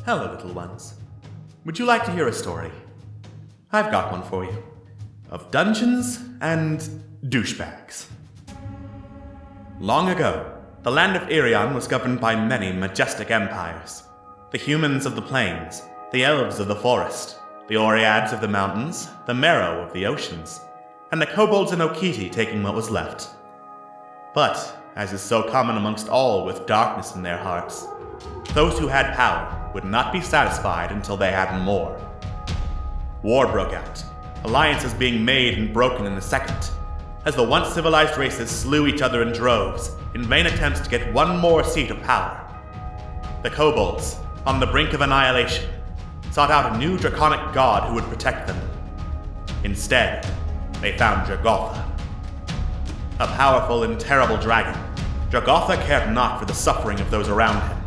Hello, little ones. Would you like to hear a story? I've got one for you. Of dungeons and douchebags. Long ago, the land of Ariane was governed by many majestic empires. The humans of the plains, the elves of the forest, the Oreads of the mountains, the Merrow of the oceans, and the kobolds and Okiti taking what was left. But, as is so common amongst all with darkness in their hearts, those who had power would not be satisfied until they had more. War broke out, alliances being made and broken in a second, as the once civilized races slew each other in droves in vain attempts to get one more seat of power. The kobolds, on the brink of annihilation, sought out a new draconic god who would protect them. Instead, they found Jogotha. A powerful and terrible dragon, Jogotha cared not for the suffering of those around him.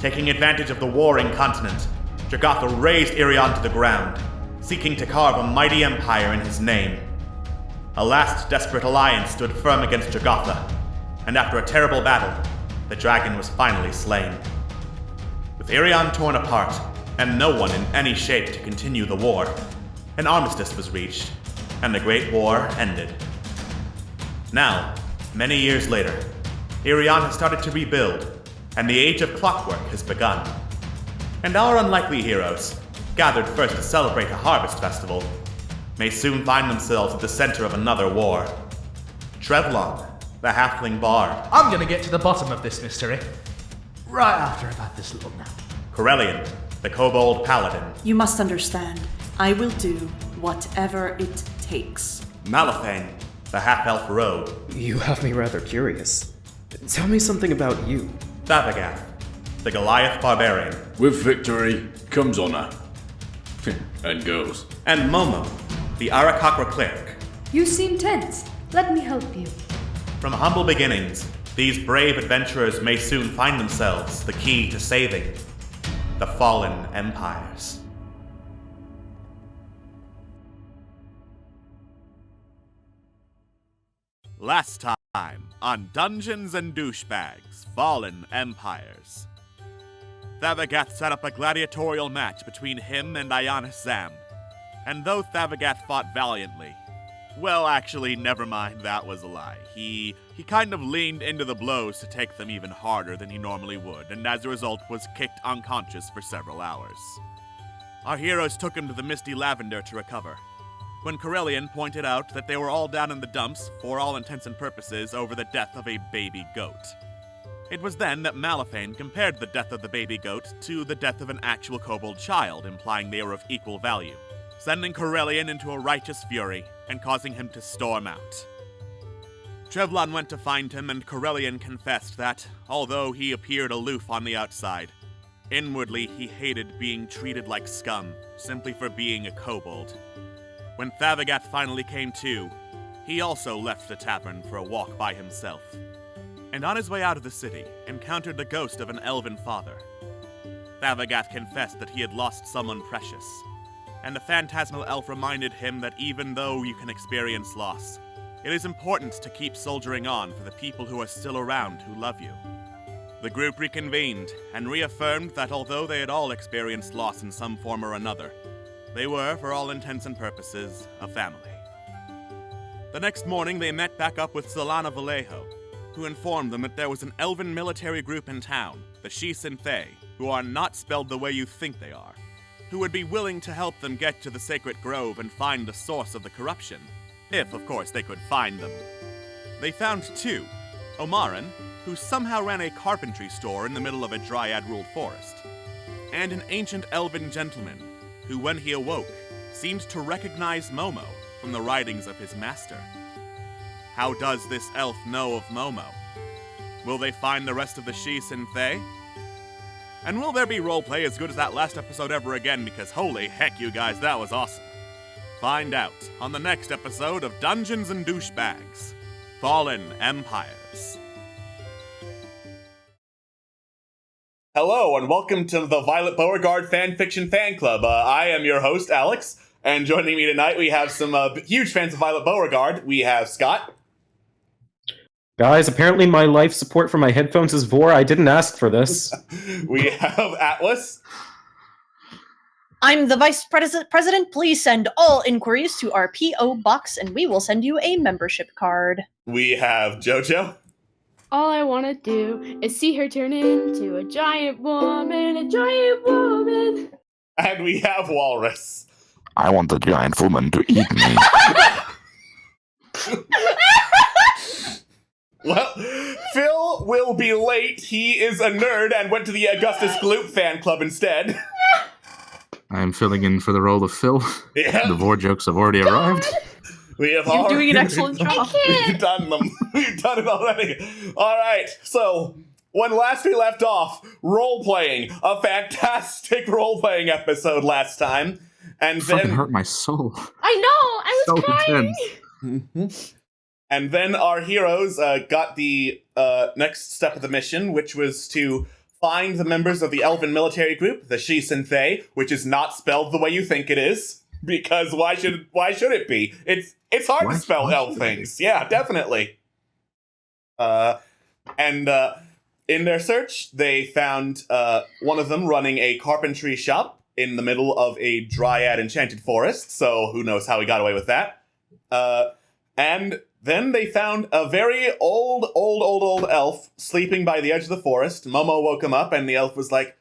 Taking advantage of the warring continent, Jogotha razed Ariane to the ground, seeking to carve a mighty empire in his name. A last desperate alliance stood firm against Jogotha, and after a terrible battle, the dragon was finally slain. With Ariane torn apart, and no one in any shape to continue the war, an armistice was reached, and the Great War ended. Now, many years later, Ariane has started to rebuild, and the age of clockwork has begun. And our unlikely heroes, gathered first to celebrate a harvest festival, may soon find themselves at the center of another war. Trevlon, the halfling bard. I'm gonna get to the bottom of this mystery. Right after I've had this little nap. Corellian, the kobold paladin. You must understand, I will do whatever it takes. Malifane, the half-elf rogue. You have me rather curious. Tell me something about you. Thavagath, the Goliath barbarian. With victory comes honor. And goes. And Momo, the Arakakra cleric. You seem tense. Let me help you. From humble beginnings, these brave adventurers may soon find themselves the key to saving the fallen empires. Last time on Dungeons and Douchebags, Fallen Empires. Thavagath set up a gladiatorial match between him and Ionis Zam. And though Thavagath fought valiantly, well, actually, never mind, that was a lie. He kind of leaned into the blows to take them even harder than he normally would, and as a result was kicked unconscious for several hours. Our heroes took him to the Misty Lavender to recover, when Corellian pointed out that they were all down in the dumps, for all intents and purposes, over the death of a baby goat. It was then that Malifane compared the death of the baby goat to the death of an actual kobold child, implying they were of equal value, sending Corellian into a righteous fury and causing him to storm out. Trevlon went to find him, and Corellian confessed that, although he appeared aloof on the outside, inwardly he hated being treated like scum simply for being a kobold. When Thavagath finally came to, he also left the tavern for a walk by himself, and on his way out of the city, encountered the ghost of an elven father. Thavagath confessed that he had lost someone precious, and the phantasmal elf reminded him that even though you can experience loss, it is important to keep soldiering on for the people who are still around who love you. The group reconvened and reaffirmed that although they had all experienced loss in some form or another, they were, for all intents and purposes, a family. The next morning, they met back up with Solana Vallejo, who informed them that there was an elven military group in town, the Shees and Thay, who are not spelled the way you think they are, who would be willing to help them get to the Sacred Grove and find the source of the corruption, if, of course, they could find them. They found two, Omaran, who somehow ran a carpentry store in the middle of a dryad-ruled forest, and an ancient elven gentleman, who, when he awoke, seemed to recognize Momo from the writings of his master. How does this elf know of Momo? Will they find the rest of the Shees and Thay? And will there be roleplay as good as that last episode ever again, because holy heck, you guys, that was awesome. Find out on the next episode of Dungeons and Douchebags, Fallen Empires. Hello, and welcome to the Violet Beauregard Fanfiction Fan Club. I am your host, Alex, and joining me tonight we have some huge fans of Violet Beauregard. We have Scott. Guys, apparently my life support for my headphones is Vor. I didn't ask for this. We have Atlas. I'm the Vice President. Please send all inquiries to our P.O. box, and we will send you a membership card. We have Jojo. All I want to do is see her turn into a giant woman, a giant woman. And we have Walrus. I want the giant woman to eat me. Well, Phil will be late. He is a nerd and went to the Augustus Gloop fan club instead. I'm filling in for the role of Phil. Yeah. The Vor jokes have already arrived. We have You're doing an excellent job. We've done them. We've done it already. All right. So, when last we left off, role-playing. A fantastic role-playing episode last time. And Fucking then... hurt my soul. I know, I was So crying. intense. And then our heroes got the next step of the mission, which was to find the members of the Elven military group, the Shees and Thay, which is not spelled the way you think it is, because why should it be? It's hard to spell elf things. Yeah, definitely. And in their search, they found one of them running a carpentry shop in the middle of a dryad enchanted forest, so who knows how he got away with that. And then they found a very old elf sleeping by the edge of the forest. Momo woke him up, and the elf was like,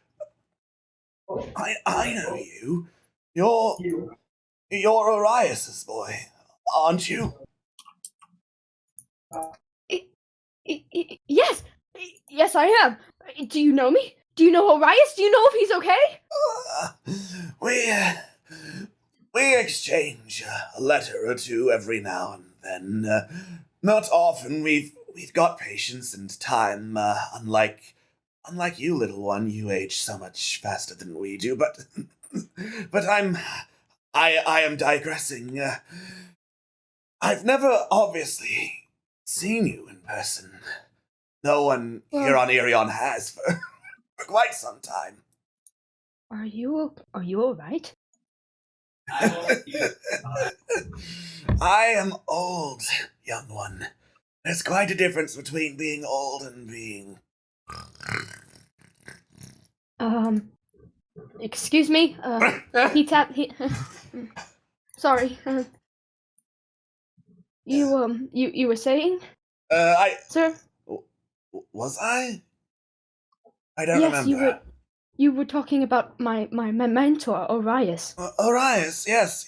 I know you. You're Arias's boy, aren't you? Yes, yes, I am. Do you know me? Do you know Arias? Do you know if he's okay? We exchange a letter or two every now and then. Not often. We've got patience and time. Unlike you, little one, you age so much faster than we do. But I am digressing. I've never obviously seen you in person. No one here on Ariane has for quite some time. Are you all right? I am old, young one. There's quite a difference between being old and being... Excuse me. Sorry. You were saying? Sir? Was I? I don't remember. Yes, you were talking about my mentor, Arias. Arias, yes.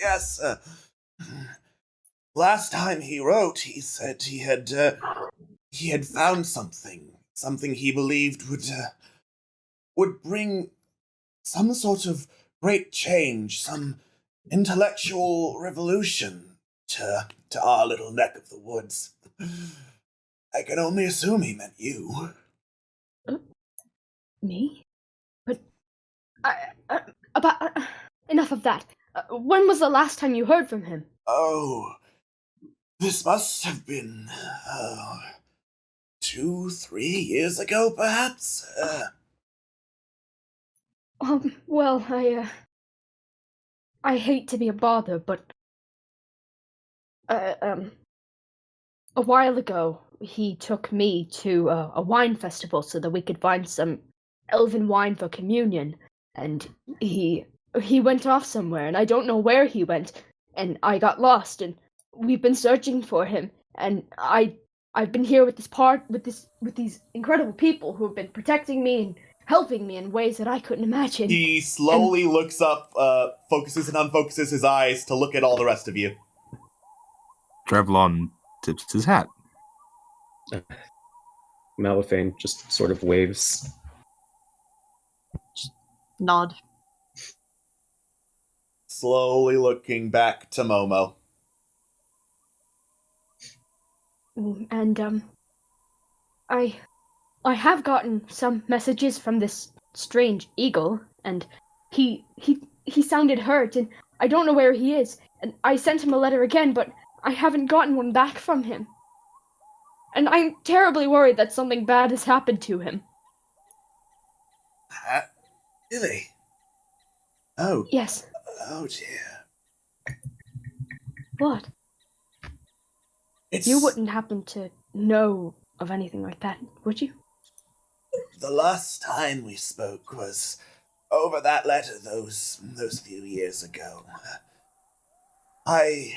Last time he wrote, he said he had found something he believed would bring some sort of great change, some intellectual revolution to our little neck of the woods. I can only assume he meant you. Me? But enough of that. When was the last time you heard from him? Oh, this must have been 2-3 years ago, perhaps. Well, I hate to be a bother, but a while ago he took me to a wine festival so that we could find some elven wine for communion, and he went off somewhere, and I don't know where he went, and I got lost, and we've been searching for him, and I've been here with these incredible people who have been protecting me and helping me in ways that I couldn't imagine. He slowly looks up, focuses and unfocuses his eyes to look at all the rest of you. Drevlon tips his hat. Malifane just sort of waves. Nod. Slowly looking back to Momo. And I have gotten some messages from this strange eagle, and he sounded hurt, and I don't know where he is. And I sent him a letter again, but I haven't gotten one back from him. And I'm terribly worried that something bad has happened to him. Really? Oh. Yes. Oh dear. What? You wouldn't happen to know of anything like that, would you? The last time we spoke was over that letter those few years ago. I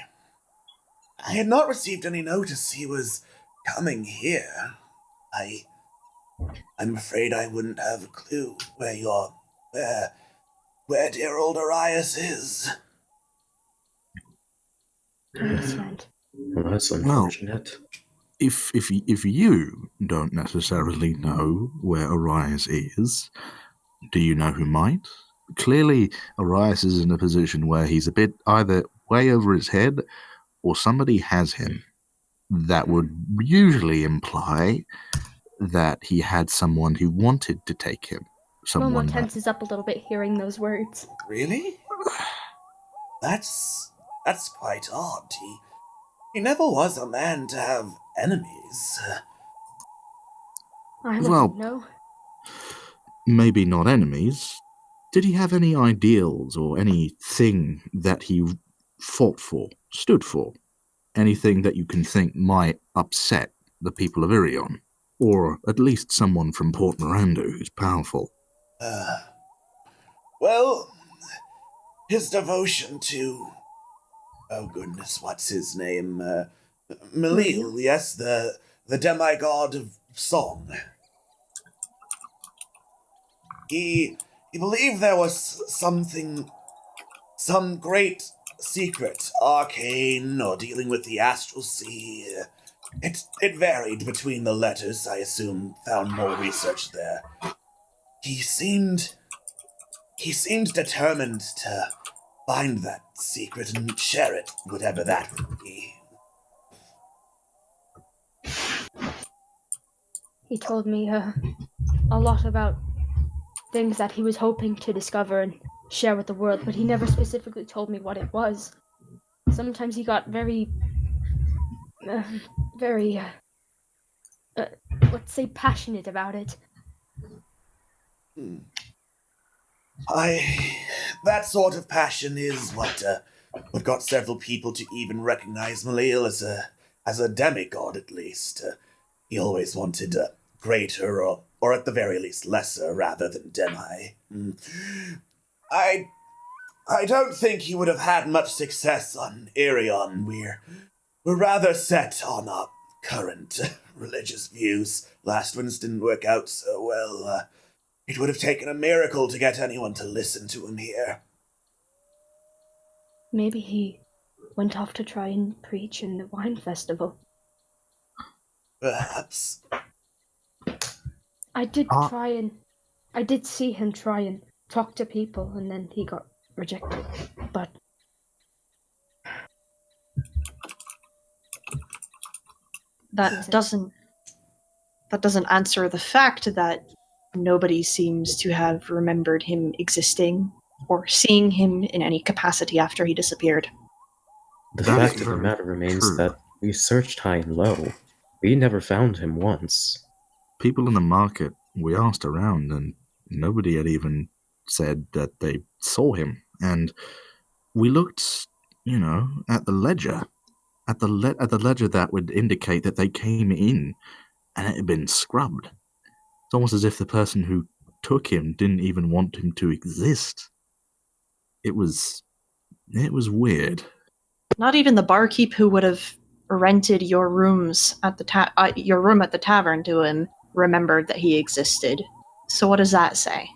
had not received any notice he was coming here. I'm afraid I wouldn't have a clue where dear old Arias is. I understand. Well, that's unfortunate. If you don't necessarily know where Arias is, do you know who might? Clearly, Arias is in a position where he's a bit either way over his head or somebody has him. That would usually imply that he had someone who wanted to take him. Momo tenses up a little bit hearing those words. Really? That's quite odd. He never was a man to have enemies. I wouldn't know. Maybe not enemies. Did he have any ideals or anything that he fought for, stood for? Anything that you can think might upset the people of Ariane? Or at least someone from Port Miranda who's powerful? Well, his devotion to... Oh goodness, what's his name? Malil, yes, the demigod of song. He believed there was some great secret, arcane, or dealing with the astral sea. It varied between the letters, I assume, found more research there. He seemed determined to find that secret and share it, whatever that would be. He told me a lot about things that he was hoping to discover and share with the world, but he never specifically told me what it was. Sometimes he got very, let's say, passionate about it. That sort of passion is what got several people to even recognize Malil as a demigod, at least. He always wanted greater, or at the very least lesser, rather than demi. I don't think he would have had much success on Ariane. We're rather set on our current religious views. Last ones didn't work out so well. It would have taken a miracle to get anyone to listen to him here. Maybe he went off to try and preach in the wine festival. Perhaps. I did see him try and talk to people, and then he got rejected. But that doesn't answer the fact that nobody seems to have remembered him existing or seeing him in any capacity after he disappeared. The fact of the matter remains that we searched high and low. We never found him once. People in the market, we asked around, and nobody had even said that they saw him. And we looked, at the ledger. At the ledger that would indicate that they came in, and it had been scrubbed. It's almost as if the person who took him didn't even want him to exist. It was weird. Not even the barkeep who would have rented your rooms at the your room at the tavern to him remembered that he existed. So what does that say?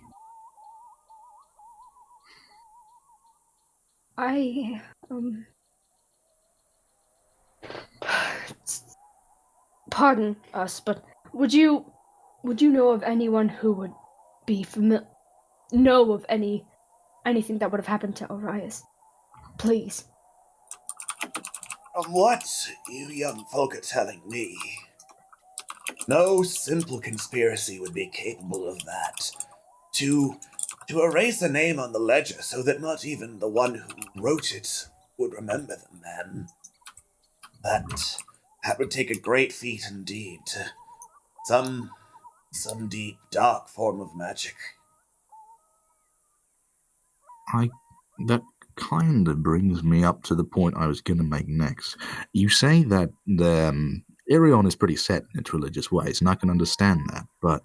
Pardon us, but would you know of anyone who would be know of anything that would have happened to Arias? Please. From what you young folk are telling me, no simple conspiracy would be capable of that. To erase a name on the ledger so that not even the one who wrote it would remember the man. That would take a great feat indeed. Some deep, dark form of magic. That kind of brings me up to the point I was going to make next. You say that Ariane is pretty set in its religious ways, and I can understand that, but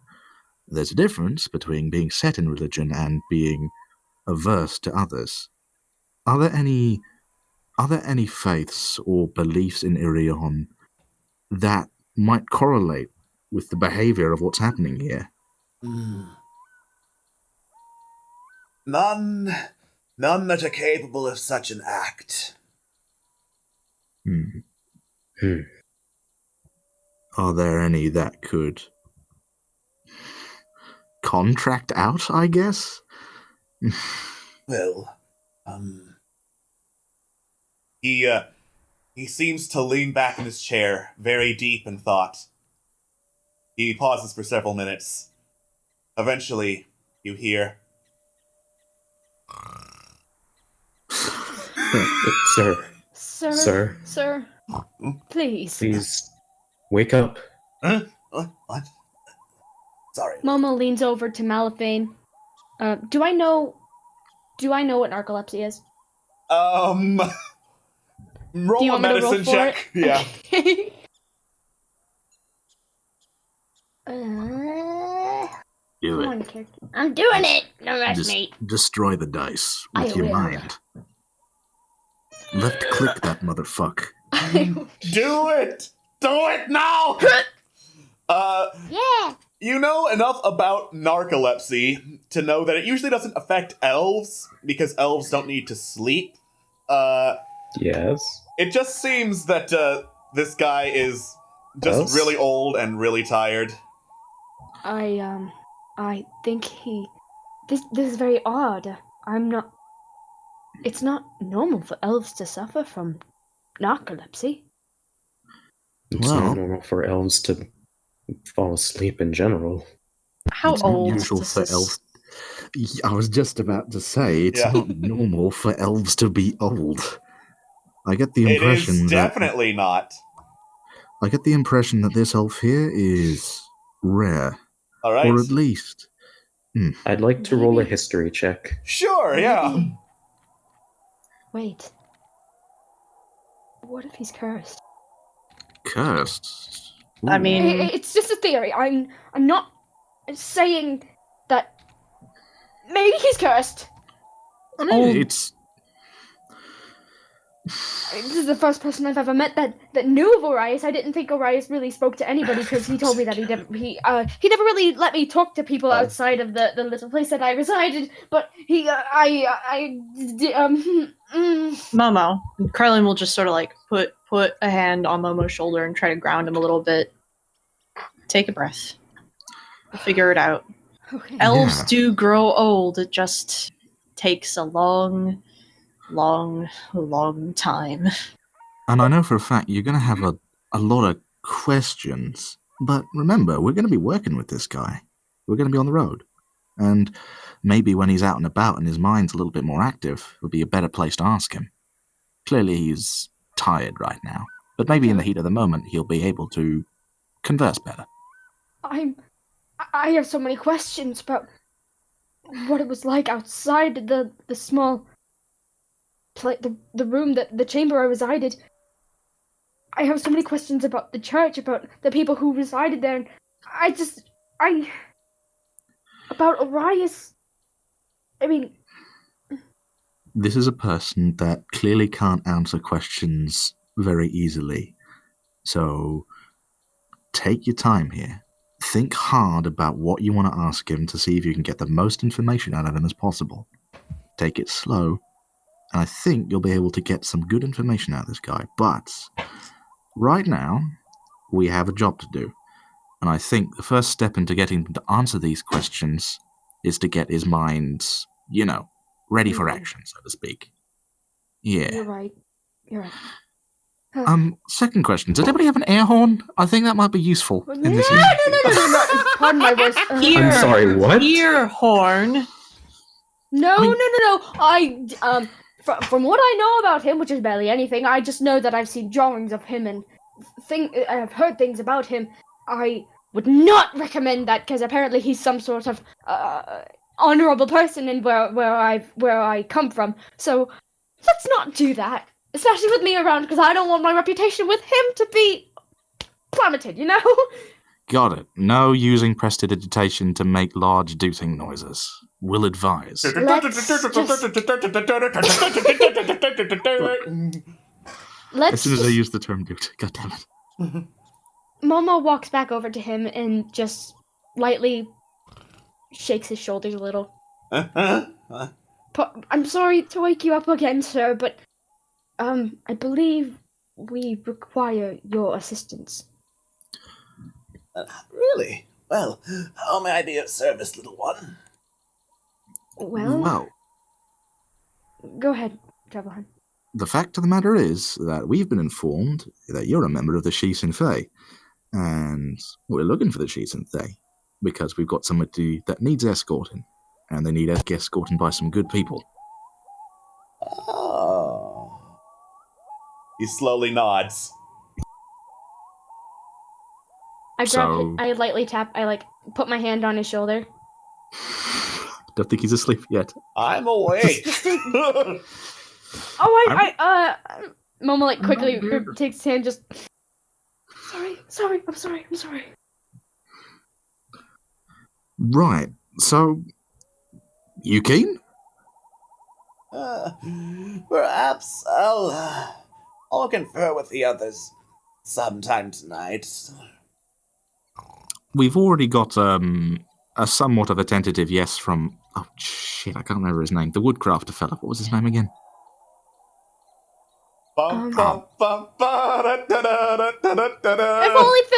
there's a difference between being set in religion and being averse to others. Are there any faiths or beliefs in Ariane that might correlate with the behavior of what's happening here? None that are capable of such an act. Are there any that could contract out, I guess? Well, he seems to lean back in his chair, very deep in thought. He pauses for several minutes. Eventually, you hear... Sir, Sir. Sir. Please. Please, wake up. What? Sorry. Momo leans over to Malifane. Do I know what narcolepsy is? Roll Do you a want me to roll medicine for check. it? Yeah. Okay. Do Come it. on, character. I'm doing it! No rush, Just mate. destroy the dice with I your will. mind. Left click that motherfucker. Do it! Do it now! Yeah! You know enough about narcolepsy to know that it usually doesn't affect elves, because elves don't need to sleep. Yes. It just seems that this guy is just Yes? really old and really tired. I think this is very odd. It's not normal for elves to suffer from narcolepsy. It's Well- not normal for elves to fall asleep in general. How It's not old usual does for this- elves. I was just about to say, it's Yeah. not normal for elves to be old. I get the It impression is that definitely not. I get the impression that this elf here is rare, All right. or at least I'd like to roll a Maybe- history check. Sure, yeah. Wait. What if he's cursed? cursed. I mean, It's just a theory. I'm not saying that. Maybe he's cursed. I mean, it's This is the first person I've ever met that knew of Orias. I didn't think Orias really spoke to anybody because he told me that he never really let me talk to people outside of the little place that I resided. But Momo. Carlin will just sort of like put a hand on Momo's shoulder and try to ground him a little bit. Take a breath. We'll figure it out. Okay. Elves Yeah. do grow old. It just takes a long time. and I know for a fact you're going to have a lot of questions. But remember, we're going to be working with this guy. We're going to be on the road. And maybe when he's out and about and his mind's a little bit more active, would be a better place to ask him. Clearly he's tired right now. But maybe in the heat of the moment, he'll be able to converse better. I have so many questions about what it was like outside the small the room, the chamber I resided. I have so many questions about the church, about the people who resided there, and about Orias. I mean, This is a person that clearly can't answer questions very easily. So take your time here. Think hard about what you want to ask him to see if you can get the most information out of him as possible. Take it slow, and I think you'll be able to get some good information out of this guy. But right now, we have a job to do. And I think the first step into getting him to answer these questions is to get his mind, ready for action, so to speak. you're Yeah. right. You're right. Second question. Does anybody have an air horn? I think that might be useful No, in this. no. Pardon my voice. Ear- I'm sorry, what? Ear horn. No, I mean- no. From what I know about him, which is barely anything, I just know that I've seen drawings of him and I've heard things about him. I would not recommend that because apparently he's some sort of honorable person in where I come from. So let's not do that, especially with me around, because I don't want my reputation with him to be plummeted, you know? Got it. No using prestidigitation to make large dooting noises. Will advise. As soon as I use the term doot. God damn it. Momo walks back over to him and just lightly shakes his shoulders a little. I'm sorry to wake you up again, sir, but I believe we require your assistance. Really? Well, how may I be of service, little one? Well, go ahead, Travelhan. The fact of the matter is that we've been informed that you're a member of the Shis and Fae, and we're looking for the Shis and Fae because we've got somebody that needs escorting, and they need escorting by some good people. Oh. He slowly nods. I lightly tap, I put my hand on his shoulder. Don't think he's asleep yet. I'm awake. Momo quickly takes his hand, just I'm sorry. Right, so you keen? Perhaps I'll confer with the others sometime tonight. We've already got a somewhat of a tentative yes from... Oh, shit, I can't remember his name. The woodcrafter fella. What was his name again? If only Phil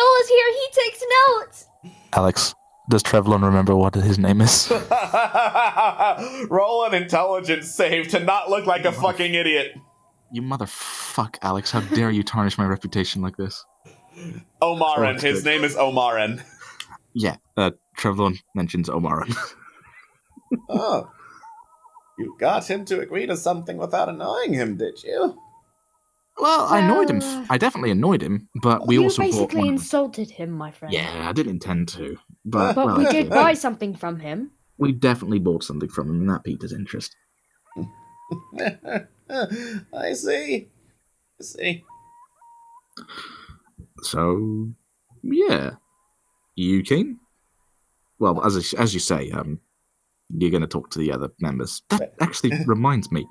was here, he takes notes! Alex, does Trevlon remember what his name is? Roll an intelligence save to not look like a fucking idiot. You motherfuck, Alex. How dare you tarnish my reputation like this? Omaran. His name is Omaran. Yeah, Trevlon mentions Omaran. Oh. You got him to agree to something without annoying him, did you? Well, I annoyed him. I definitely annoyed him, but we also basically insulted him, my friend. Yeah, I didn't intend to. But we did buy something from him. We definitely bought something from him, and that piqued his interest. I see. So, yeah. You keen? Well, as you say, you're going to talk to the other members. That actually reminds me.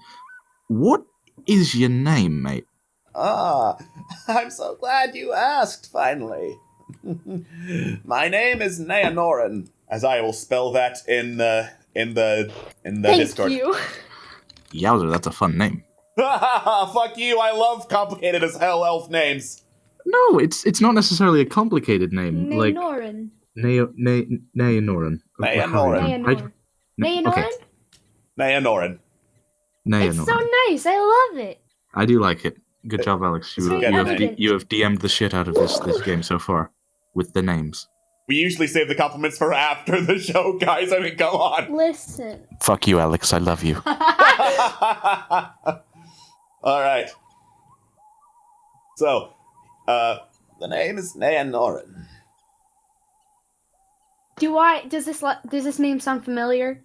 What is your name, mate? I'm so glad you asked, finally. My name is Neanoran, as I will spell that in the Thank Discord. You. Yowzer, that's a fun name. Fuck you, I love complicated as hell elf names. No, it's not necessarily a complicated name. Neanoran. Neanoran. Neanoran. Neanoran. It's so nice, I love it. I do like it. Good job, Alex. You have DM'd the shit out of this game so far with the names. We usually save the compliments for after the show, guys. I mean, come on. Listen. Fuck you, Alex. I love you. All right. So, the name is Neanoran. Does this name sound familiar?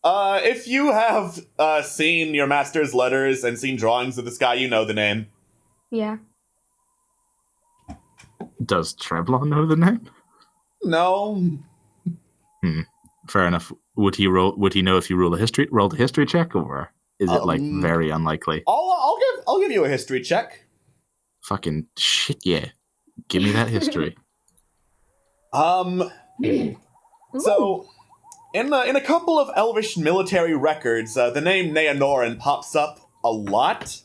If you have seen your master's letters and seen drawings of this guy, you know the name. Yeah. Does Trevlon know the name? No. Fair enough. Would he know if you rolled a history check, or is it very unlikely? I'll give you a history check. Fucking shit, yeah. Give me that history. So, in a couple of Elvish military records, the name Neanoran pops up a lot.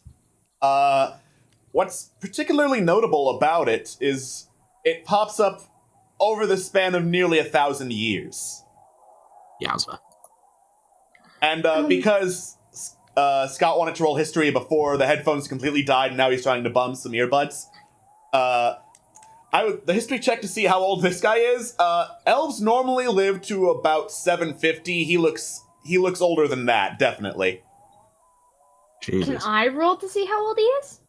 What's particularly notable about it is it pops up over the span of nearly 1,000 years. Yowza. And because Scott wanted to roll history before the headphones completely died, and now he's trying to bum some earbuds, the history check to see how old this guy is. Elves normally live to about 750. He looks older than that, definitely. Jesus. Can I roll to see how old he is?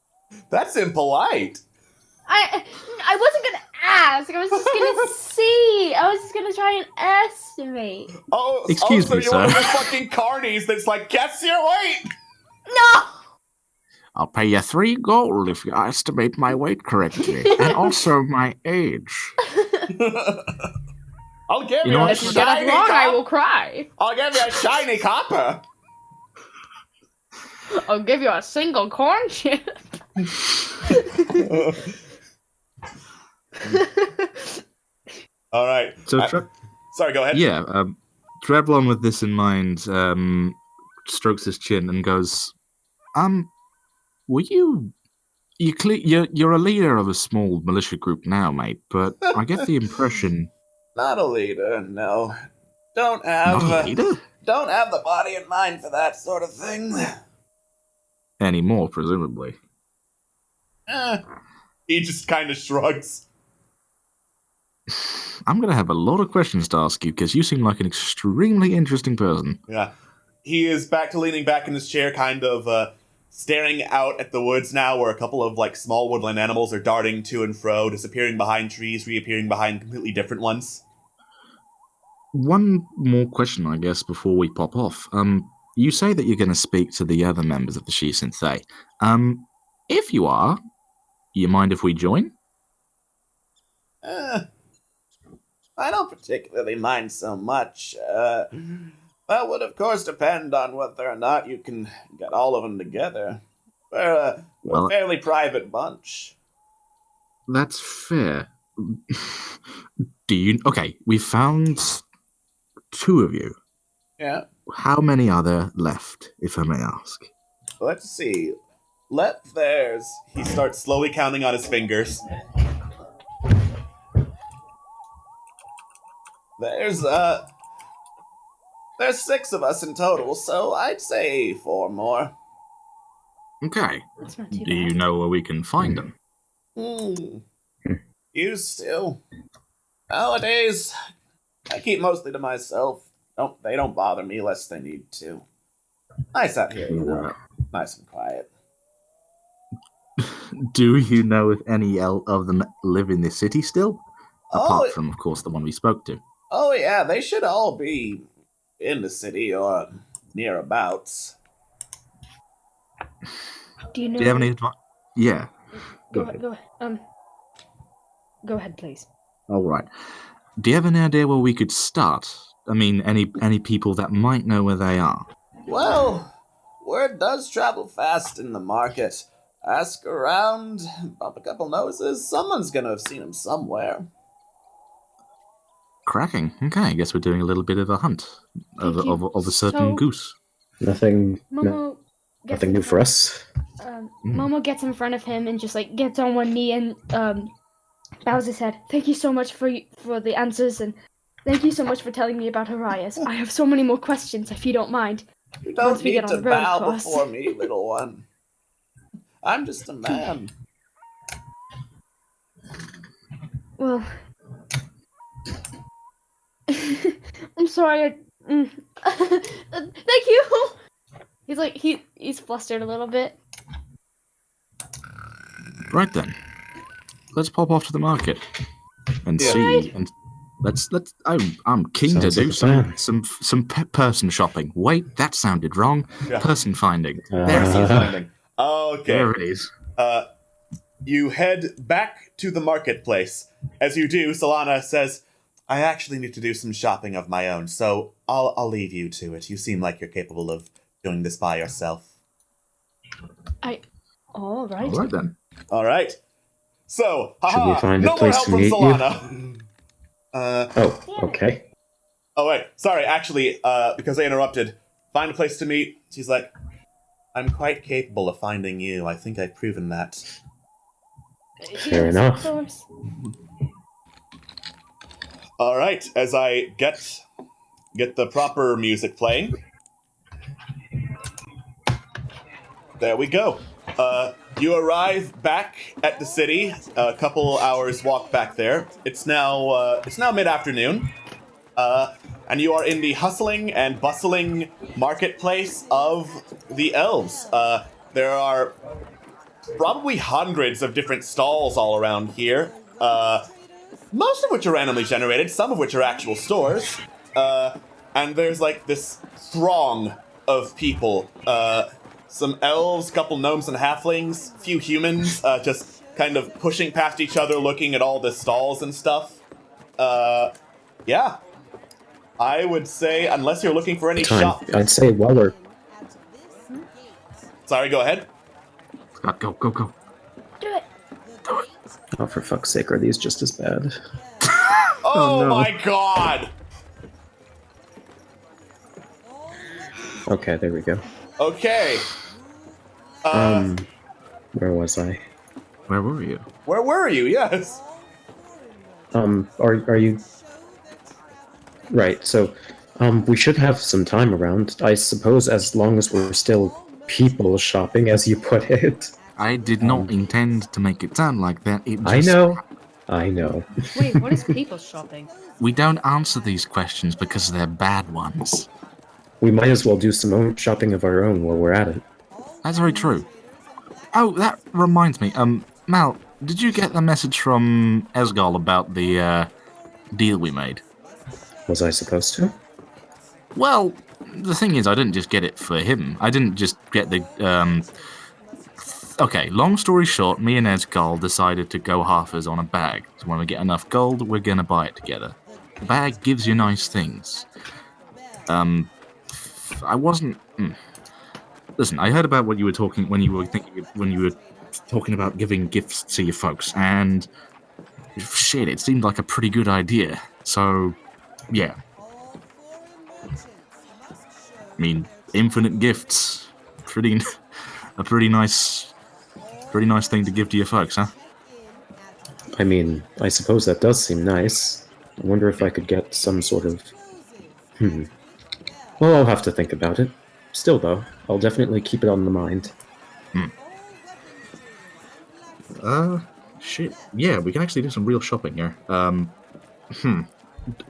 That's impolite. I wasn't gonna ask. I was just gonna see. I was just gonna try and estimate. Excuse so me, you're sir. one of the fucking carnies that's like, guess your weight. No. I'll pay you 3 gold if you estimate my weight correctly, and also my age. I'll give You you, know a what? If you get it shiny wrong, I will copper. cry. I'll give you a shiny copper. I'll give you a single corn chip. All right. So, Sorry, go ahead. yeah, Treblon, with this in mind, strokes his chin and goes, were you're a leader of a small militia group now, mate, but I get the impression... Not a leader, no. Don't Not a have leader? don't have the body and mind for that sort of thing. Anymore, presumably. He just kind of shrugs. I'm going to have a lot of questions to ask you, because you seem like an extremely interesting person. Yeah. He is back to leaning back in his chair, kind of staring out at the woods now, where a couple of like small woodland animals are darting to and fro, disappearing behind trees, reappearing behind completely different ones. One more question, I guess, before we pop off. You say that you're going to speak to the other members of the Shi Sensei. If you are, you mind if we join? I don't particularly mind so much. That would, of course, depend on whether or not you can get all of them together. We're a fairly private bunch. That's fair. Okay, we found 2 of you. Yeah. How many are there left, if I may ask? Let's see. He starts slowly counting on his fingers. There's 6 of us in total, so I'd say 4 more. Okay. That's not too Do you bad. know where we can find them? Used to. Nowadays, I keep mostly to myself. They don't bother me less they need to. Nice out here, you know. Nice and quiet. Do you know if any of them live in this city still? Apart from, of course, the one we spoke to. Oh yeah, they should all be in the city or nearabouts. Do you know? Do you have any advice? Yeah. Go ahead. Go ahead, please. All right. Do you have any idea where we could start? I mean, any people that might know where they are? Well, word does travel fast in the market. Ask around, bump a couple noses. Someone's gonna have seen him somewhere. Cracking. Okay, I guess we're doing a little bit of a hunt of a certain goose. Nothing Momo new for us. Momo gets in front of him and just like gets on one knee and bows his head. Thank you so much for the answers, and thank you so much for telling me about Arias. I have so many more questions, if you don't mind. You don't Once we need get on to the road, bow of course. before me, little one. I'm just a man. Well, I'm sorry. Thank you. He's like he's flustered a little bit. Right then. Let's pop off to the market and Yeah. see. And let's. I'm keen Sounds to do like a plan. some person shopping. Wait, that sounded wrong. Yeah. Person finding. Okay. There it is. You head back to the marketplace. As you do, Solana says, I actually need to do some shopping of my own, so I'll leave you to it. You seem like you're capable of doing this by yourself. All right. All right then. All right. So, Should we find a no more place help to from meet you? Solana. Okay. Oh, wait. Sorry, actually, because I interrupted. Find a place to meet. She's like, I'm quite capable of finding you. I think I've proven that. Fair enough. Of course. All right, as I get the proper music playing. There we go. You arrive back at the city. A couple hours walk back there. It's now mid-afternoon, and you are in the hustling and bustling marketplace of the elves. There are probably hundreds of different stalls all around here. Most of which are randomly generated, some of which are actual stores. And there's like this throng of people some elves, couple gnomes and halflings, few humans, just kind of pushing past each other, looking at all the stalls and stuff. Yeah. I would say, unless you're looking for any shop... I'd say while we're... Sorry, go ahead. Scott, go. Do it. Oh, for fuck's sake, are these just as bad? Oh no. my god! Okay, there we go. Okay. Where was I? Where were you? Where were you? Yes. Are you... Right, so, we should have some time around. I suppose as long as we're still people shopping, as you put it. I did not intend to make it sound like that. It just... I know. Wait, what is people shopping? We don't answer these questions because they're bad ones. We might as well do some shopping of our own while we're at it. That's very true. Oh, that reminds me. Mal, did you get the message from Esgal about the deal we made? Was I supposed to? Well, the thing is, I didn't just get it for him. I didn't just get the... Okay, long story short, me and Esgal decided to go halfers on a bag. So when we get enough gold, we're gonna buy it together. The bag gives you nice things. I wasn't... Listen, I heard about what you were talking... when you were talking about giving gifts to your folks, and... Shit, it seemed like a pretty good idea. So, yeah. I mean, infinite gifts. A pretty nice thing to give to your folks, huh? I mean, I suppose that does seem nice. I wonder if I could get some sort of... Well, I'll have to think about it. Still, though, I'll definitely keep it on the mind. Shit. Yeah, we can actually do some real shopping here.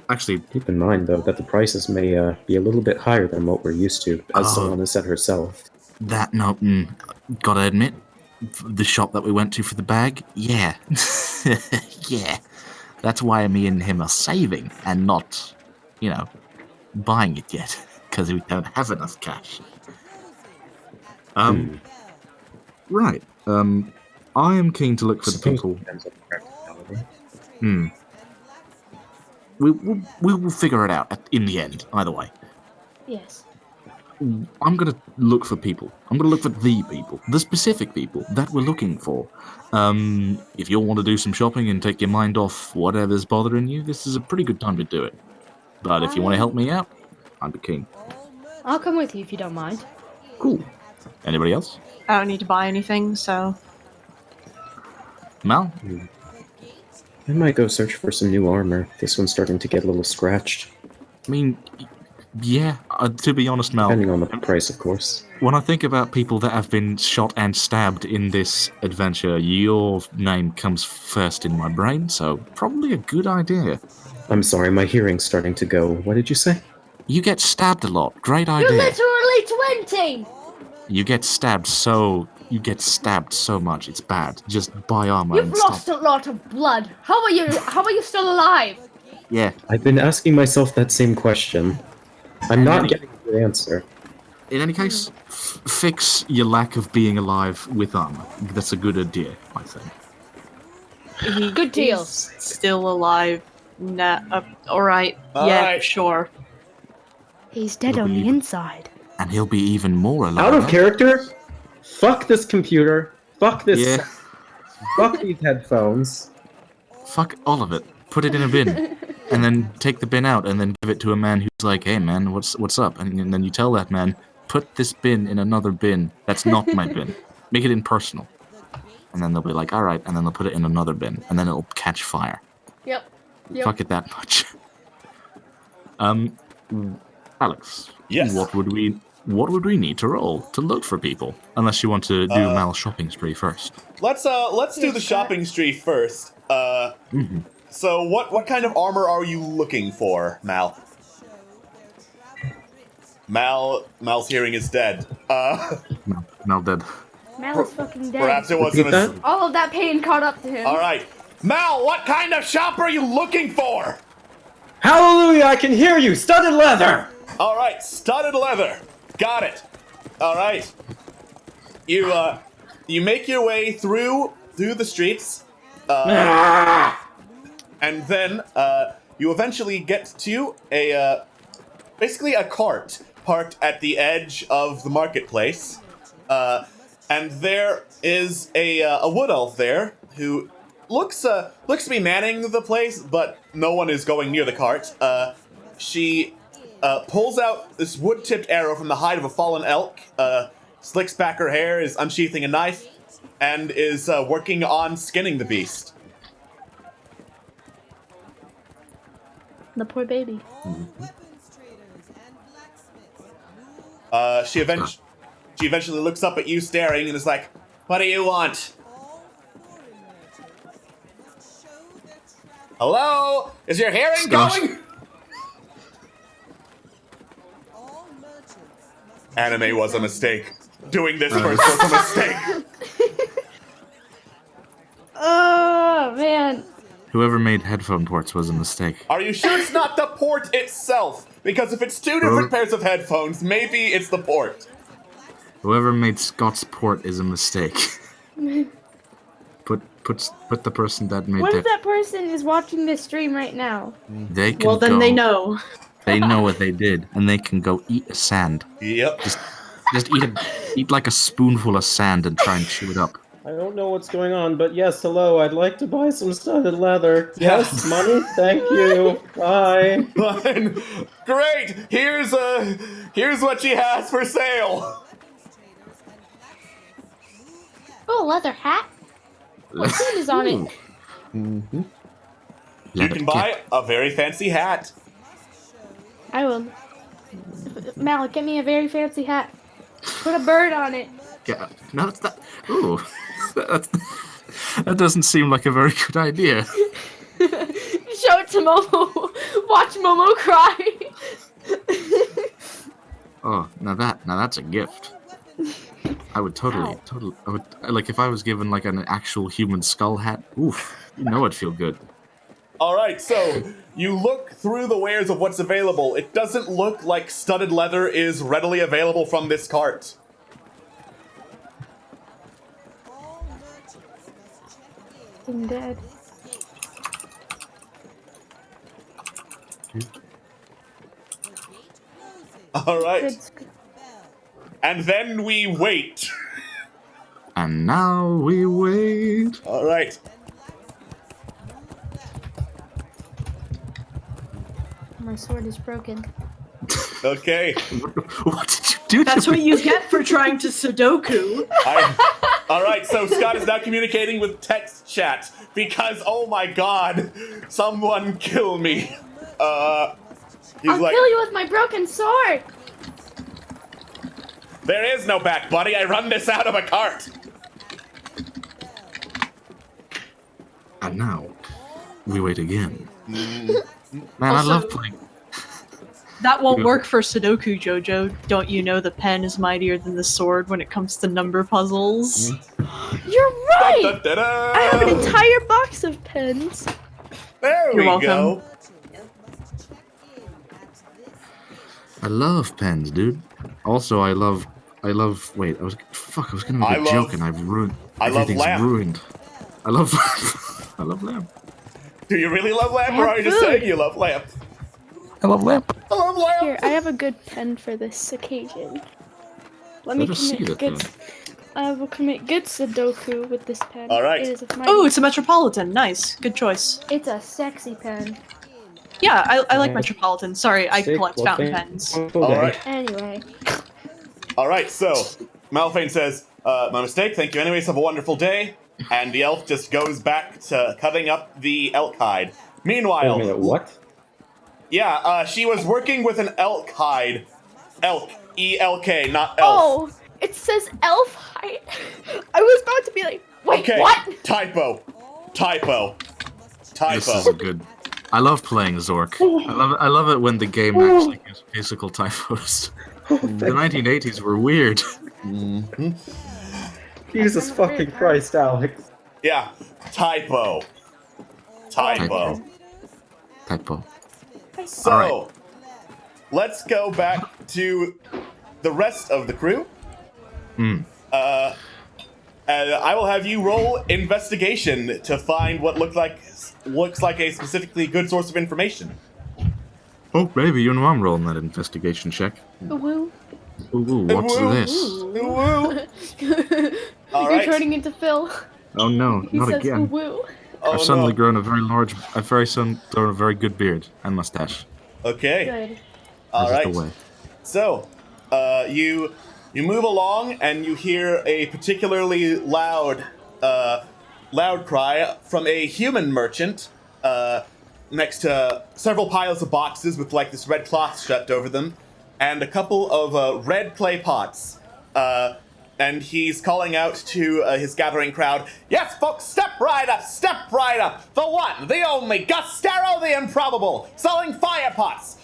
Actually... Keep in mind, though, that the prices may be a little bit higher than what we're used to, as someone has said herself. Gotta admit, the shop that we went to for the bag, yeah. Yeah. That's why me and him are saving, and not, buying it yet, because we don't have enough cash. Right. I am keen to look for the people... We will figure it out in the end, either way. Yes. I'm going to look for people. I'm going to look for the people, the specific people that we're looking for. If you want to do some shopping and take your mind off whatever's bothering you, this is a pretty good time to do it. But if you want to help me out, I'd be keen. I'll come with you if you don't mind. Cool. Anybody else? I don't need to buy anything, so... Mal? I might go search for some new armor. This one's starting to get a little scratched. I mean, yeah, to be honest, Mal... Depending on the price, of course. When I think about people that have been shot and stabbed in this adventure, your name comes first in my brain, so probably a good idea. I'm sorry, my hearing's starting to go. What did you say? You get stabbed a lot. Great idea. You're literally 20! You get stabbed so much. It's bad. Just buy armor. You've lost a lot of blood. How are you still alive? Yeah. I've been asking myself that same question. I'm not getting a good answer. In any case, fix your lack of being alive with armor. That's a good idea, I think. Good deal. He's still alive. Nah, alright. All Yeah, right. sure. He's dead on the inside. And he'll be even more alive. Out of character? Fuck this computer. Fuck this. Yeah. Fuck these headphones. Fuck all of it. Put it in a bin. And then take the bin out and then give it to a man who's like, hey man, what's up? And then you tell that man, put this bin in another bin. That's not my bin. Make it impersonal. And then they'll be like, alright, and then they'll put it in another bin. And then it'll catch fire. Yep. Fuck it that much. Alex. Yes. What would we need to roll to look for people? Unless you want to do Mal's shopping spree first. Let's do the shopping spree first. So what kind of armor are you looking for, Mal? Mal's hearing is dead. Mal dead. Mal is fucking dead. Perhaps it wasn't Repeat as... that? All of that pain caught up to him. Alright. Mal, what kind of shop are you looking for? Hallelujah, I can hear you! Studded leather! Alright, studded leather. Got it. Alright. you make your way through the streets, and then you eventually get to basically a cart parked at the edge of the marketplace, and there is a wood elf there who looks to be manning the place, but no one is going near the cart. She pulls out this wood-tipped arrow from the hide of a fallen elk, slicks back her hair, is unsheathing a knife, and is working on skinning the beast. The poor baby. She eventually looks up at you staring and is like, "What do you want?" Hello? Is your hearing going? Anime was a mistake. Doing this first was a mistake. Oh, man. Whoever made headphone ports was a mistake. Are you sure it's not the port itself? Because if it's two different pairs of headphones, maybe it's the port. Whoever made Scott's port is a mistake. Put the person that made What if that person is watching this stream right now? They can Well, then go, they know. They know what they did, and they can go eat a sand. Yep. Just eat like a spoonful of sand and try and chew it up. I don't know what's going on, but yes, hello, I'd like to buy some studded leather. Yes, money? Thank you. Bye. Fine. Great. Here's what she has for sale. Oh, leather hat. What food is on it? Mm-hmm. You can buy a very fancy hat. I will. Malik, get me a very fancy hat. Put a bird on it. Yeah, no, it's not. Ooh, that doesn't seem like a very good idea. Show it to Momo. Watch Momo cry. Oh, now that's a gift. I would totally, I would, like, if I was given, like, an actual human skull hat, oof, you know I'd feel good. Alright, so, you look through the wares of what's available. It doesn't look like studded leather is readily available from this cart. I'm dead. Alright. And then we wait. And now we wait. Alright. My sword is broken. Okay. What did you do? That's what you get for trying to Sudoku. Alright, so Scott is now communicating with text chat because, oh my god, someone kill me. I'll kill you with my broken sword. There is no back, buddy. I run this out of a cart. And now, we wait again. Man, I love playing. That won't work for Sudoku, Jojo. Don't you know the pen is mightier than the sword when it comes to number puzzles? You're right! Da, da, da, da. I have an entire box of pens. There You're we welcome. go. I love pens, dude. Also, I love. Wait, I was gonna make a joke and I've ruined. I love Everything's lamp. ruined. I love. I love lamp. Do you really love lamp, or are you just food. saying you love lamp? I love lamp. I love lamp. Here, I have a good pen for this occasion. Let me Let us see commit that good. then. I will commit good Sudoku with this pen. All right. It is of my Oh, it's a Metropolitan. Nice. Good choice. It's a sexy pen. Yeah, I like Metropolitan. Sorry, I Sick, collect well, fountain thank- pens. Alright. Anyway. Alright, so Malphane says, my mistake, thank you anyways, have a wonderful day. And the elf just goes back to cutting up the elk hide. Meanwhile, Wait a minute, what? yeah, she was working with an elk hide. Elk. E-L-K, not elf. Oh, it says elf height. I was about to be like, wait, Okay, what? typo. This is a good. I love playing Zork. I love it when the game actually gives physical typos. The 1980s were weird. Jesus fucking Christ, Alex. Yeah, typo. Typo. So, Alright. let's go back to the rest of the crew. And I will have you roll investigation to find what looks like a specifically good source of information. Oh, baby, you know I'm rolling that investigation check. Woo. Ooh, what's this? All You're right. turning into Phil. Oh no, He not says again. woo. I've suddenly grown a very good beard and mustache. Okay. Good. All This is right. the way. So, you move along and you hear a particularly loud cry from a human merchant next to several piles of boxes with like this red cloth stretched over them, and a couple of red clay pots. And he's calling out to his gathering crowd, "Yes, folks, step right up! The one, the only, Gustero the Improbable, selling fire pots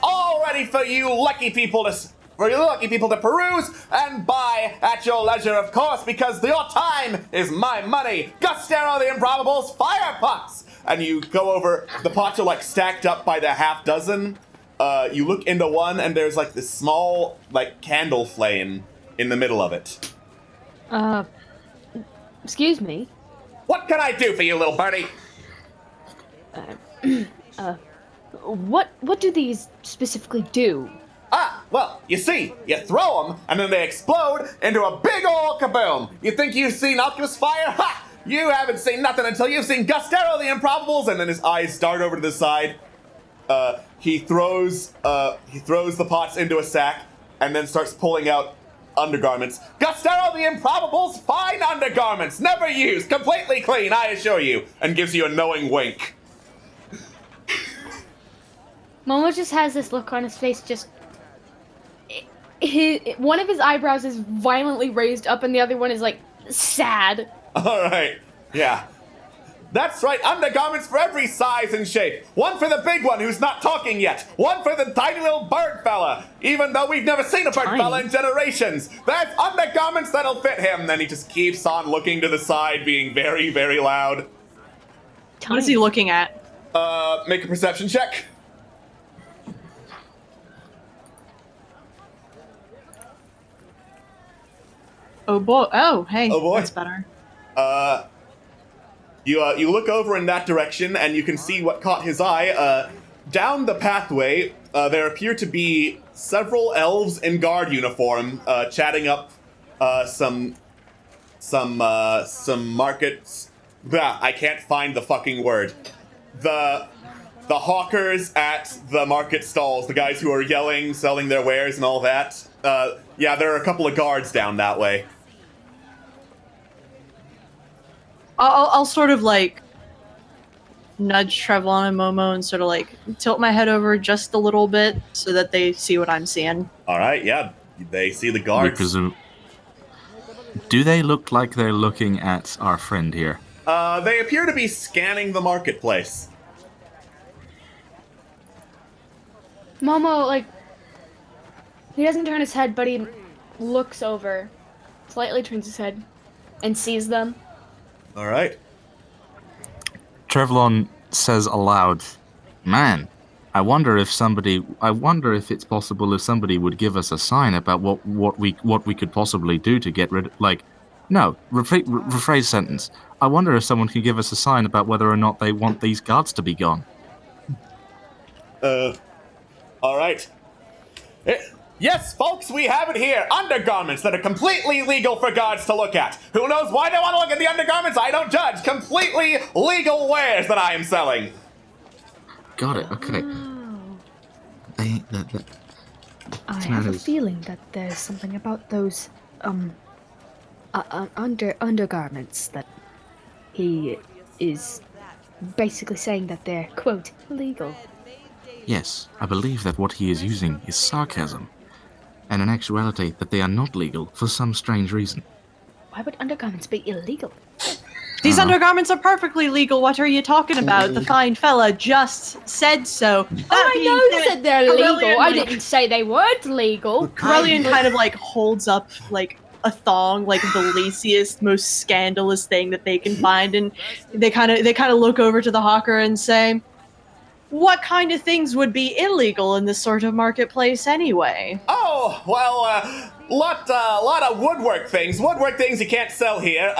all ready for you lucky people to peruse and buy at your leisure, of course, because your time is my money. Gustero the Improbable's fire pots!" And you go over, the pots are like stacked up by the half dozen. You look into one and there's like this small like candle flame in the middle of it. Excuse me. What can I do for you, little birdie? What do these specifically do? Well, you see, you throw them, and then they explode into a big ol' kaboom. You think you've seen Alchemist fire? Ha! You haven't seen nothing until you've seen Gustero the Improbables, and then his eyes dart over to the side. He throws the pots into a sack, and then starts pulling out undergarments. Gustero the Improbable's fine undergarments, never used, completely clean, I assure you, and gives you a knowing wink. Momo just has this look on his face, just... one of his eyebrows is violently raised up and the other one is, like, sad. Alright, yeah. That's right, undergarments for every size and shape. One for the big one who's not talking yet. One for the tiny little bird fella. Even though we've never seen a bird fella in generations. There's undergarments that'll fit him. Then he just keeps on looking to the side, being very, very loud. What is he looking at? Make a perception check. Oh boy. Oh, hey. Oh boy. That's better. You look over in that direction, and you can see what caught his eye. Down the pathway, there appear to be several elves in guard uniform, chatting up some markets. Blah, I can't find the fucking word. The hawkers at the market stalls, the guys who are yelling, selling their wares and all that. Yeah, there are a couple of guards down that way. I'll sort of like nudge Trevlon and Momo and sort of like tilt my head over just a little bit so that they see what I'm seeing. All right, yeah, they see the guards. Do they look like they're looking at our friend here? They appear to be scanning the marketplace. Momo, like, he doesn't turn his head, but he looks over, slightly turns his head, and sees them. All right. Trevlon says aloud, "Man, I wonder if it's possible if somebody would give us a sign about what we could possibly do to get rid of, like, no, rephrase sentence. I wonder if someone can give us a sign about whether or not they want these guards to be gone." All right. Yes, folks, we have it here. Undergarments that are completely legal for guards to look at. Who knows why they want to look at the undergarments? I don't judge. Completely legal wares that I am selling. Got it. Okay. I have a feeling that there's something about those undergarments that he is basically saying that they're, quote, legal. Yes, I believe that what he is using is sarcasm, and in actuality that they are not legal for some strange reason. Why would undergarments be illegal? These undergarments are perfectly legal. What are you talking about? The fine fella just said so. I know you said they're legal. I didn't say they weren't legal. Corellian kind of like holds up like a thong, like the laciest, most scandalous thing that they can find, and they kind of look over to the hawker and say, what kind of things would be illegal in this sort of marketplace anyway? Oh, well, lot of woodwork things you can't sell here,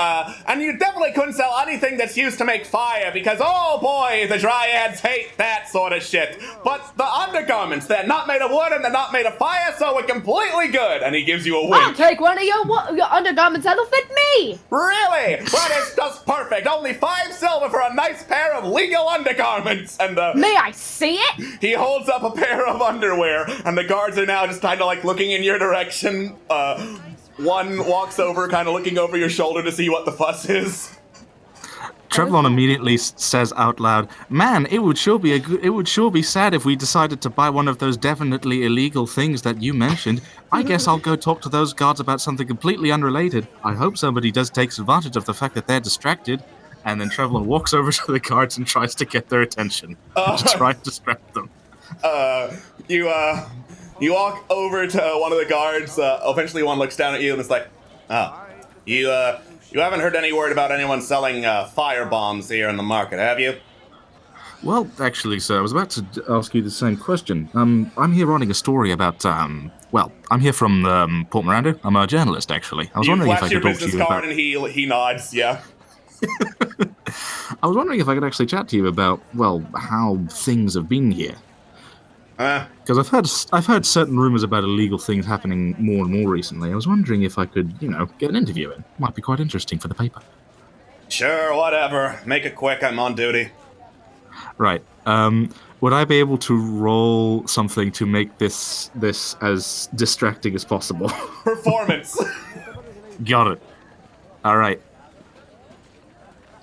and you definitely couldn't sell anything that's used to make fire, because, oh boy, the Dryads hate that sort of shit. But the undergarments, they're not made of wood and they're not made of fire, so we're completely good. And he gives you a wink. I'll take one of your undergarments that'll fit me! Really? Well, it's just perfect. Only 5 silver for a nice pair of legal undergarments. And, May I see it? he holds up a pair of underwear, and the guards are now just kind of like looking in your direction. One walks over, kind of looking over your shoulder to see what the fuss is. Trevlon immediately says out loud, "Man, it would sure be sad if we decided to buy one of those definitely illegal things that you mentioned. I guess I'll go talk to those guards about something completely unrelated. I hope somebody does take advantage of the fact that they're distracted." And then Trevlon walks over to the guards and tries to get their attention. To try and distract them. You walk over to one of the guards. Eventually one looks down at you and is like, "Oh, you haven't heard any word about anyone selling fire bombs here in the market, have you?" Well, actually, sir, I was about to ask you the same question. I'm here writing a story about, I'm here from Port Miranda. I'm a journalist, actually. I was wondering if I could talk to you about... and he nods, yeah. I was wondering if I could actually chat to you about, how things have been here. Because I've heard certain rumors about illegal things happening more and more recently. I was wondering if I could, get an interview in. Might be quite interesting for the paper. Sure, whatever. Make it quick, I'm on duty. Right. Would I be able to roll something to make this as distracting as possible? Performance. Got it. All right.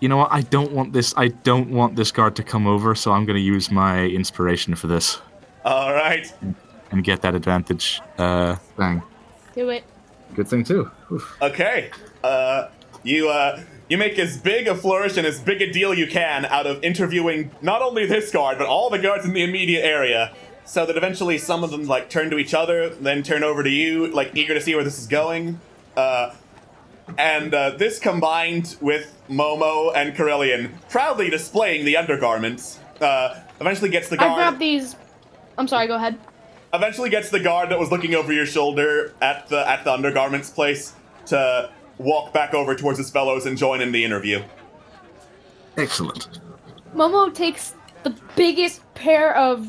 You know what? I don't want this guard to come over, so I'm going to use my inspiration for this. All right. And get that advantage. Bang. Do it. Good thing, too. Oof. Okay. You make as big a flourish and as big a deal you can out of interviewing not only this guard, but all the guards in the immediate area, so that eventually some of them, turn to each other, then turn over to you, eager to see where this is going. And this combined with Momo and Corellian proudly displaying the undergarments, eventually gets the guard... I grabbed these... I'm sorry, go ahead. Eventually gets the guard that was looking over your shoulder at the undergarments place to walk back over towards his fellows and join in the interview. Excellent. Momo takes the biggest pair of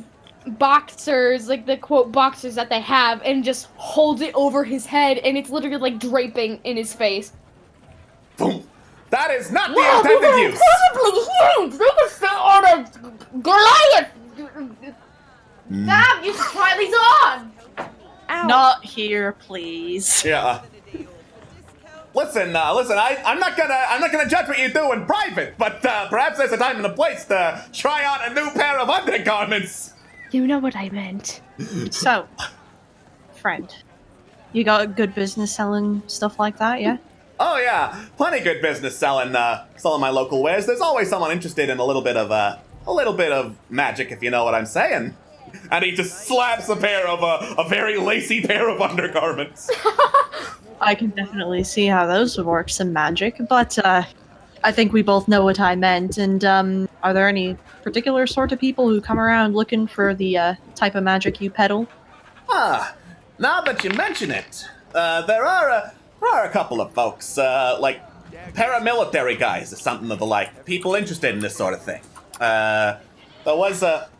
boxers, the quote boxers that they have, and just holds it over his head, and it's literally draping in his face. Boom! That is not the intended use! Incredibly huge! They can fit on a Goliath! Damn, you should try these on! Ow. Not here, please. Yeah. Listen, I'm not gonna judge what you do in private, but perhaps there's a time and a place to try on a new pair of undergarments. You know what I meant. So, friend, you got good business selling stuff like that, yeah? Oh yeah, plenty good business selling my local wares. There's always someone interested in a little bit of magic, if you know what I'm saying. And he just slaps a very lacy pair of undergarments. I can definitely see how those would work, some magic, but I think we both know what I meant. And are there any particular sort of people who come around looking for the type of magic you peddle? Now that you mention it, there are a couple of folks, paramilitary guys or something of the like, people interested in this sort of thing. There was that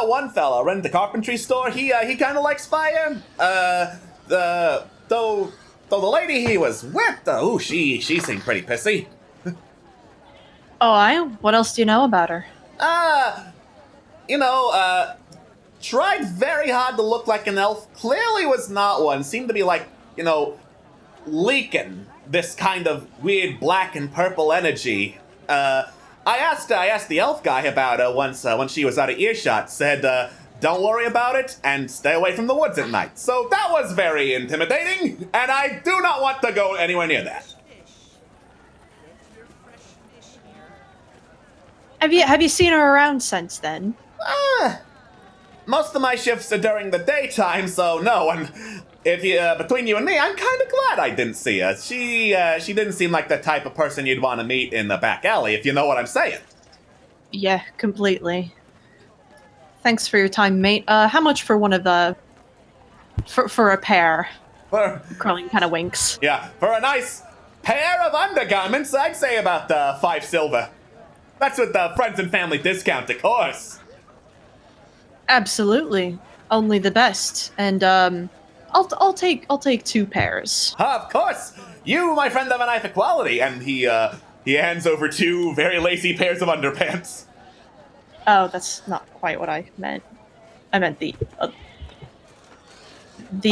one fella running the carpentry store. He kind of likes fire. Though the lady he was with, she seemed pretty pissy. What else do you know about her? Tried very hard to look like an elf. Clearly was not one. Seemed to be leaking this kind of weird black and purple energy. I asked the elf guy about her once when she was out of earshot. Said, don't worry about it and stay away from the woods at night. So that was very intimidating, and I do not want to go anywhere near that. Have you seen her around since then? Most of my shifts are during the daytime, so no. And if between you and me, I'm kind of glad I didn't see her. She didn't seem like the type of person you'd want to meet in the back alley, if you know what I'm saying. Yeah, completely. Thanks for your time, mate. How much for one of the... For a pair? Carling kind of winks. Yeah, for a nice pair of undergarments, I'd say about 5 silver. That's with the friends and family discount, of course. Absolutely. Only the best. And, I'll take 2 pairs. Of course! You, my friend, have an eye for quality, and he hands over 2 very lacy pairs of underpants. Oh, that's not quite what I meant. I meant the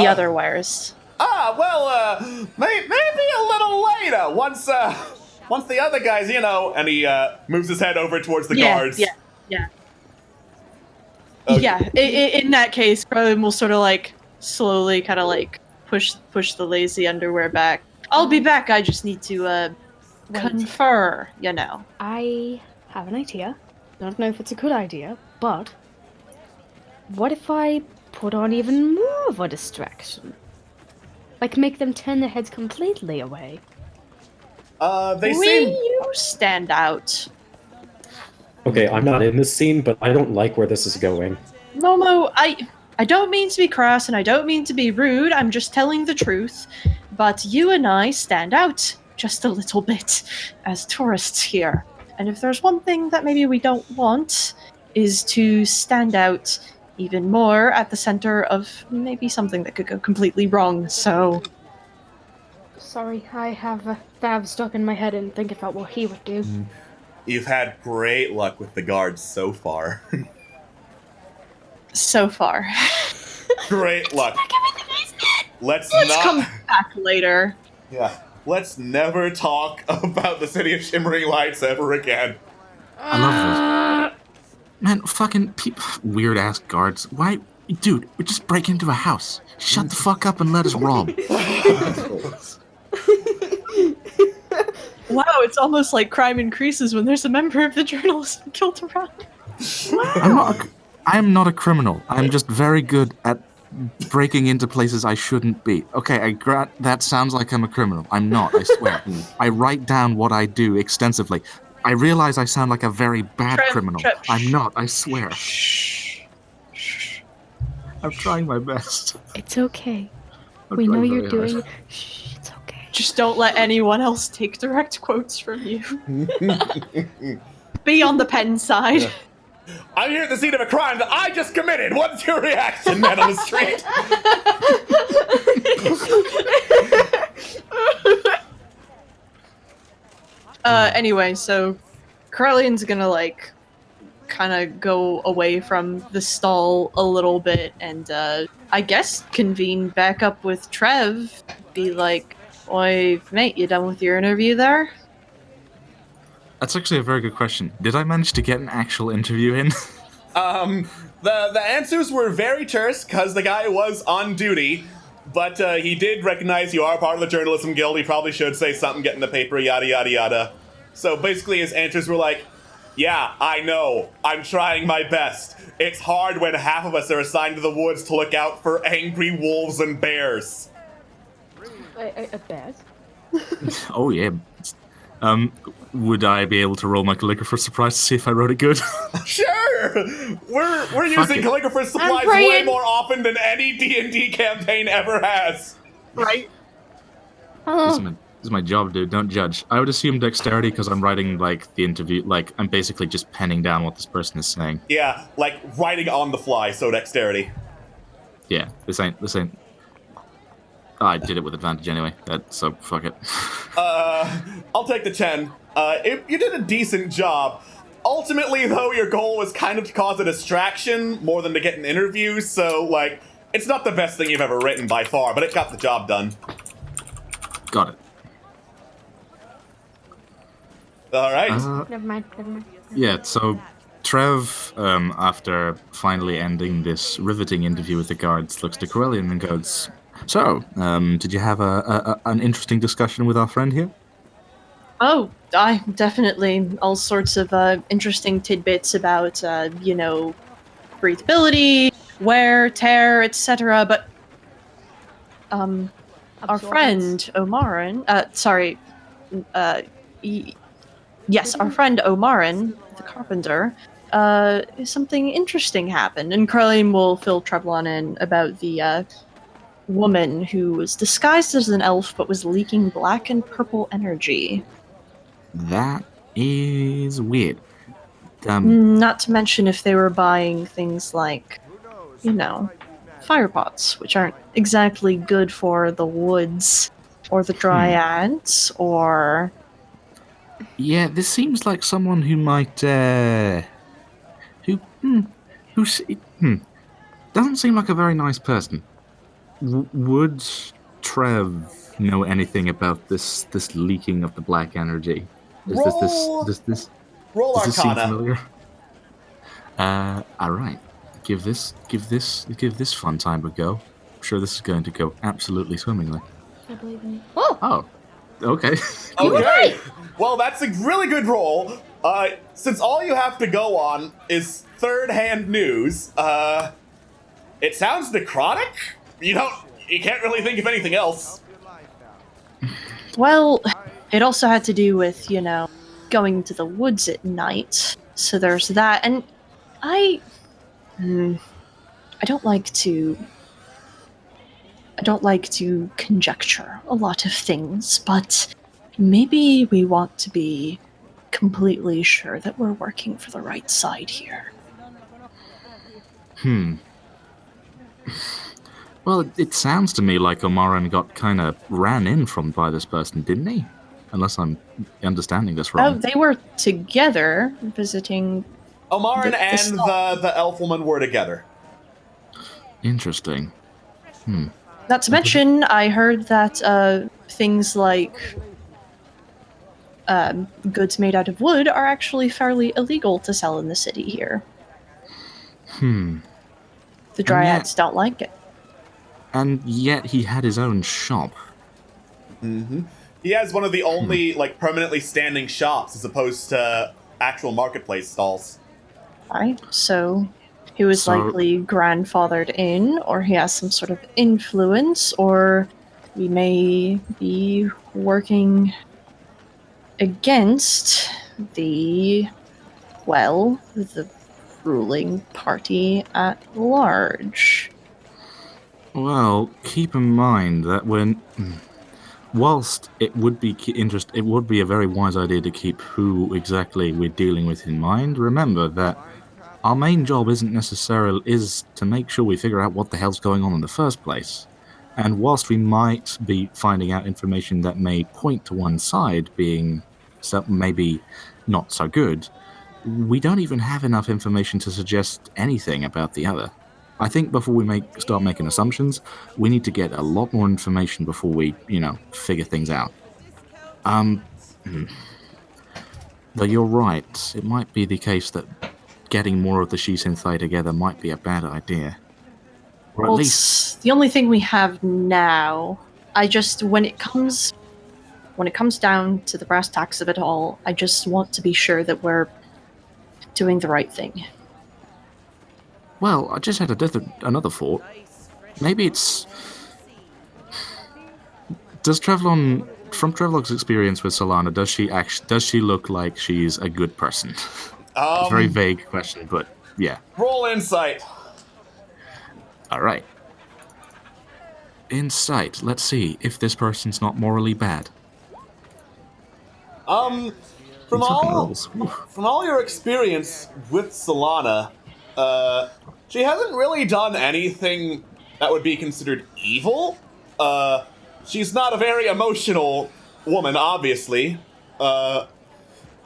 other wares. Maybe a little later, once the other guys, and he moves his head over towards the guards. Yeah. Yeah, in that case, Carlin will sort of, like, slowly kind of, like, push the lazy underwear back. I'll be back, I just need to, confer, I have an idea. Don't know if it's a good idea, but what if I put on even more of a distraction? Like, make them turn their heads completely away. You stand out. Okay, I'm not in this scene, but I don't like where this is going. Momo, I don't mean to be crass and I don't mean to be rude, I'm just telling the truth. But you and I stand out just a little bit as tourists here. And if there's one thing that maybe we don't want, is to stand out even more at the center of maybe something that could go completely wrong, so... Sorry, I have a Fab stuck in my head and thinking about what he would do. You've had great luck with the guards so far. So far. Great luck. Let's come back later. Yeah. Let's never talk about the City of Shimmering Lights ever again. I love this. Man, fucking weird ass guards. Why? Dude, we just break into a house. Shut the fuck up and let us rob. Wow, it's almost like crime increases when there's a member of the journalism guild around. Wow. I am not a criminal. I'm just very good at breaking into places I shouldn't be. Okay, that sounds like I'm a criminal. I'm not, I swear. I write down what I do extensively. I realize I sound like a very bad criminal. I'm not, I swear. I'm trying my best. It's okay. We know you're doing... Shh, it's okay. Just don't let anyone else take direct quotes from you. Be on the pen side. Yeah. I'm here at the scene of a crime that I just committed. What's your reaction, man, on the street? Anyway, so Carlion's gonna, like, kind of go away from the stall a little bit and, I guess convene back up with Trev. Be like, oi, mate, you done with your interview there? That's actually a very good question. Did I manage to get an actual interview in? The answers were very terse because the guy was on duty, but he did recognize you are part of the journalism guild. He probably should say something, get in the paper, yada yada yada. So basically his answers were like, yeah, I know. I'm trying my best. It's hard when half of us are assigned to the woods to look out for angry wolves and bears. Bears? Oh yeah. Would I be able to roll my calligrapher's supplies to see if I wrote it good? Sure! We're using calligrapher's supplies way more often than any D&D campaign ever has. Right? This is my job, dude. Don't judge. I would assume dexterity because I'm writing, like, the interview. Like, I'm basically just penning down what this person is saying. Yeah, like writing on the fly, so dexterity. Yeah, this ain't... I did it with advantage anyway, so fuck it. I'll take the 10. You did a decent job. Ultimately, though, your goal was kind of to cause a distraction more than to get an interview, so, like, it's not the best thing you've ever written by far, but it got the job done. Got it. Alright. Never mind. Yeah, so Trev, after finally ending this riveting interview with the guards, looks to Corellian and goes, so, did you have an interesting discussion with our friend here? Oh, I definitely. All sorts of interesting tidbits about, breathability, wear, tear, etc. But, our friend Omarin, yes, our friend Omarin, the carpenter, something interesting happened. And Carlene will fill Trevelyan in about the woman who was disguised as an elf but was leaking black and purple energy. That is weird. Not to mention if they were buying things like, fire pots, which aren't exactly good for the woods or the dryads or... Yeah, this seems like someone who might, doesn't seem like a very nice person. Would Trev know anything about this leaking of the black energy? Does this seem Arcana. familiar? All right. Give this fun time a go. I'm sure this is going to go absolutely swimmingly. I believe in you. Oh, okay. Okay. Well, that's a really good roll. Since all you have to go on is third-hand news, it sounds necrotic? You can't really think of anything else. Well, it also had to do with, going to the woods at night. So there's that. And I don't like to conjecture a lot of things, but maybe we want to be completely sure that we're working for the right side here. Well, it sounds to me like Omaran got kind of ran in by this person, didn't he? Unless I'm understanding this wrong. Oh, they were together visiting. Omaran and the elf woman were together. Interesting. Not to mention, I heard that things like goods made out of wood are actually fairly illegal to sell in the city here. The dryads don't like it. And yet he had his own shop. Mm-hmm. He has one of the only permanently standing shops as opposed to actual marketplace stalls. Right. So he was likely grandfathered in, or he has some sort of influence, or we may be working against the ruling party at large. Well, keep in mind that whilst it would be it would be a very wise idea to keep who exactly we're dealing with in mind. Remember that our main job is to make sure we figure out what the hell's going on in the first place. And whilst we might be finding out information that may point to one side being maybe not so good, we don't even have enough information to suggest anything about the other. I think before we start making assumptions, we need to get a lot more information before we, figure things out. Though you're right, it might be the case that getting more of the Shi-Synthai together might be a bad idea. Or at least It's the only thing we have now. When it comes down to the brass tacks of it all, I just want to be sure that we're doing the right thing. Well, I just had another thought. Maybe it's... from Trevlog's experience with Solana, does she look like she's a good person? It's a very vague question, but yeah. Roll insight. All right. Insight. Let's see if this person's not morally bad. From all your experience with Solana, she hasn't really done anything that would be considered evil. She's not a very emotional woman, obviously.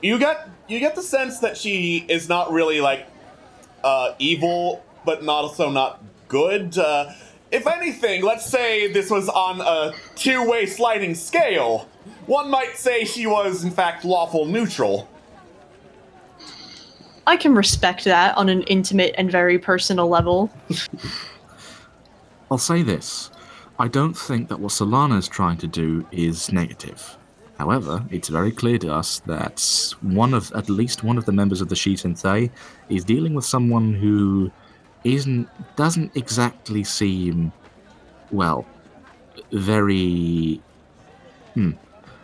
You get the sense that she is not really evil, but also not good. If anything, let's say this was on a two-way sliding scale. One might say she was, in fact, lawful neutral. I can respect that on an intimate and very personal level. I'll say this. I don't think that what Solana is trying to do is negative. However, it's very clear to us that at least one of the members of the Shi-Synthai is dealing with someone who doesn't exactly seem, very...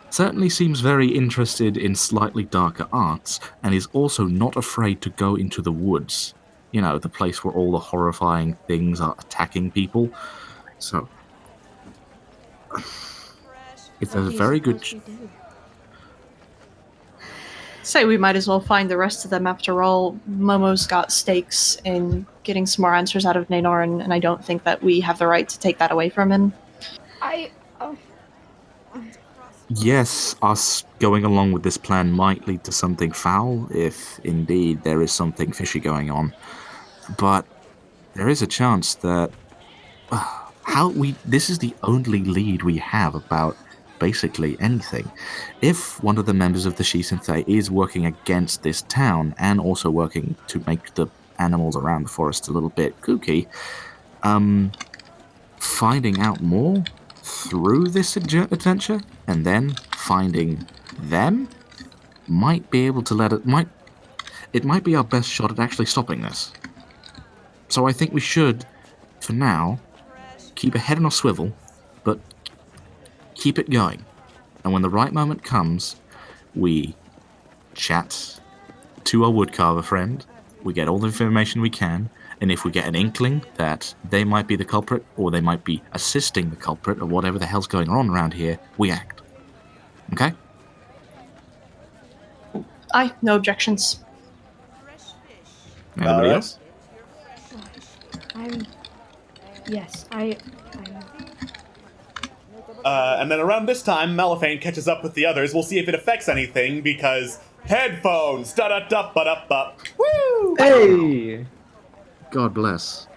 certainly seems very interested in slightly darker arts, and is also not afraid to go into the woods. You know, the place where all the horrifying things are attacking people. So, it's a very good... Say we might as well find the rest of them after all. Momo's got stakes in getting some more answers out of Naenoran, and I don't think that we have the right to take that away from him. Yes, us going along with this plan might lead to something foul, if indeed there is something fishy going on. But there is a chance that... this is the only lead we have about basically anything. If one of the members of the Shisinthe is working against this town, and also working to make the animals around the forest a little bit kooky, finding out more through this adventure, and then finding them, might be able to it might be our best shot at actually stopping this. So I think we should, for now, keep a head on a swivel, but keep it going. And when the right moment comes, we chat to our woodcarver friend, we get all the information we can, and if we get an inkling that they might be the culprit, or they might be assisting the culprit, or whatever the hell's going on around here, we act. Okay? Aye, no objections. Anybody else? And then around this time, Malifane catches up with the others. We'll see if it affects anything, because headphones! Da-da-da-ba-da-ba! Woo! Hey! God bless.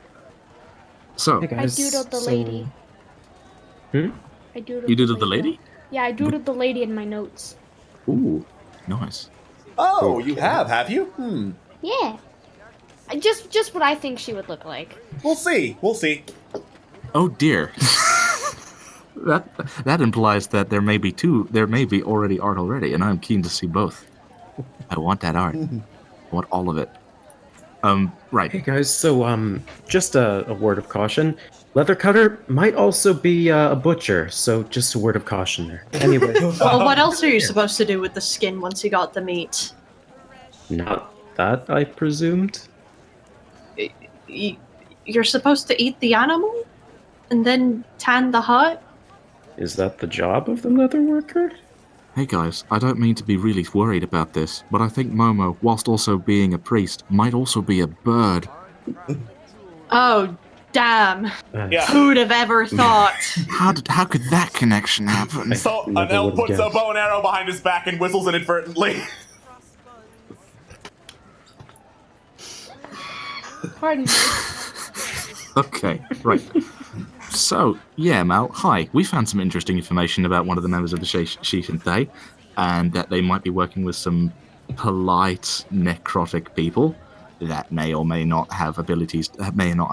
So, Hey guys, I doodled the lady. I doodled you doodled the lady? Yeah, I doodled the lady in my notes. Ooh, nice. Oh, you have you? Yeah. Just what I think she would look like. We'll see. Oh dear. That implies that there may be already art already, and I'm keen to see both. I want that art. I want all of it. Right. Hey guys, so just a word of caution. Leathercutter might also be a butcher, so just a word of caution there. Anyway. Well, what else are you supposed to do with the skin once you got the meat? Not that, I presumed. You're supposed to eat the animal? And then tan the hut? Is that the job of the leather worker? Hey guys, I don't mean to be really worried about this, but I think Momo, whilst also being a priest, might also be a bird. Oh, damn. Yeah. Who'd have ever thought? How could that connection happen? So, an elf puts a bow and arrow behind his back and whistles inadvertently. Pardon me. Okay, right. So, yeah, Mal, hi. We found some interesting information about one of the members of the Shisinthe, and that they might be working with some polite necrotic people that may or may not have abilities, may not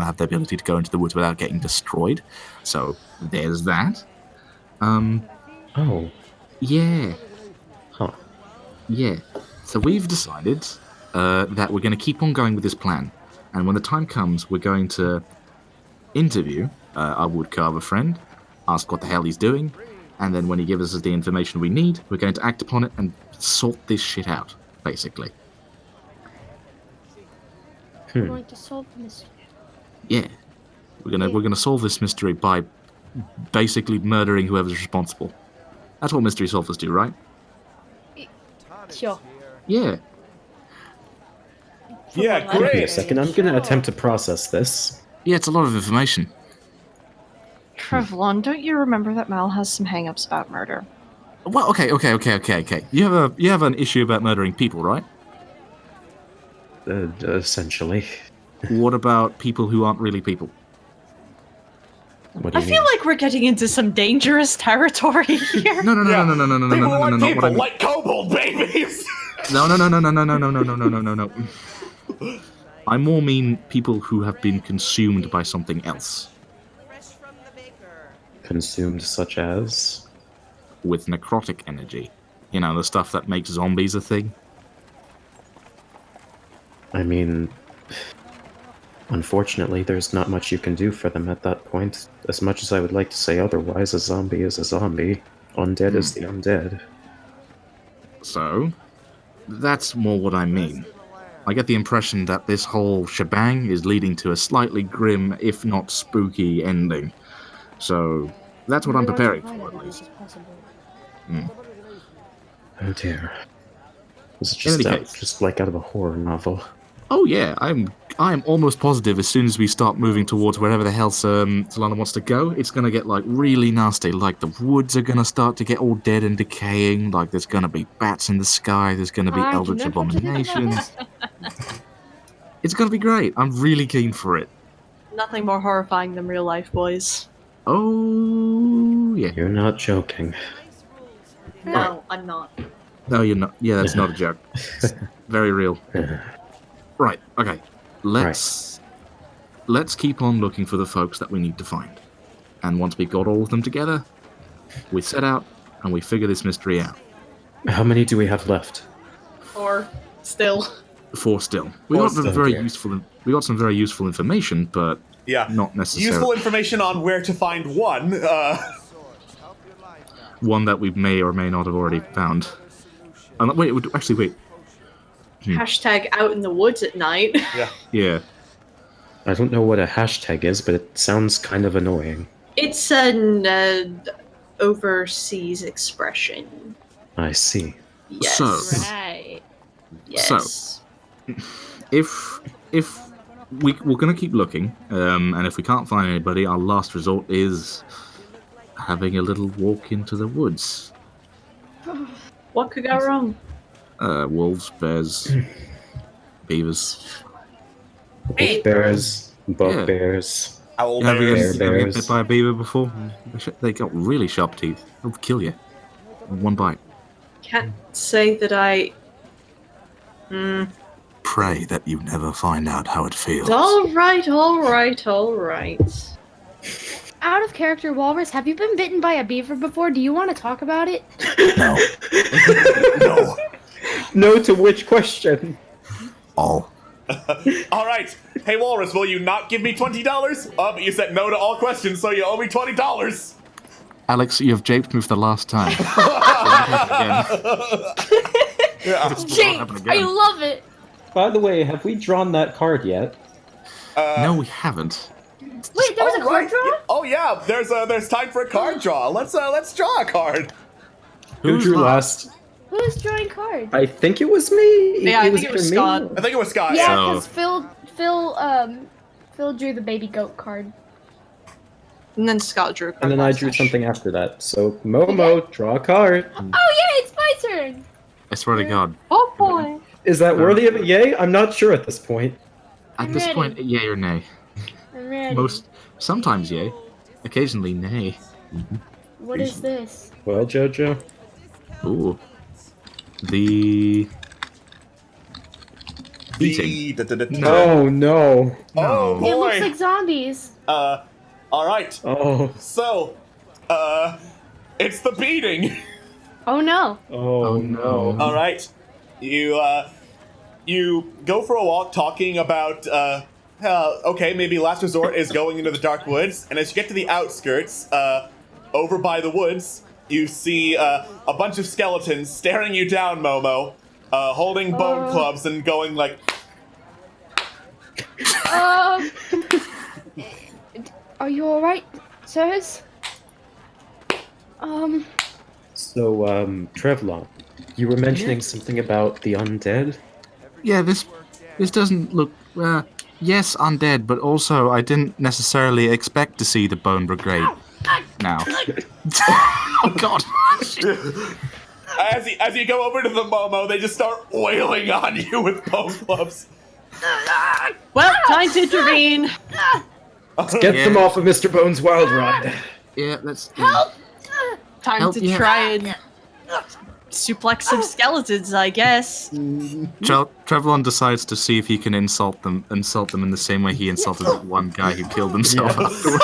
have the ability to go into the woods without getting destroyed. So, there's that. Oh. Yeah. Huh. Yeah. So we've decided that we're going to keep on going with this plan. And when the time comes, we're going to interview our woodcarver friend, ask what the hell he's doing, and then when he gives us the information we need, we're going to act upon it and sort this shit out, basically. We're going to solve the mystery. Yeah. We're gonna solve this mystery by basically murdering whoever's responsible. That's what mystery solvers do, right? Sure. Yeah. Yeah, Give me a great. second, I'm gonna attempt to process this. Yeah, it's a lot of information. Trevlon, don't you remember that Mal has some hang-ups about murder? Well, okay. You have an issue about murdering people, right? Essentially. What about people who aren't really people? What do I you feel mean? like we're getting into some dangerous territory here. No. People aren't What people, I mean. like kobold babies! No. I more mean people who have been consumed by something else. Consumed such as? With necrotic energy. You know, the stuff that makes zombies a thing. I mean, unfortunately, there's not much you can do for them at that point. As much as I would like to say otherwise, a zombie is a zombie. Undead is the undead. So, that's more what I mean. I get the impression that this whole shebang is leading to a slightly grim, if not spooky, ending. So, that's what I'm preparing for, at least. Oh dear. This is In any case. just like out of a horror novel. Oh yeah, I'm almost positive as soon as we start moving towards wherever the hell Solana wants to go, it's gonna get like really nasty. Like the woods are gonna start to get all dead and decaying. Like there's gonna be bats in the sky. There's gonna be eldritch abominations. It's gonna be great. I'm really keen for it. Nothing more horrifying than real life, boys. Oh yeah. You're not joking. No, I'm not. No, you're not. Yeah, that's not a joke. It's very real. Right. Okay. Let's keep on looking for the folks that we need to find. And once we've got all of them together, we set out and we figure this mystery out. How many do we have left? 4 still. 4 still. We got some very useful information, but not necessarily Useful information on where to find one. One that we may or may not have already found. Wait. Hashtag out in the woods at night. Yeah. I don't know what a hashtag is, but it sounds kind of annoying. It's an overseas expression. I see. Yes. So, Right. Yes. So, if we're going to keep looking, and if we can't find anybody, our last resort is having a little walk into the woods. What could go wrong? Wolves, bears, beavers. Wolf bears, bugbears, Owl Have you bears. ever been bit by a beaver before? They got really sharp teeth. They'll kill you. One bite. Can't say that I... Pray that you never find out how it feels. Alright. Out of character, Walrus, have you been bitten by a beaver before? Do you want to talk about it? No. No. No to which question? All. All right. Hey, Walrus, will you not give me $20? But you said no to all questions, so you owe me $20. Alex, you have japed me for the last time. Jake, I love it! By the way, have we drawn that card yet? No, we haven't. Wait, there was a card draw? Oh yeah, there's time for a card draw. Let's draw a card. Who drew last? Who's drawing cards? I think it was me. Yeah, I think it was either Scott. I think it was Scott. Yeah, So- because Phil drew the baby goat card. And then Scott drew a card. And then I drew something after that. So, Momo, draw a card. Oh yeah, it's my turn! I swear to God. Oh boy. Is that worthy of a yay? I'm not sure at this point. At I'm this ready. point, yay or nay. I'm ready. Sometimes yay. Occasionally nay. What is this? Well, Jojo. Ooh. The... Eating. Oh, no. Oh It boy. looks like zombies. All right. Oh. So, it's the beating. Oh no. Oh, no. All right. You go for a walk talking about, okay, maybe last resort is going into the dark woods, and as you get to the outskirts, over by the woods, you see a bunch of skeletons staring you down, Momo, holding bone clubs and going like... Are you alright, sirs? So, Trevlon, you were mentioning something about the undead? Yeah, this doesn't look... yes, undead, but also I didn't necessarily expect to see the Bone Brigade now. Oh, God. As you go over to the Momo, they just start wailing on you with bone clubs. Well, time to intervene. Let's get them off of Mr. Bones' wild ride. Yeah, let's... Time Help, to yeah. try and suplex some skeletons, I guess. Trevlon decides to see if he can insult them in the same way he insulted that one guy who killed himself afterwards.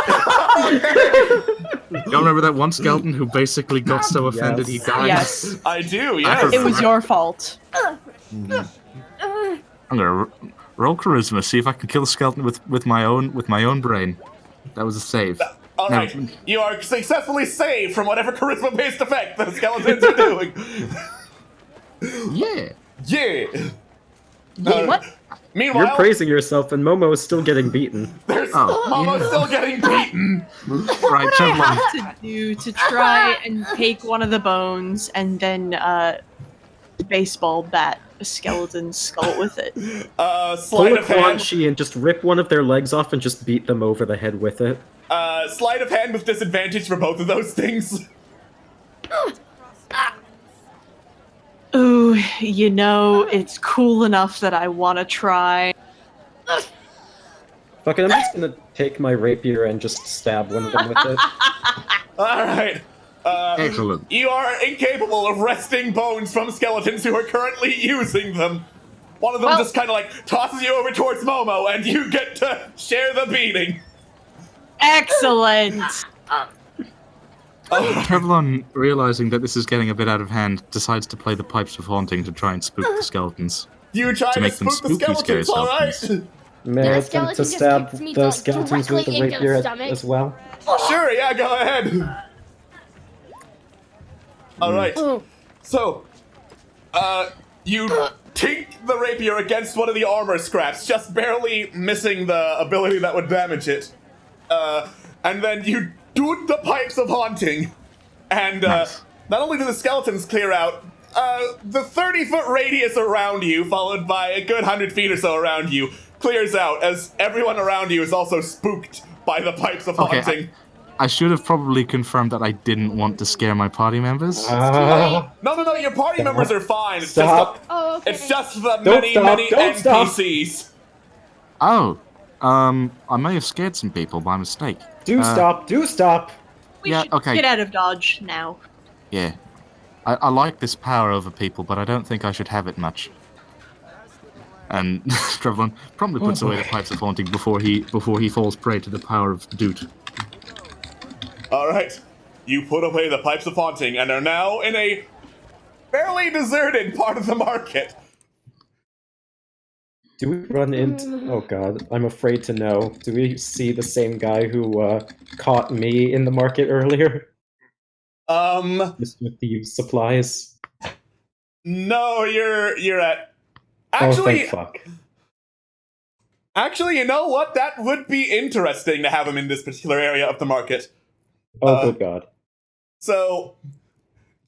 Y'all remember that one skeleton who basically got so offended he died? Yes. I do, yes. It was your fault. I'm gonna roll charisma, see if I can kill the skeleton with my own brain. That was a save. Alright, you are successfully saved from whatever charisma-based effect the skeletons are doing. Yeah. Yeah. What? Meanwhile, You're praising yourself, and Momo is still getting beaten. there's Oh, Momo's yeah. still getting beaten. Right, Chevlon. To do to try and take one of the bones and then baseball bat a skeleton's skull with it. Pull Sleight a of hand. Quan and just rip one of their legs off and just beat them over the head with it. Sleight of hand with disadvantage for both of those things. Ooh, you know, it's cool enough that I want to try. Fuck it, I'm just gonna take my rapier and just stab one of them with it. Alright. Excellent. You are incapable of wresting bones from skeletons who are currently using them. One of them just kind of like tosses you over towards Momo, and you get to share the beating. Excellent! Trevlon, realizing that this is getting a bit out of hand, decides to play the pipes of haunting to try and spook the skeletons. You try to make them spook the spooky, skeletons, scary alright? skeletons. May I attempt to stab the skeletons with the rapier as well? Sure, yeah, go ahead. Alright. So, you tink the rapier against one of the armor scraps, just barely missing the ability that would damage it. And then you do the pipes of haunting, and not only do the skeletons clear out, the 30-foot radius around you, followed by a good 100 feet or so around you, clears out as everyone around you is also spooked by the pipes of haunting. I should have probably confirmed that I didn't want to scare my party members. No, your party members are fine. It's Stop. just the many NPCs. Oh, I may have scared some people by mistake. Do stop. We Yeah, should okay. get out of Dodge now. Yeah. I like this power over people, but I don't think I should have it much. And Trevlon promptly puts away the pipes of haunting before he falls prey to the power of Doot. Alright, you put away the pipes of haunting and are now in a fairly deserted part of the market. Do we run into... Oh god, I'm afraid to know. Do we see the same guy who caught me in the market earlier? Just with the supplies? No, you're at... Thank fuck. Actually, you know what? That would be interesting to have him in this particular area of the market. Oh, good god. So,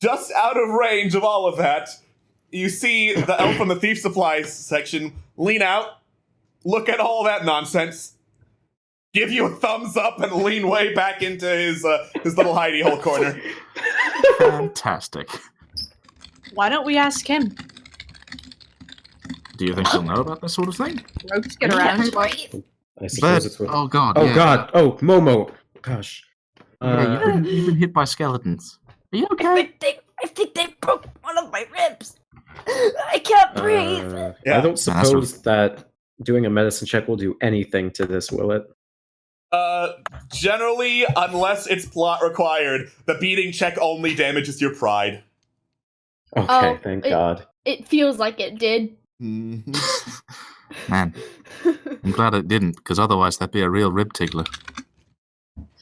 just out of range of all of that, you see the elf from the thief supplies section lean out, look at all that nonsense, give you a thumbs up, and lean way back into his little hidey hole corner. Fantastic. Why don't we ask him? Do you think he'll know about this sort of thing? Ropes get around. I suppose it's with... Oh god. Oh yeah. god. Oh, Momo. Gosh. Yeah, you've been hit by skeletons. Are you okay? I think they broke one of my ribs. I can't breathe. Yeah. I don't suppose that doing a medicine check will do anything to this, will it? Generally, unless it's plot required, the beating check only damages your pride. Okay, thank god. It feels like it did. Man, I'm glad it didn't, because otherwise that'd be a real rib tickler.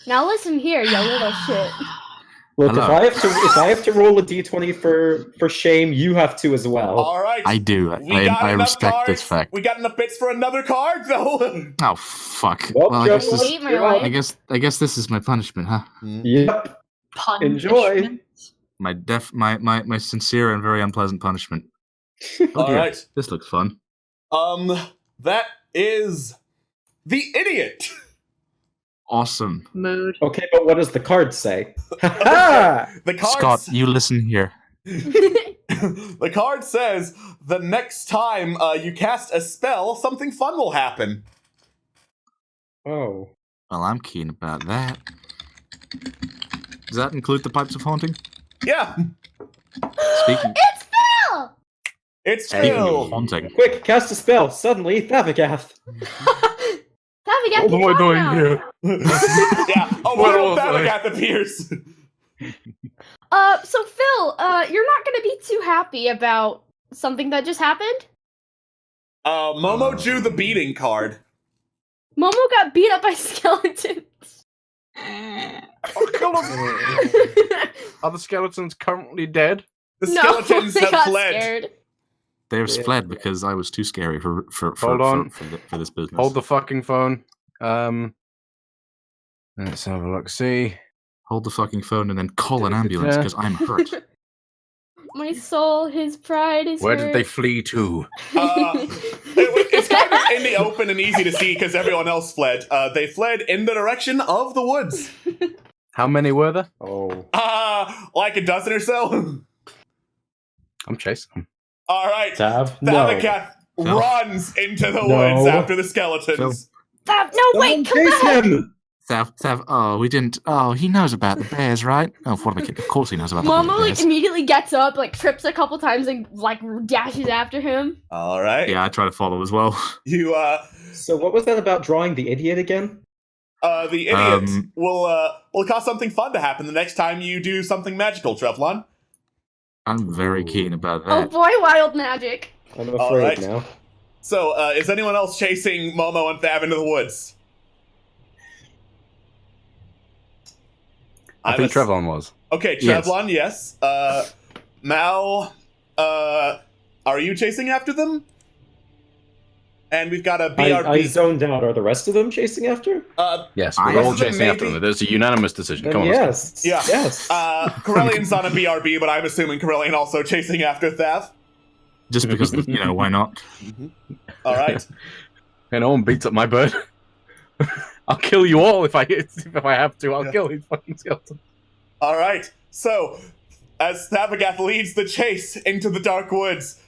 Now listen here, you little shit. Look, Hello. if I have to roll a d20 for shame, you have to as well. Alright. I do. I respect this fact. We got enough bits for another card, though. Oh fuck. Well, Well, I guess my this this is my punishment, huh? Yep. Enjoy. My sincere and very unpleasant punishment. Oh, dear. Alright. This looks fun. That is the idiot. Awesome. Mood. Okay, but what does the card say? Ha The card Scott, you listen here. The card says the next time you cast a spell, something fun will happen. Oh. Well, I'm keen about that. Does that include the pipes of haunting? Yeah. Speaking It's Phil! It's speaking of Phil. haunting. Quick, cast a spell. Suddenly, Thavagath. Thavagath, What am I doing here? Yeah. Oh, well, Thavagath appears. So Phil, you're not gonna be too happy about something that just happened? Momo drew the beating card. Momo got beat up by skeletons. I'll kill them. Are the skeletons currently dead? The No, skeletons they have got fled. scared. They've fled because I was too scary for Hold on. for this business. Hold the fucking phone. Let's have a look. See. Hold the fucking phone and then call an ambulance because I'm hurt. My soul, his pride is Where hurt. did they flee to? It's kind of in the open and easy to see because everyone else fled. They fled in the direction of the woods. How many were there? Oh. Like a dozen or so. I'm chasing them. All right. Tav? No. Thavacath runs into the woods after the skeletons. Stop! No, wait, come Chase back! him! Thav, oh, we didn't. Oh, he knows about the bears, right? Oh, what am I kidding? Of course he knows about the Momo bears. immediately gets up, trips a couple times and dashes after him. All right. Yeah, I try to follow as well. You So what was that about drawing the idiot again? the idiot will cause something fun to happen the next time you do something magical, Trevlon. I'm very keen about Oh that. boy, wild magic! I'm All afraid right. now. So, is anyone else chasing Momo and Thav into the woods? I think Trevlon was. Okay, Yes. Trevlon, yes. Mal, are you chasing after them? And we've got a BRB. I zoned out. Are the rest of them chasing after? Yes, I- we're all Rest of them chasing after maybe? them. There's a unanimous decision. Then Come on, let's Yeah. yes. Corellian's on a BRB, but I'm assuming Corellian also chasing after Thav. Just because, why not? All right. go. Hey, no one beats up my bird. I'll kill you all if I have to. I'll kill these fucking skeletons. All right. So, as Thavacath leads the chase into the dark woods,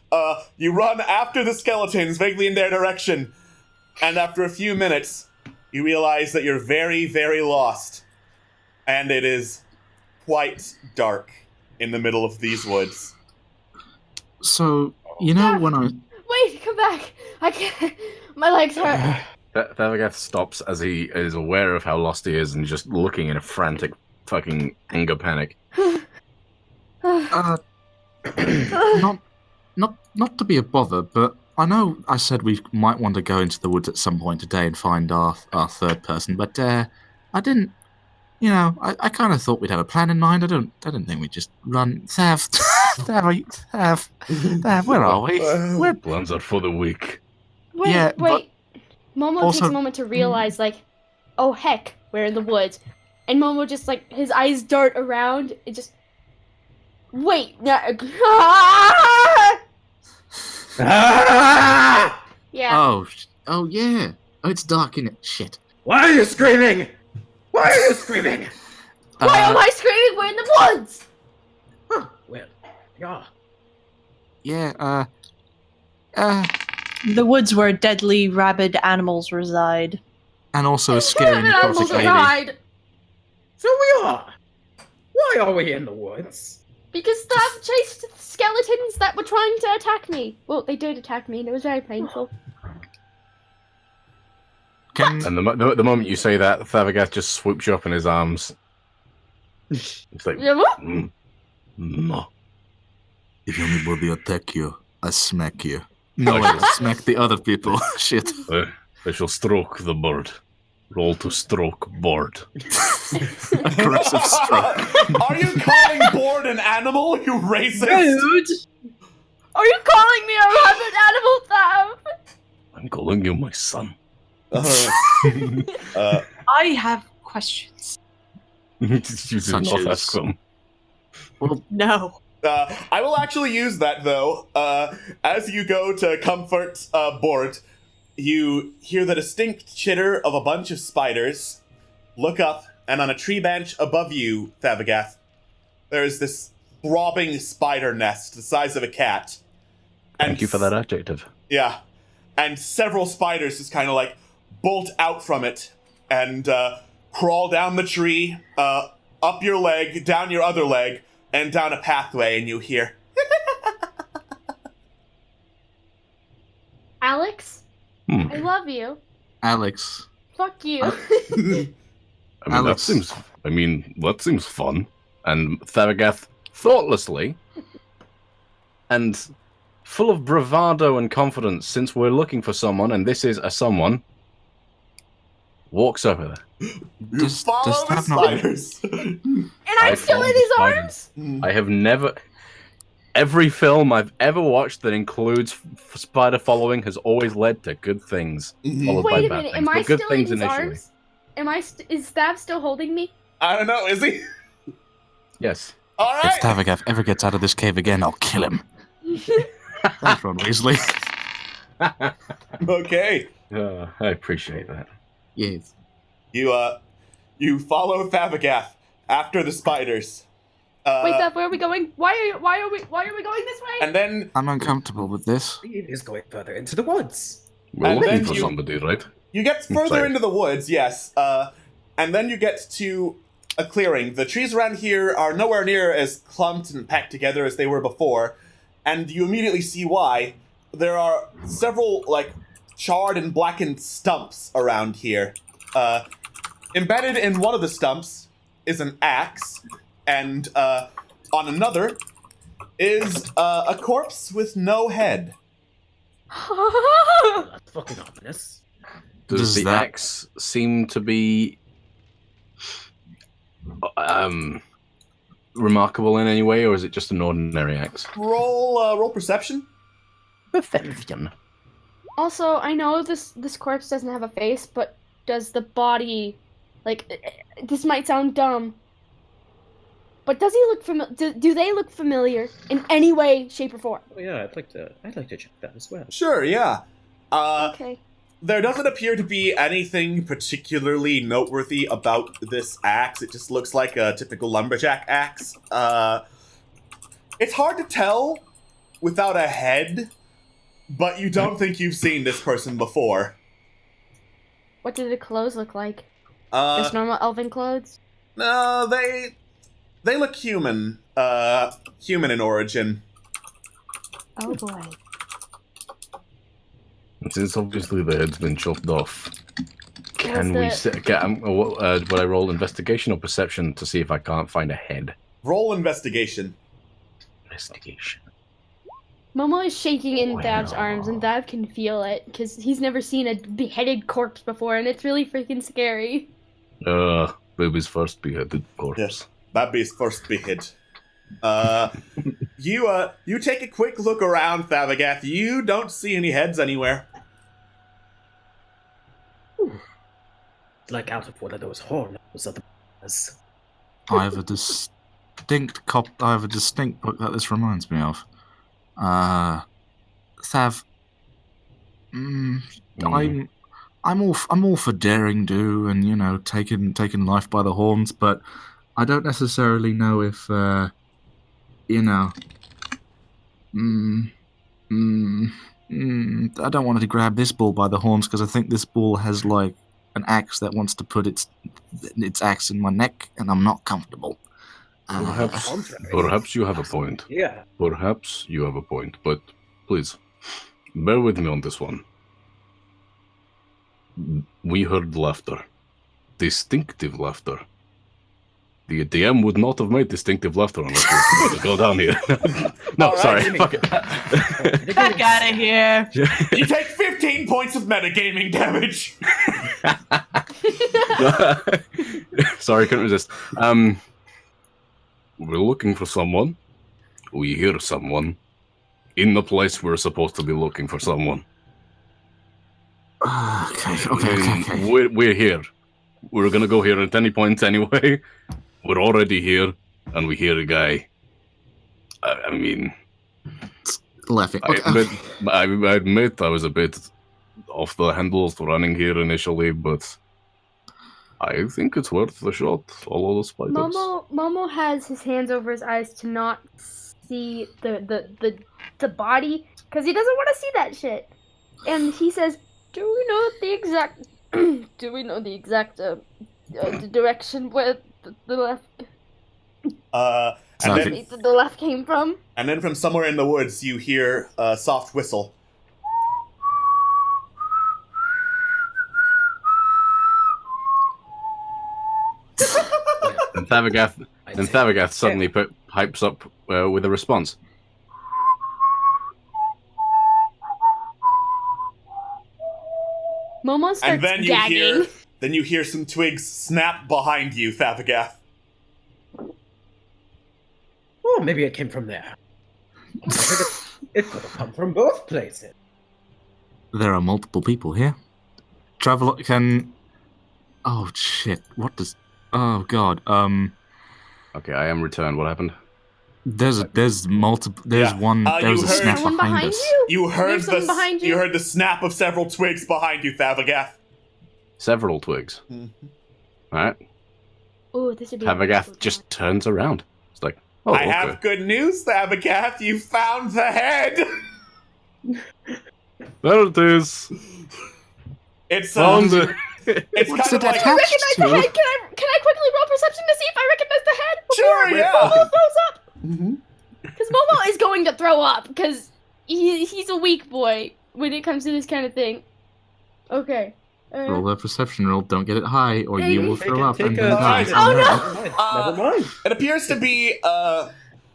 you run after the skeletons, vaguely in their direction, and after a few minutes, you realize that you're very, very lost, and it is quite dark in the middle of these woods. So, when I... Wait, come back! I can't. My legs hurt. Thavacath stops as he is aware of how lost he is and just looking in a frantic fucking anger panic. Not to be a bother, but I know I said we might want to go into the woods at some point today and find our third person, but I didn't. I kind of thought we'd have a plan in mind. I don't think we'd just run. Thav, Thav, where are we? Where plans are for the week? Wait, Yeah, wait. Momo also- takes a moment to realize, oh heck, we're in the woods. And Momo just, his eyes dart around. It just. Wait. Yeah. Oh yeah. Oh, it's dark, isn't it? Shit. Why are you screaming? Why are you screaming? Why am I screaming? We're in the woods! Huh. Well, yeah. Yeah. The woods where deadly rabid animals reside. And also a scary Rabbit animals necrotic lady. died. So we are. Why are we in the woods? Because Staff chased skeletons that were trying to attack me. Well, they did attack me, and it was very painful. Can And the moment you say that, Thavacath just swoops you up in his arms. It's like, Yeah, what? no. if anybody attack you, I smack you. No, I smack the other people. Shit. I shall stroke the bird. Roll to stroke board. Aggressive stroke. Are you calling board an animal, you racist? Rude! Are you calling me a rabbit animal, Staff? I'm calling you my son. I have questions. You did Such not as- ask them. No. I will actually use that, though. As you go to comfort board, you hear the distinct chitter of a bunch of spiders. Look up, and on a tree bench above you, Thavacath, there is this throbbing spider nest the size of a cat. Thank you for that adjective. Yeah. And several spiders just kind of bolt out from it and crawl down the tree, up your leg, down your other leg, and down a pathway, and you hear, Alex? I love you. Alex. Fuck you. Alex. That seems fun. And Thavacath, thoughtlessly, and full of bravado and confidence, since we're looking for someone, and this is a someone, walks over there. You follow the spiders. And I'm still in his arms? I have never... Every film I've ever watched that includes spider following has always led to good things. Followed by Wait a bad minute, things, am I but good still in things his initially. arms? Is Stab still holding me? I don't know, is he? Yes. All If right. Tavagath ever gets out of this cave again, I'll kill him. Thanks, Ron Weasley. Okay. I appreciate that. Yes. You follow Thavagath after the spiders. Wait, Stab, where are we going? Why are we going this way? And then I'm uncomfortable with this. It is going further into the woods. We're And looking then for you- somebody, right? you get further sorry. into the woods, yes. And then you get to a clearing. The trees around here are nowhere near as clumped and packed together as they were before, and you immediately see why. There are several, charred and blackened stumps around here. Embedded in one of the stumps is an axe, and on another is a corpse with no head. That's fucking ominous. Does the that- axe seem to be remarkable in any way, or is it just an ordinary axe? Roll perception. Perception. Also, I know this corpse doesn't have a face, but does the body, this might sound dumb, but does he look do they look familiar in any way, shape, or form? Oh yeah, I'd like to check that as well. Sure, yeah. Okay. There doesn't appear to be anything particularly noteworthy about this axe. It just looks like a typical lumberjack axe. It's hard to tell without a head, but you don't think you've seen this person before. What do the clothes look like? Just normal elven clothes? No, they look human. Human in origin. Oh boy. Since obviously the head's been chopped off, can we What's would I roll investigation or perception to see if I can't find a head? Roll investigation. Investigation. Momo is shaking in Dav's arms, and Dav can feel it, because he's never seen a beheaded corpse before, and it's really freaking scary. Baby's first beheaded corpse. Yes, baby's first behead. You take a quick look around, Thavagath. You don't see any heads anywhere. Like out of one of those horns of the I have a distinct book that this reminds me of. Thav, I'm all for daring do and taking life by the horns, but I don't necessarily know if I don't want to grab this bull by the horns because I think this bull has an axe that wants to put its axe in my neck, and I'm not comfortable. Perhaps you have a point. Yeah. Perhaps you have a point, but please, bear with me on this one. We heard laughter. Distinctive laughter. The DM would not have made distinctive laughter unless we were to go down here. No, All right, sorry. Jimmy. Fuck it. Back out of here. You take 15 points of metagaming damage. Sorry, couldn't resist. We're looking for someone. We hear someone. In the place we're supposed to be looking for someone. Okay. We're here. We're gonna go here at any point anyway. We're already here, and we hear a guy. I mean... Laughing. I admit I was a bit off the handles running here initially, but I think it's worth the shot. Follow the spiders. Momo has his hands over his eyes to not see the body, because he doesn't want to see that shit. And he says, "Do we know the exact? Do we know the exact the direction where the left? The left came from?" And then from somewhere in the woods, you hear a soft whistle. And Thavagath suddenly pipes up with a response. Momo starts And then you gagging. hear Then you hear some twigs snap behind you, Thapagath. Oh, maybe it came from there. It could have come from both places. There are multiple people here. Travel can... Oh, shit. What does... Oh, God. Okay, I am returned. What happened? There's multiple... There's one... There's a snap behind us. You heard the snap of several twigs behind you, Thapagath. Several twigs. Alright. Oh, this would be Thapagath just turns around. It's like, oh, I have good news, Thapagath. You found the head. There it is. It's found it. It's What's kind of it like attached recognize the head. Can I quickly roll perception to see if I recognize the head before Sure, yeah. Momo throws up? Because Momo is going to throw up because he's a weak boy when it comes to this kind of thing. Okay. Roll a perception roll. Don't get it high, or you will throw up and then die. die. Oh Never mind. It appears to be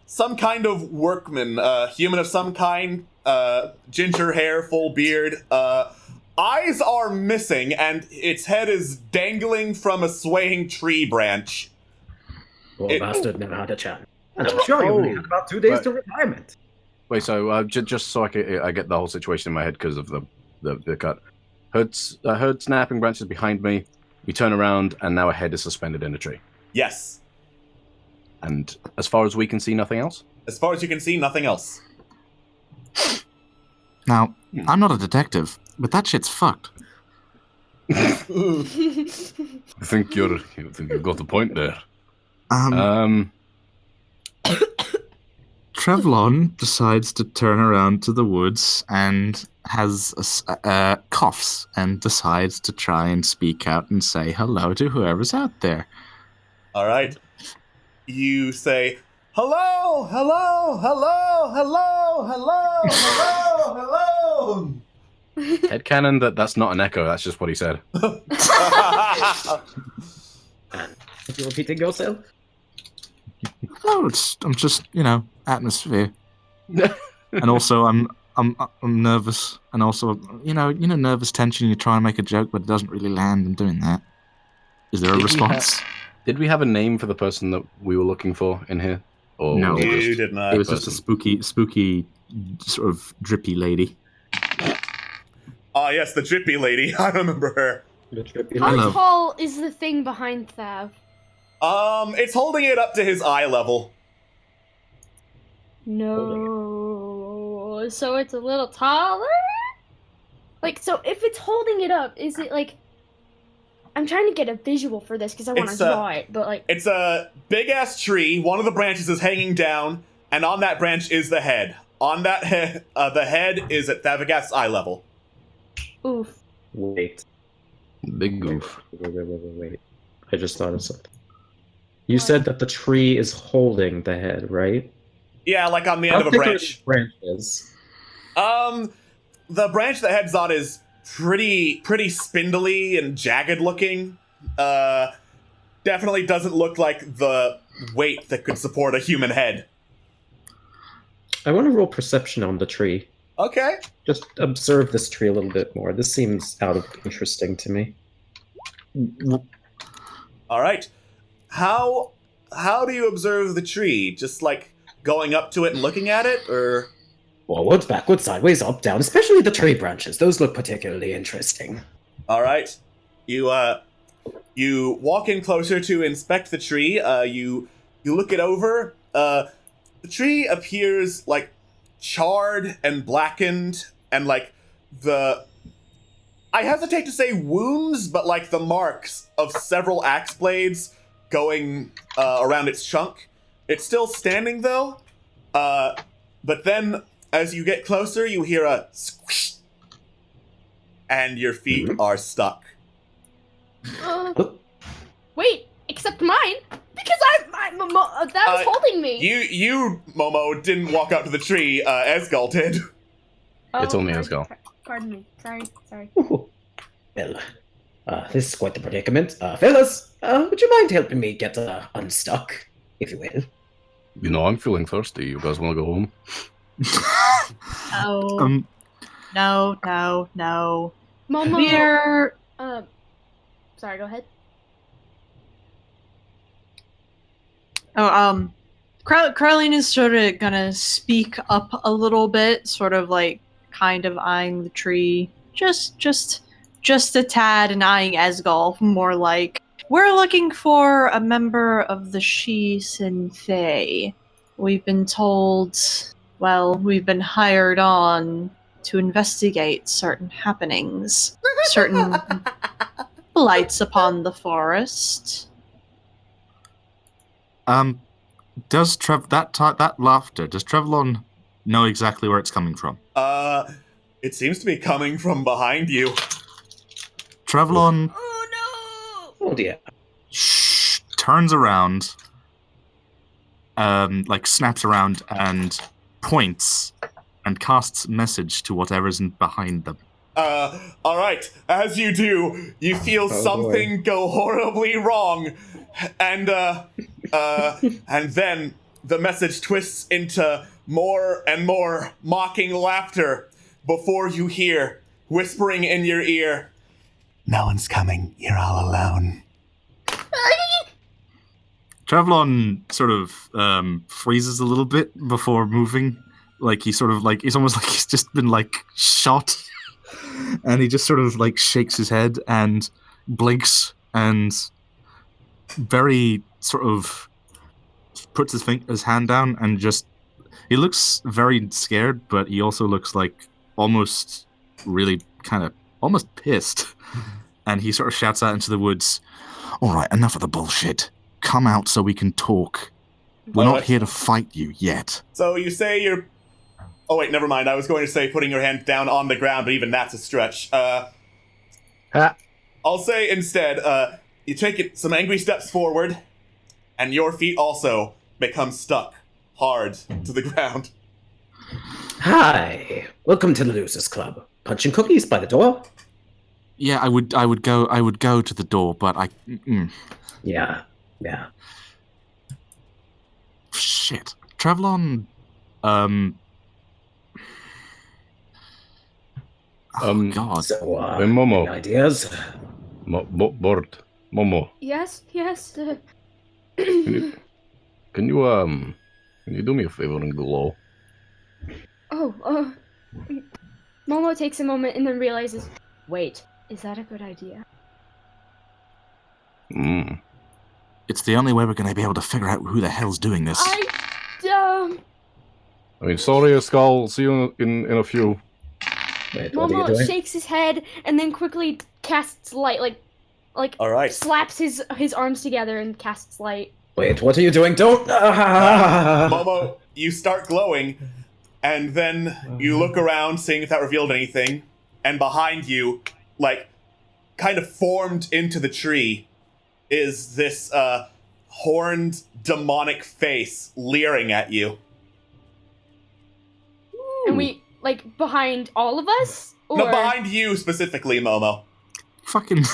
some kind of workman, human of some kind, ginger hair, full beard. Eyes are missing, and its head is dangling from a swaying tree branch. Poor bastard never had a chance. And I'm sure you only had about 2 days to retirement. Wait, so just so I get the whole situation in my head because of the cut. Heard snapping branches behind me. We turn around, and now a head is suspended in a tree. Yes. And as far as we can see, nothing else? As far as you can see, nothing else. Now, I'm not a detective, but that shit's fucked. I think you've got the point there. Trevlon decides to turn around to the woods and has coughs and decides to try and speak out and say hello to whoever's out there. All right. You say, hello, hello, hello, hello, hello, hello, hello. Headcanon, that's not an echo, that's just what he said. Are you repeating yourself? Oh, I'm just, atmosphere. And also, I'm nervous, and also, nervous tension. You try and make a joke, but it doesn't really land. I'm doing that. Is there a response? Did we have a name for the person that we were looking for in here? Or No, you did not. It was just a spooky, sort of drippy lady. Ah, yes, the drippy lady. I remember her. How tall is the thing behind Thav? It's holding it up to his eye level. No, so it's a little taller? So if it's holding it up, is it I'm trying to get a visual for this because I want to draw it, but It's a big-ass tree, one of the branches is hanging down, and on that branch is the head. On that head, the head is at Thavagath's eye level. Oof. Wait. Big goof. Wait. I just thought of something. You said that the tree is holding the head, right? Yeah, on the end of a branch. Branch is? The branch the head's on is pretty spindly and jagged looking. Definitely doesn't look like the weight that could support a human head. I want to roll perception on the tree. Okay. Just observe this tree a little bit more. This seems interesting to me. All right. How do you observe the tree? Just going up to it and looking at it, or? Forwards, backwards, sideways, up, down, especially the tree branches. Those look particularly interesting. All right. You walk in closer to inspect the tree. You look it over. The tree appears charred and blackened, and I hesitate to say wounds, but the marks of several axe blades going around its trunk. It's still standing though, but then as you get closer, you hear a squish, and your feet are stuck. Wait, except mine, because that was holding me. You, Momo, didn't walk up to the tree. Esgal did. It's only Esgal. Pardon me. Sorry. Well, this is quite the predicament. Fellas, would you mind helping me get unstuck, if you will? I'm feeling thirsty. You guys want to go home? No. No. Momo. We're... sorry, go ahead. Oh, Carlene is sort of gonna speak up a little bit, sort of like kind of eyeing the tree, just a tad, and eyeing Esgol more like, we're looking for a member of the Shi Sin Fei. We've been told, well, we've been hired on to investigate certain happenings, certain blights upon the forest. Does that laughter, does Trevlon know exactly where it's coming from? It seems to be coming from behind you. Trevlon Oh dear. turns around, snaps around and points and casts message to whatever's behind them. Alright, as you do, you feel something go horribly wrong, and then the message twists into more and more mocking laughter before you hear, whispering in your ear, "No one's coming, you're all alone." Trevlon sort of freezes a little bit before moving. It's almost like he's just been shot. And he just sort of shakes his head and blinks and very sort of puts his hand down and he looks very scared, but he also looks almost really almost pissed. And he sort of shouts out into the woods, "All right, enough of the bullshit. Come out so we can talk. We're not here to fight you yet." So you say you're... Oh wait, never mind. I was going to say putting your hand down on the ground, but even that's a stretch. I'll say instead, you take some angry steps forward, and your feet also become stuck hard to the ground. Hi, welcome to the Losers Club. Punch and cookies by the door. Yeah, I would go to the door, but I. Yeah. Shit, Trevlon. God. So, hey, Momo. any ideas? Bored. Momo. Yes. Can you do me a favor and go low? Momo takes a moment and then realizes, wait, is that a good idea? It's the only way we're going to be able to figure out who the hell's doing this. I mean, sorry, Skull. See you in a few. Wait, what are you Momo doing? shakes his head and then quickly casts light, All right. slaps his arms together and casts light. Wait, what are you doing? Don't... Momo, you start glowing, and then you look around, seeing if that revealed anything, and behind you, kind of formed into the tree, is this horned demonic face leering at you. And we, behind all of us? Or... No, behind you specifically, Momo. Fucking...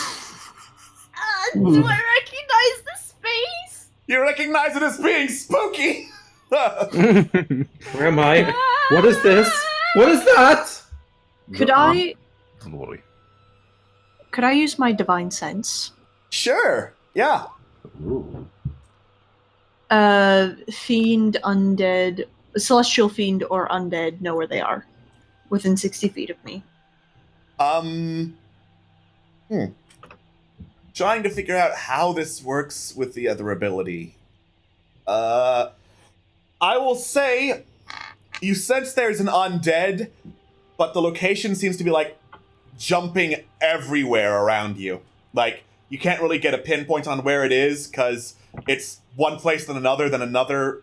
do I recognize this face? You recognize it as being spooky! Where am I? What is this? What is that? Could I worry. use my divine sense? Sure, yeah. Fiend, undead, celestial fiend or undead know where they are. Within 60 feet of me. Trying to figure out how this works with the other ability. I will say, you sense there's an undead, but the location seems to be, jumping everywhere around you. You can't really get a pinpoint on where it is, because it's one place then another,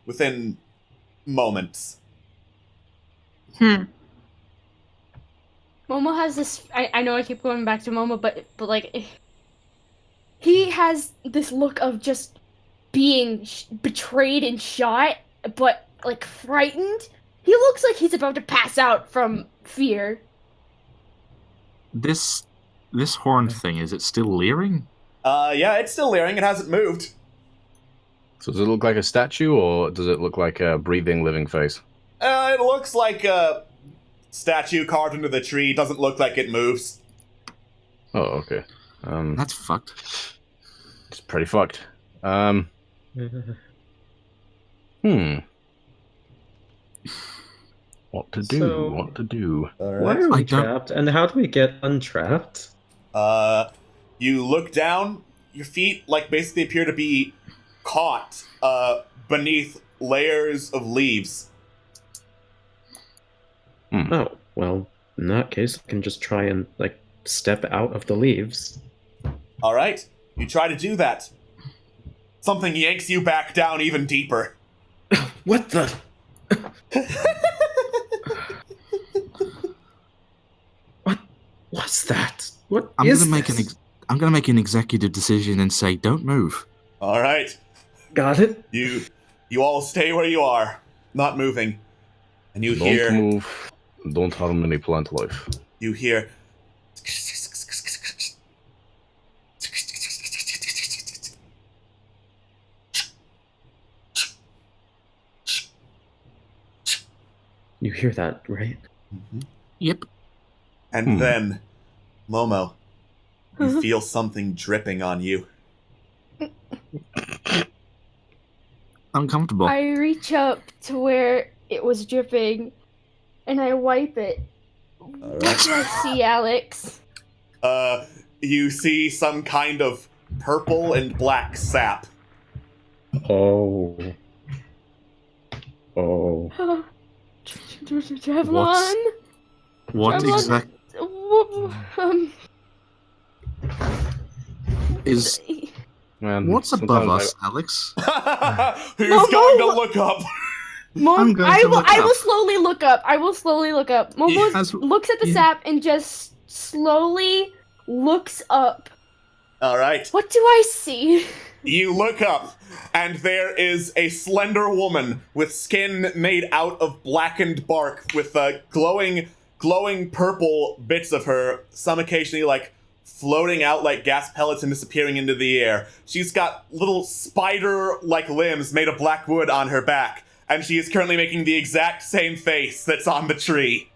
within moments. Momo has this... I know I keep going back to Momo, but he has this look of just being betrayed and shot, but, frightened. He looks like he's about to pass out from fear. This horn thing, is it still leering? Yeah, it's still leering. It hasn't moved. So does it look like a statue, or does it look like a breathing, living face? It looks like a statue carved into the tree. Doesn't look like it moves. Oh, okay. That's fucked. It's pretty fucked. What to do? So- What to do? Why are we trapped, and how do we get untrapped? You look down, your feet basically appear to be caught beneath layers of leaves. Oh, well, in that case, I can just try and, step out of the leaves. Alright, you try to do that. Something yanks you back down even deeper. What the? What was that? What I'm is gonna make this? I'm gonna make an executive decision and say, don't move. Alright. Got it. You all stay where you are, not moving. And you Don't hear... move. Don't harm any plant life. You hear... You hear that, right? Mm-hmm. Yep. And then, Momo, you feel something dripping on you. Uncomfortable. I reach up to where it was dripping, and I wipe it. What do I see, Alex? You see some kind of purple and black sap. Oh. Trevlon? What exact is... Man, What's above sometimes us, Alex? Who's going to look up? I'm going to look I will up. slowly look up. I will slowly look up. Momo Has- looks at the sap and just slowly looks up. Alright. What do I see? You look up, and there is a slender woman with skin made out of blackened bark with glowing purple bits of her, some occasionally floating out like gas pellets and disappearing into the air. She's got little spider-like limbs made of black wood on her back, and she is currently making the exact same face that's on the tree.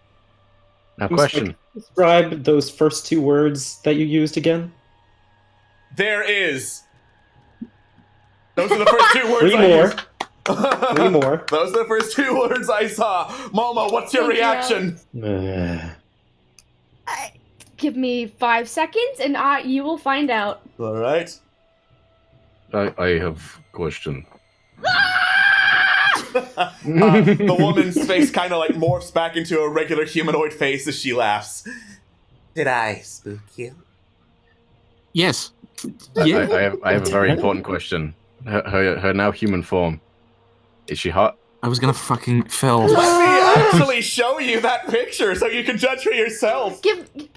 Now, question. Describe those first two words that you used again. There is. Those are the first two words Three I more. used. 3 more. Those are the first 2 words I saw. Momo, what's your reaction? Give me 5 seconds, and you will find out. All right. I have question. The woman's face kind of morphs back into a regular humanoid face as she laughs. Did I spook you? Yes. I have a very important question. Her now human form. Is she hot? I was gonna fucking Phil. Let me actually show you that picture so you can judge for yourself.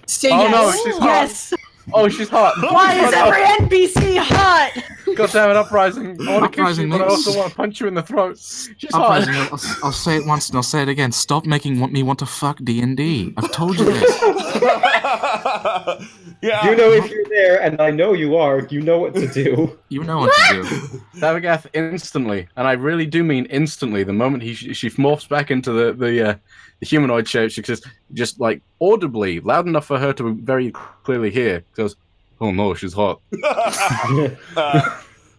Say Oh yes. no, she's hot. Yes. Oh, she's hot. Why is every NPC hot? God damn it, Uprising. I want to kiss you, Uprising, but I mate. also want to punch you in the throat. She's Uprising, hot. I'll say it once and I'll say it again. Stop making me want to fuck D&D. I've told you this. Yeah. You know if you're there, and I know you are, you know what to do. You know what to do. Savagath instantly, and I really do mean instantly, the moment she morphs back into the humanoid shape, she just audibly, loud enough for her to very clearly hear, goes, "Oh no, she's hot."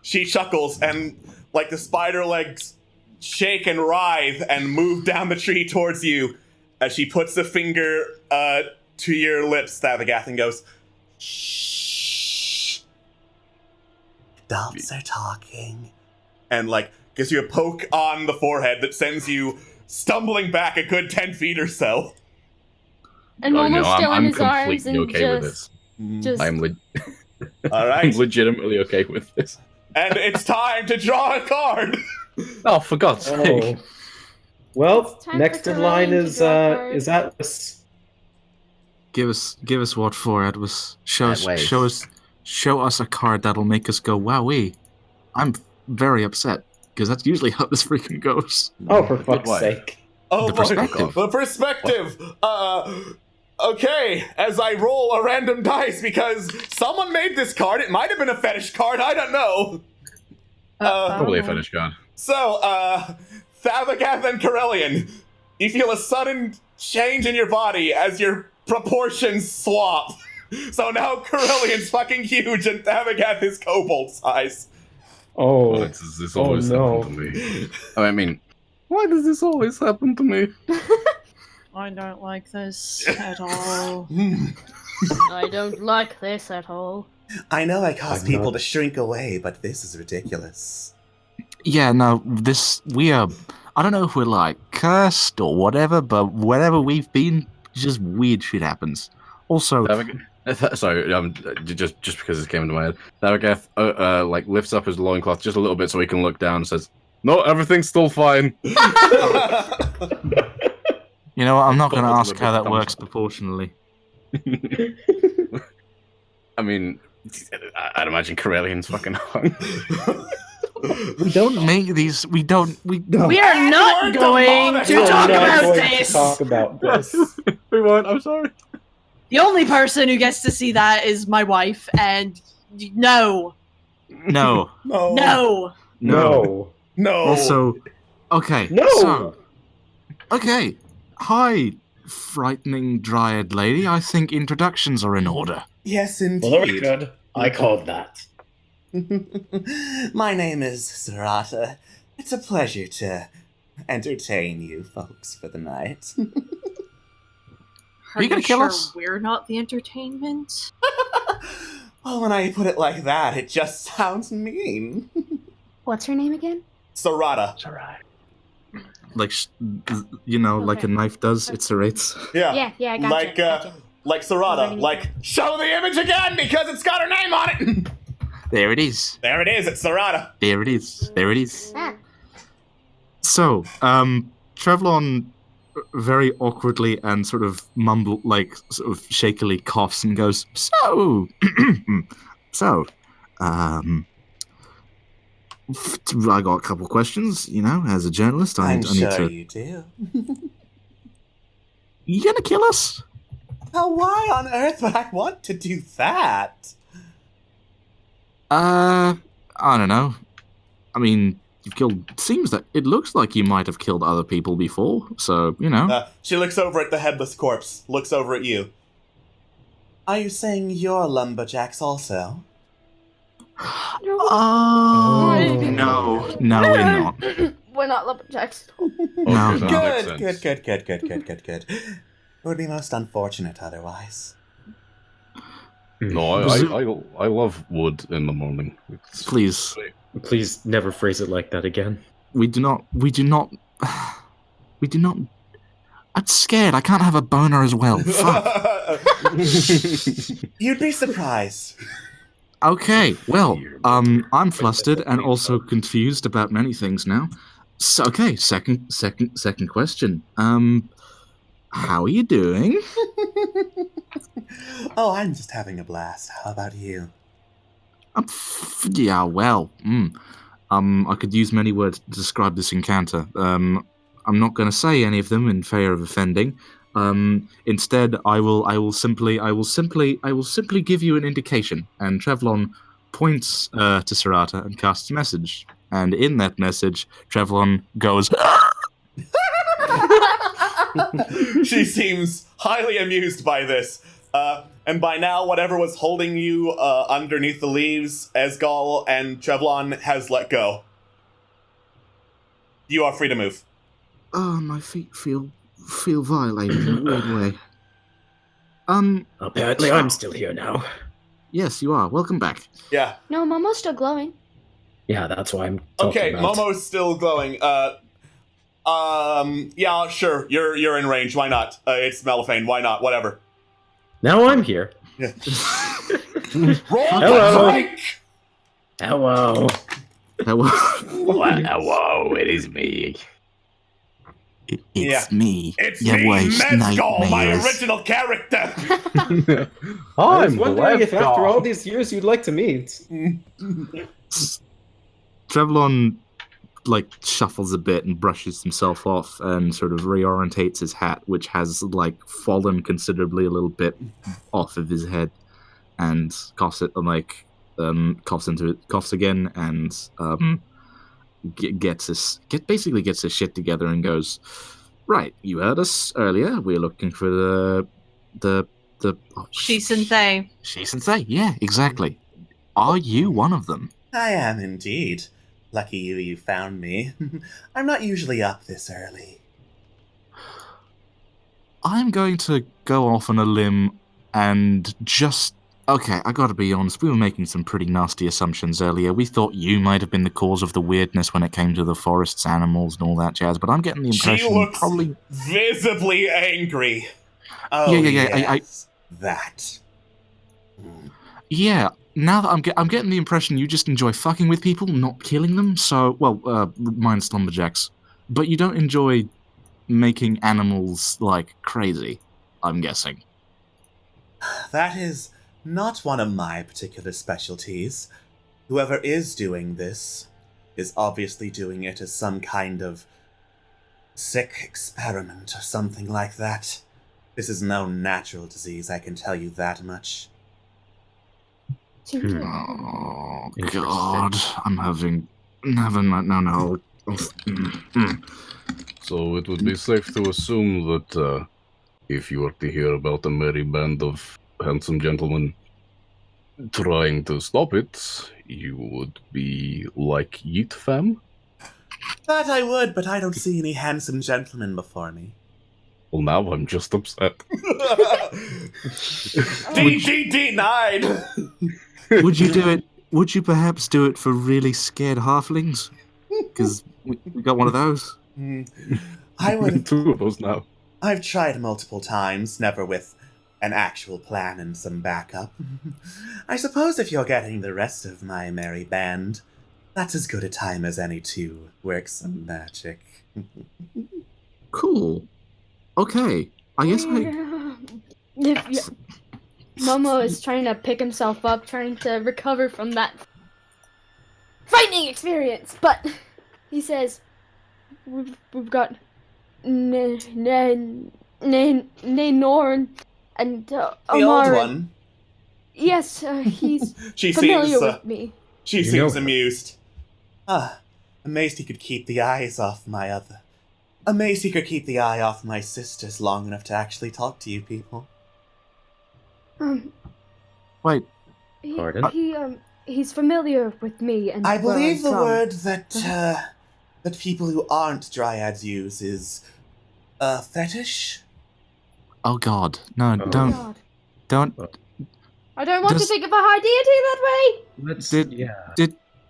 She chuckles, and the spider legs shake and writhe and move down the tree towards you as she puts a finger to your lips, Savagath, and goes, "Shh. Adults are talking." And gives you a poke on the forehead that sends you stumbling back a good 10 feet or so. And Momo's still in I'm his arms completely and okay with this. just I'm All right. I'm legitimately okay with this. And it's time to draw a card. Oh, for God's sake! Oh. Well, time next for in line Caroline to draw a card. is Atlas. Give us what for, Atlas? Show Atlas. us a card that'll make us go, wowee. I'm very upset, because that's usually how this freaking goes. Oh, for fuck's why? sake! Oh, The boy. perspective. The perspective. Okay, as I roll a random dice because someone made this card. It might have been a fetish card. I don't know. Probably a fetish card. So, Savagath and Corellian, you feel a sudden change in your body as your proportions swap. So now Corellian's fucking huge and Thabagath is kobold size. Oh, Why does this always no. happen to me? I mean, why does this always happen to me? I don't like this at all. I don't like this at all. I know I cause I'm people not- to shrink away, but this is ridiculous. Yeah, no, we are. I don't know if we're like cursed or whatever, but wherever we've been, just weird shit happens. Also, Sorry, just because it came into my head. Thabagath like lifts up his loincloth just a little bit so he can look down and says, "No, everything's still fine." you know what? I'm not going to Kobolds ask are a how bit that works proportionally. I mean, I'd imagine Corellian's fucking hung. We don't make these. We don't. We are not going to talk about this. Talk about this. We won't. I'm sorry. The only person who gets to see that is my wife, and no. No. No. No. No. No. Also, okay. No. So, okay. Hi, frightening dryad lady. I think introductions are in order. Yes, Very indeed. good. I called that. My name is Sarata. It's a pleasure to entertain you folks for the night. Are you gonna kill sure us? we're not the entertainment? Well, when I put it like that, it just sounds mean. What's her name again? Sarata. Like, like a knife does. It serrates. Yeah. Yeah, I got Like, like Sarata. Like, show the image again because it's got her name on it! There it is. There it is, it's Sarata. There it is. There it is. Ah. So, Trevlon very awkwardly and sort of sort of shakily coughs and goes, I got a couple questions, as a journalist. I I'm need sure to... you do. You gonna kill us? Now, why on earth would I want to do that? I don't know. I mean, you've killed... It looks like you might have killed other people before, so, She looks over at the headless corpse, looks over at you. Are you saying you're lumberjacks also? Oh, no, we're not. We're not lumberjacks. No. Good. It would be most unfortunate otherwise. No, I love wood in the morning. It's Please. great. Please never phrase it like that again. We do not. I'm scared. I can't have a boner as well. Fuck. You'd be surprised. Okay, well, I'm flustered and also confused about many things now. So, okay, second question. How are you doing? Oh, I'm just having a blast. How about you? Yeah, well, I could use many words to describe this encounter. I'm not going to say any of them in fear of offending. Instead, I will simply give you an indication. And Trevlon points to Sarata and casts a message. And in that message, Trevlon goes. She seems highly amused by this. And by now, whatever was holding you underneath the leaves, Esgal and Trevlon has let go. You are free to move. Oh, my feet feel violated in a weird way. Apparently I'm still here now. Yes, you are. Welcome back. Yeah. No, Momo's still glowing. Yeah, that's why I'm talking Okay, about. Momo's still glowing. Yeah, sure. You're in range. Why not? It's Melifane. Why not? Whatever. Now I'm here. Yeah. Roll Hello. Break. Hello. Hello, it is me. It's me. It's your me, worst Mezcal, my nightmares. original character. I was wondering if after all these years you'd like to meet. Trevlon shuffles a bit and brushes himself off and sort of reorientates his hat, which has fallen considerably a little bit off of his head, and coughs it coughs again and basically gets his shit together and goes, right, you heard us earlier. We're looking for the She sensei. She sensei, yeah, exactly. Are you one of them? I am indeed. Lucky you found me. I'm not usually up this early. I'm going to go off on a limb and just... Okay, I gotta be honest, we were making some pretty nasty assumptions earlier. We thought you might have been the cause of the weirdness when it came to the forests, animals, and all that jazz, but I'm getting the impression she looks probably... visibly angry. Oh, yeah. Yes, that. Yeah, now that I'm getting the impression you just enjoy fucking with people, not killing them, so... Well, minus lumberjacks. But you don't enjoy making animals, like, crazy, I'm guessing. That is not one of my particular specialties. Whoever is doing this is obviously doing it as some kind of sick experiment or something like that. This is no natural disease, I can tell you that much. Oh, God. I'm having... No. So it would be safe to assume that if you were to hear about a merry band of handsome gentlemen trying to stop it, you would be like Yeet Fam? That I would, but I don't see any handsome gentlemen before me. Well, now I'm just upset. DGD9! Would you do it? Would you perhaps do it for really scared halflings? Because we got one of those. I would. Two of those now. I've tried multiple times, never with an actual plan and some backup. I suppose if you're getting the rest of my merry band, that's as good a time as any to work some magic. Cool. Okay. I guess Momo is trying to pick himself up, trying to recover from that frightening experience, but he says, we've got Norn and the Omar. old one? Yes, he's She familiar seems, with me. She seems amused. Amazed he could keep the eyes off my other. Amazed he could keep the eye off my sisters long enough to actually talk to you people. Wait. He's familiar with me and I where believe I'm the from. word that people who aren't dryads use is fetish. Oh God, no! Don't. I don't want to think of a high deity that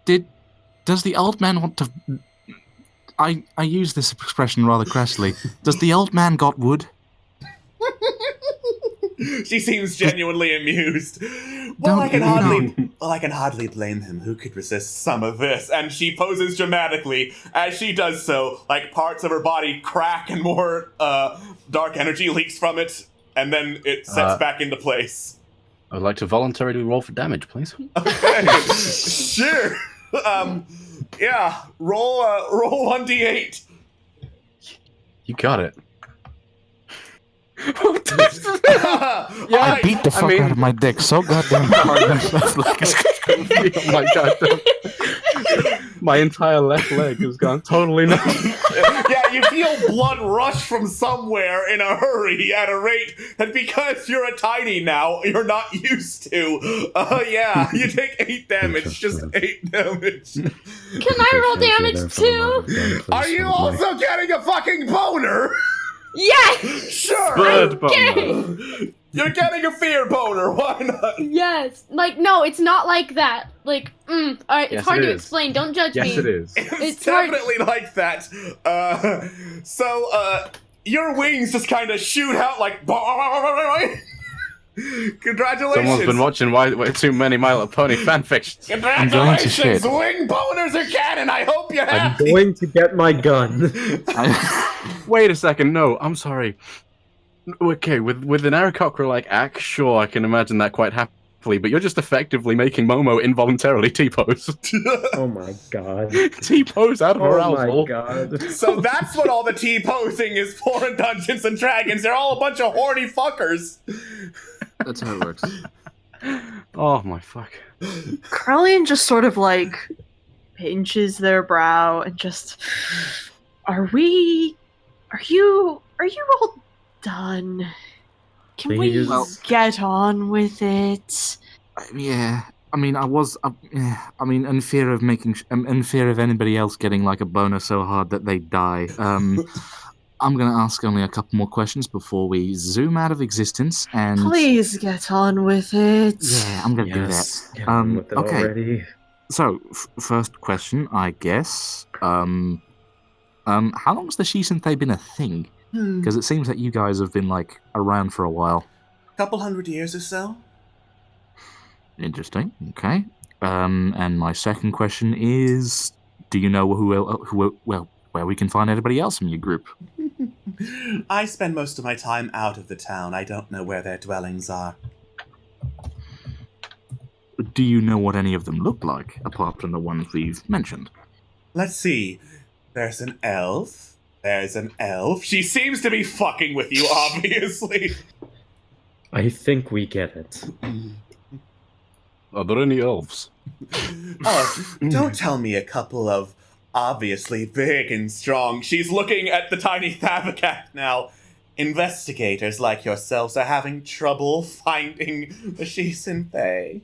way. Does the old man want to? I use this expression rather crassly. Does the old man got wood? She seems genuinely amused. Well, I can hardly blame him. Who could resist some of this? And she poses dramatically. As she does so, like parts of her body crack and more dark energy leaks from it, and then it sets back into place. I'd like to voluntarily roll for damage, please. Okay, sure. Yeah, roll 1d8. You got it. I beat the fuck out of my dick so goddamn hard. My goddamn. My entire left leg has gone totally nuts. Yeah, you feel blood rush from somewhere in a hurry at a rate that because you're a tiny now, you're not used to. Yeah, you take 8 damage, just 8 damage. Can I roll damage too? Are you also getting a fucking boner? Yes! Sure! Bird boner. You're getting a fear boner, why not? Yes. Like, no, it's not like that. Like, alright, it's hard to explain, don't judge me. Yes, it is. It's definitely like that. Your wings just kind of shoot out like... Congratulations! Someone's been watching way too many My Little Pony fanfictions. Congratulations! Wing boners are canon! I hope you're happy! I'm going to get my gun. Wait a second, no, I'm sorry. Okay, with an Aarakocra-like axe, sure, I can imagine that quite happily, but you're just effectively making Momo involuntarily T-pose. Oh my god. T-pose out of her arousal. Oh my god. So that's what all the T-posing is for in Dungeons & Dragons. They're all a bunch of horny fuckers. That's how it works. Oh my fuck. Carlian just sort of like pinches their brow and just, are you all done? Can we get on with it? Yeah. I mean, in fear of anybody else getting like a boner so hard that they die. I'm going to ask only a couple more questions before we zoom out of existence. And please get on with it. Yeah, I'm going to do that. Get on with it already. So, first question, I guess. How long's the Shisinthe been a thing? Because it seems that you guys have been like around for a while. Couple 100 years or so. Interesting. Okay. And my second question is, do you know where we can find anybody else in your group? I spend most of my time out of the town. I don't know where their dwellings are. Do you know what any of them look like, apart from the ones we've mentioned? Let's see. There's an elf. She seems to be fucking with you, obviously. I think we get it. Are there any elves? Oh, don't tell me a couple of obviously big and strong. She's looking at the tiny Thabagat now. Investigators like yourselves are having trouble finding the Shisinthe.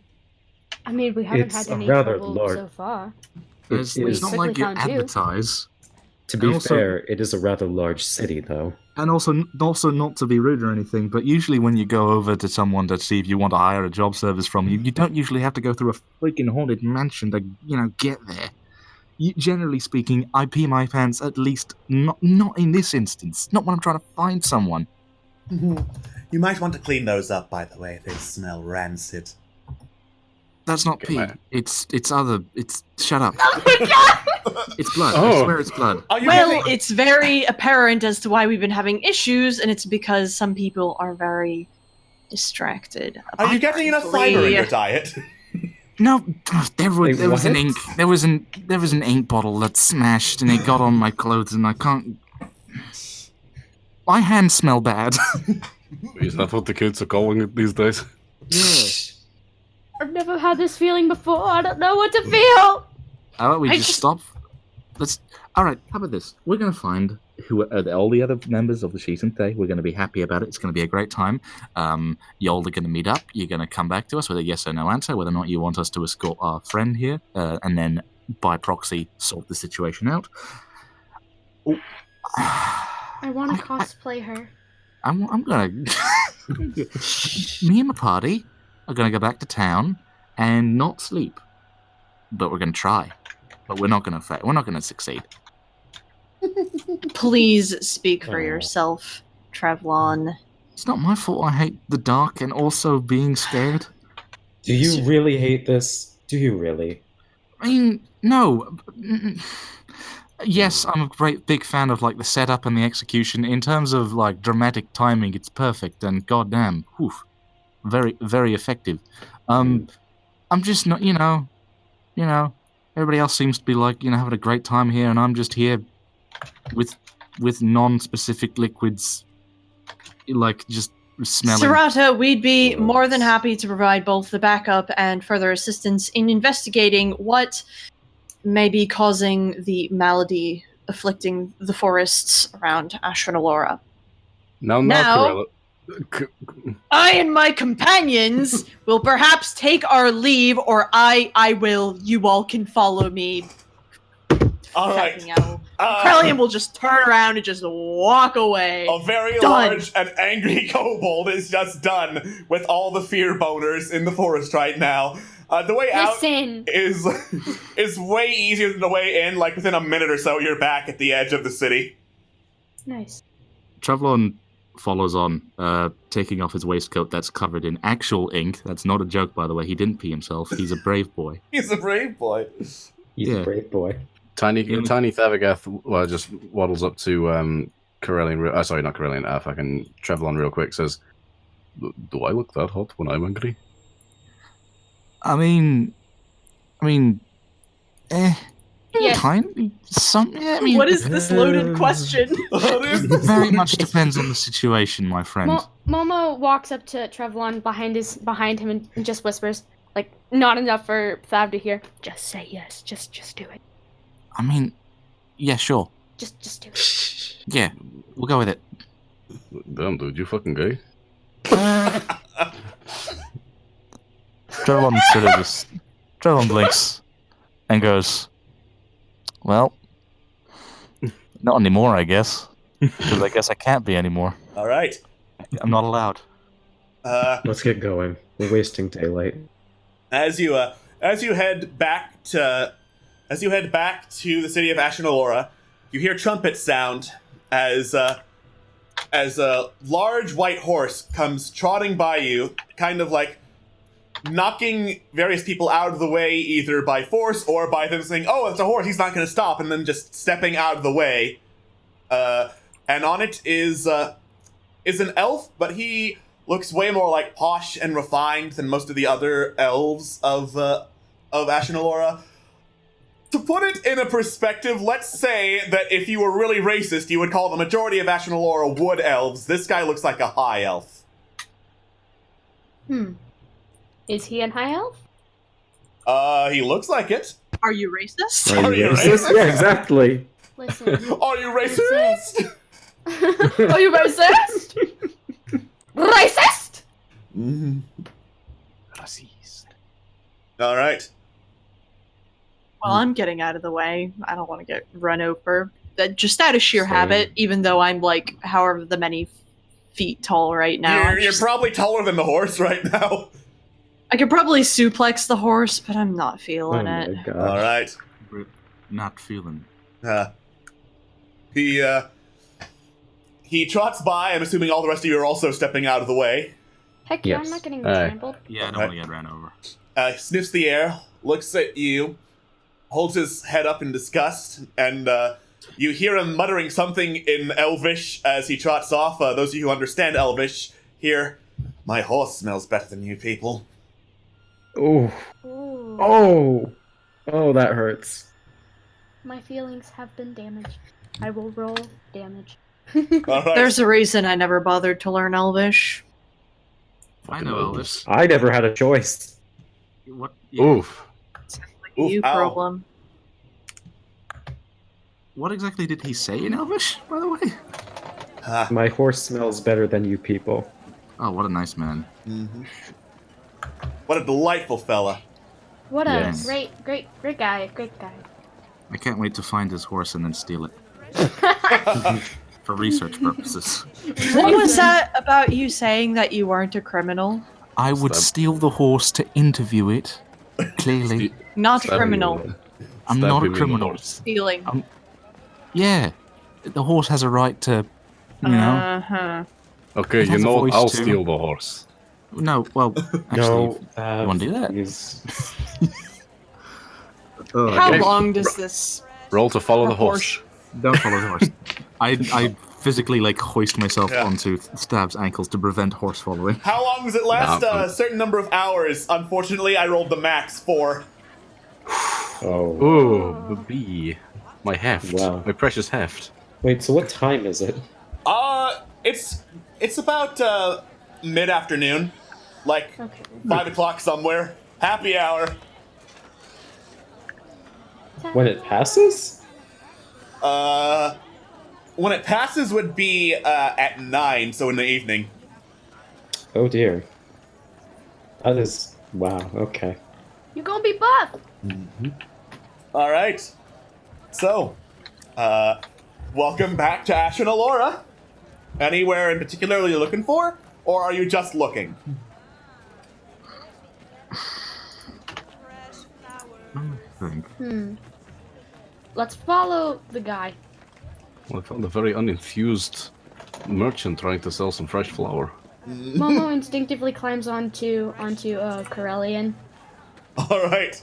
I mean, we haven't had any trouble so far. It's not like you advertise. To be fair, it is a rather large city, though. And also not to be rude or anything, but usually when you go over to someone to see if you want to hire a job service from you, you don't usually have to go through a freaking haunted mansion to, get there. Generally speaking, I pee my pants at least not in this instance. Not when I'm trying to find someone. You might want to clean those up, by the way. They smell rancid. That's not pee. It's shut up. Oh my god! It's blood. I swear it's blood. Well, it's very apparent as to why we've been having issues, and it's because some people are very distracted. Are you getting enough fiber in your diet? No, there was an ink. There was an ink bottle that smashed, and it got on my clothes, and I can't. My hands smell bad. Is that what the kids are calling it these days? Yeah. I've never had this feeling before. I don't know what to feel. How about we just stop? All right. How about this? We're gonna find who are all the other members of the Shisinthe. We're gonna be happy about it. It's gonna be a great time. Y'all are gonna meet up. You're gonna come back to us with a yes or no answer, whether or not you want us to escort our friend here, and then by proxy sort the situation out. I want to cosplay her. I'm gonna. Me and my party are gonna go back to town and not sleep, but we're gonna try. But we're not gonna succeed. Please speak for yourself, Trevlon. It's not my fault I hate the dark and also being scared. Do you really hate this? Do you really? I mean, no. Yes, I'm a big fan of like the setup and the execution. In terms of like dramatic timing, it's perfect and goddamn, very, very effective. I'm just not, everybody else seems to be like, having a great time here, and I'm just here with non-specific liquids, like just smelling. Sarata, we'd be more than happy to provide both the backup and further assistance in investigating what may be causing the malady afflicting the forests around Ashran Alora. Now, I and my companions will perhaps take our leave, or I will. You all can follow me. All right. Krellian will just turn around and just walk away. A very large and angry kobold is just done with all the fear boners in the forest right now. The way out is way easier than the way in. Like within a minute or so, you're back at the edge of the city. Nice. Travelon follows on, taking off his waistcoat that's covered in actual ink. That's not a joke, by the way. He didn't pee himself. He's a brave boy. He's a brave boy. He's a brave boy. Tiny Thavagath just waddles up to Corellian. Sorry, not Corellian. Fucking Travelon real quick. Says, "Do I look that hot when I'm angry?" I mean, Yes. kind. What is this loaded question? It very much depends on the situation, my friend. Momo walks up to Trevlon behind him and just whispers, like not enough for Thav to hear. Just say yes. Just do it. I mean, yeah, sure. Just do it. Yeah, we'll go with it. Damn, dude, you fucking gay. Trevon sort of just... Trevon blinks and goes, well, not anymore, I guess. Because I guess I can't be anymore. All right. I'm not allowed. Let's get going. We're wasting daylight. As you head back to the city of Ashran Alora, you hear trumpets sound as a large white horse comes trotting by you, kind of like knocking various people out of the way, either by force or by them saying, "Oh, it's a horse, he's not going to stop," and then just stepping out of the way. And on it is an elf, but he looks way more like posh and refined than most of the other elves of Ashran Alora. To put it in a perspective, let's say that if you were really racist, you would call the majority of Ashran Alora wood elves. This guy looks like a high elf. Is he an high elf? He looks like it. Are you racist? Are you racist? Yeah, exactly. Listen. Are you racist? Are you racist? Racist? Racist. All right. Well, I'm getting out of the way. I don't want to get run over. Just out of sheer habit, even though I'm like however the many feet tall right now. You're probably taller than the horse right now. I could probably suplex the horse, but I'm not feeling it. God. All right. Not feeling. He trots by. I'm assuming all the rest of you are also stepping out of the way. Heck yeah, I'm not getting trampled. Yeah, I don't want to get ran over. Sniffs the air, looks at you, holds his head up in disgust, and you hear him muttering something in Elvish as he trots off. Those of you who understand Elvish hear, "My horse smells better than you people." Oh. Oh, that hurts. My feelings have been damaged. I will roll damage. All right. There's a reason I never bothered to learn Elvish. I know Elvish. I never had a choice. What? Oof. You problem. What exactly did he say in Elvish, by the way? My horse smells better than you people. Oh, what a nice man. Mm-hmm. What a delightful fella. What a Yes. great guy. I can't wait to find his horse and then steal it. For research purposes. What was that about you saying that you weren't a criminal? I would steal the horse to interview it. Clearly. Not a criminal. I'm not a criminal. Stealing. Yeah. The horse has a right to, you know. Uh-huh. Okay, It you has a know, voice I'll too. steal the horse. No, well, actually, No, you want to do that? How long does this... Roll to follow the horse. Don't follow the horse. I physically hoist myself onto Stab's ankles to prevent horse following. How long does it last? A certain number of hours. Unfortunately, I rolled the max 4. Oh. Ooh, the bee. My heft. Wow. My precious heft. Wait, so what time is it? It's about mid-afternoon, like 5 o'clock somewhere. Happy hour. When it passes? When it passes would be at 9, so in the evening. Oh dear. That is... Wow, okay. You gonna be buff? Mm-hmm. All right. So, welcome back to Ashran Alora. Anywhere in particular you're looking for, or are you just looking? Let's follow the guy. Well, I found a very unenthused merchant trying to sell some fresh flour. Momo instinctively climbs onto Corellian. All right.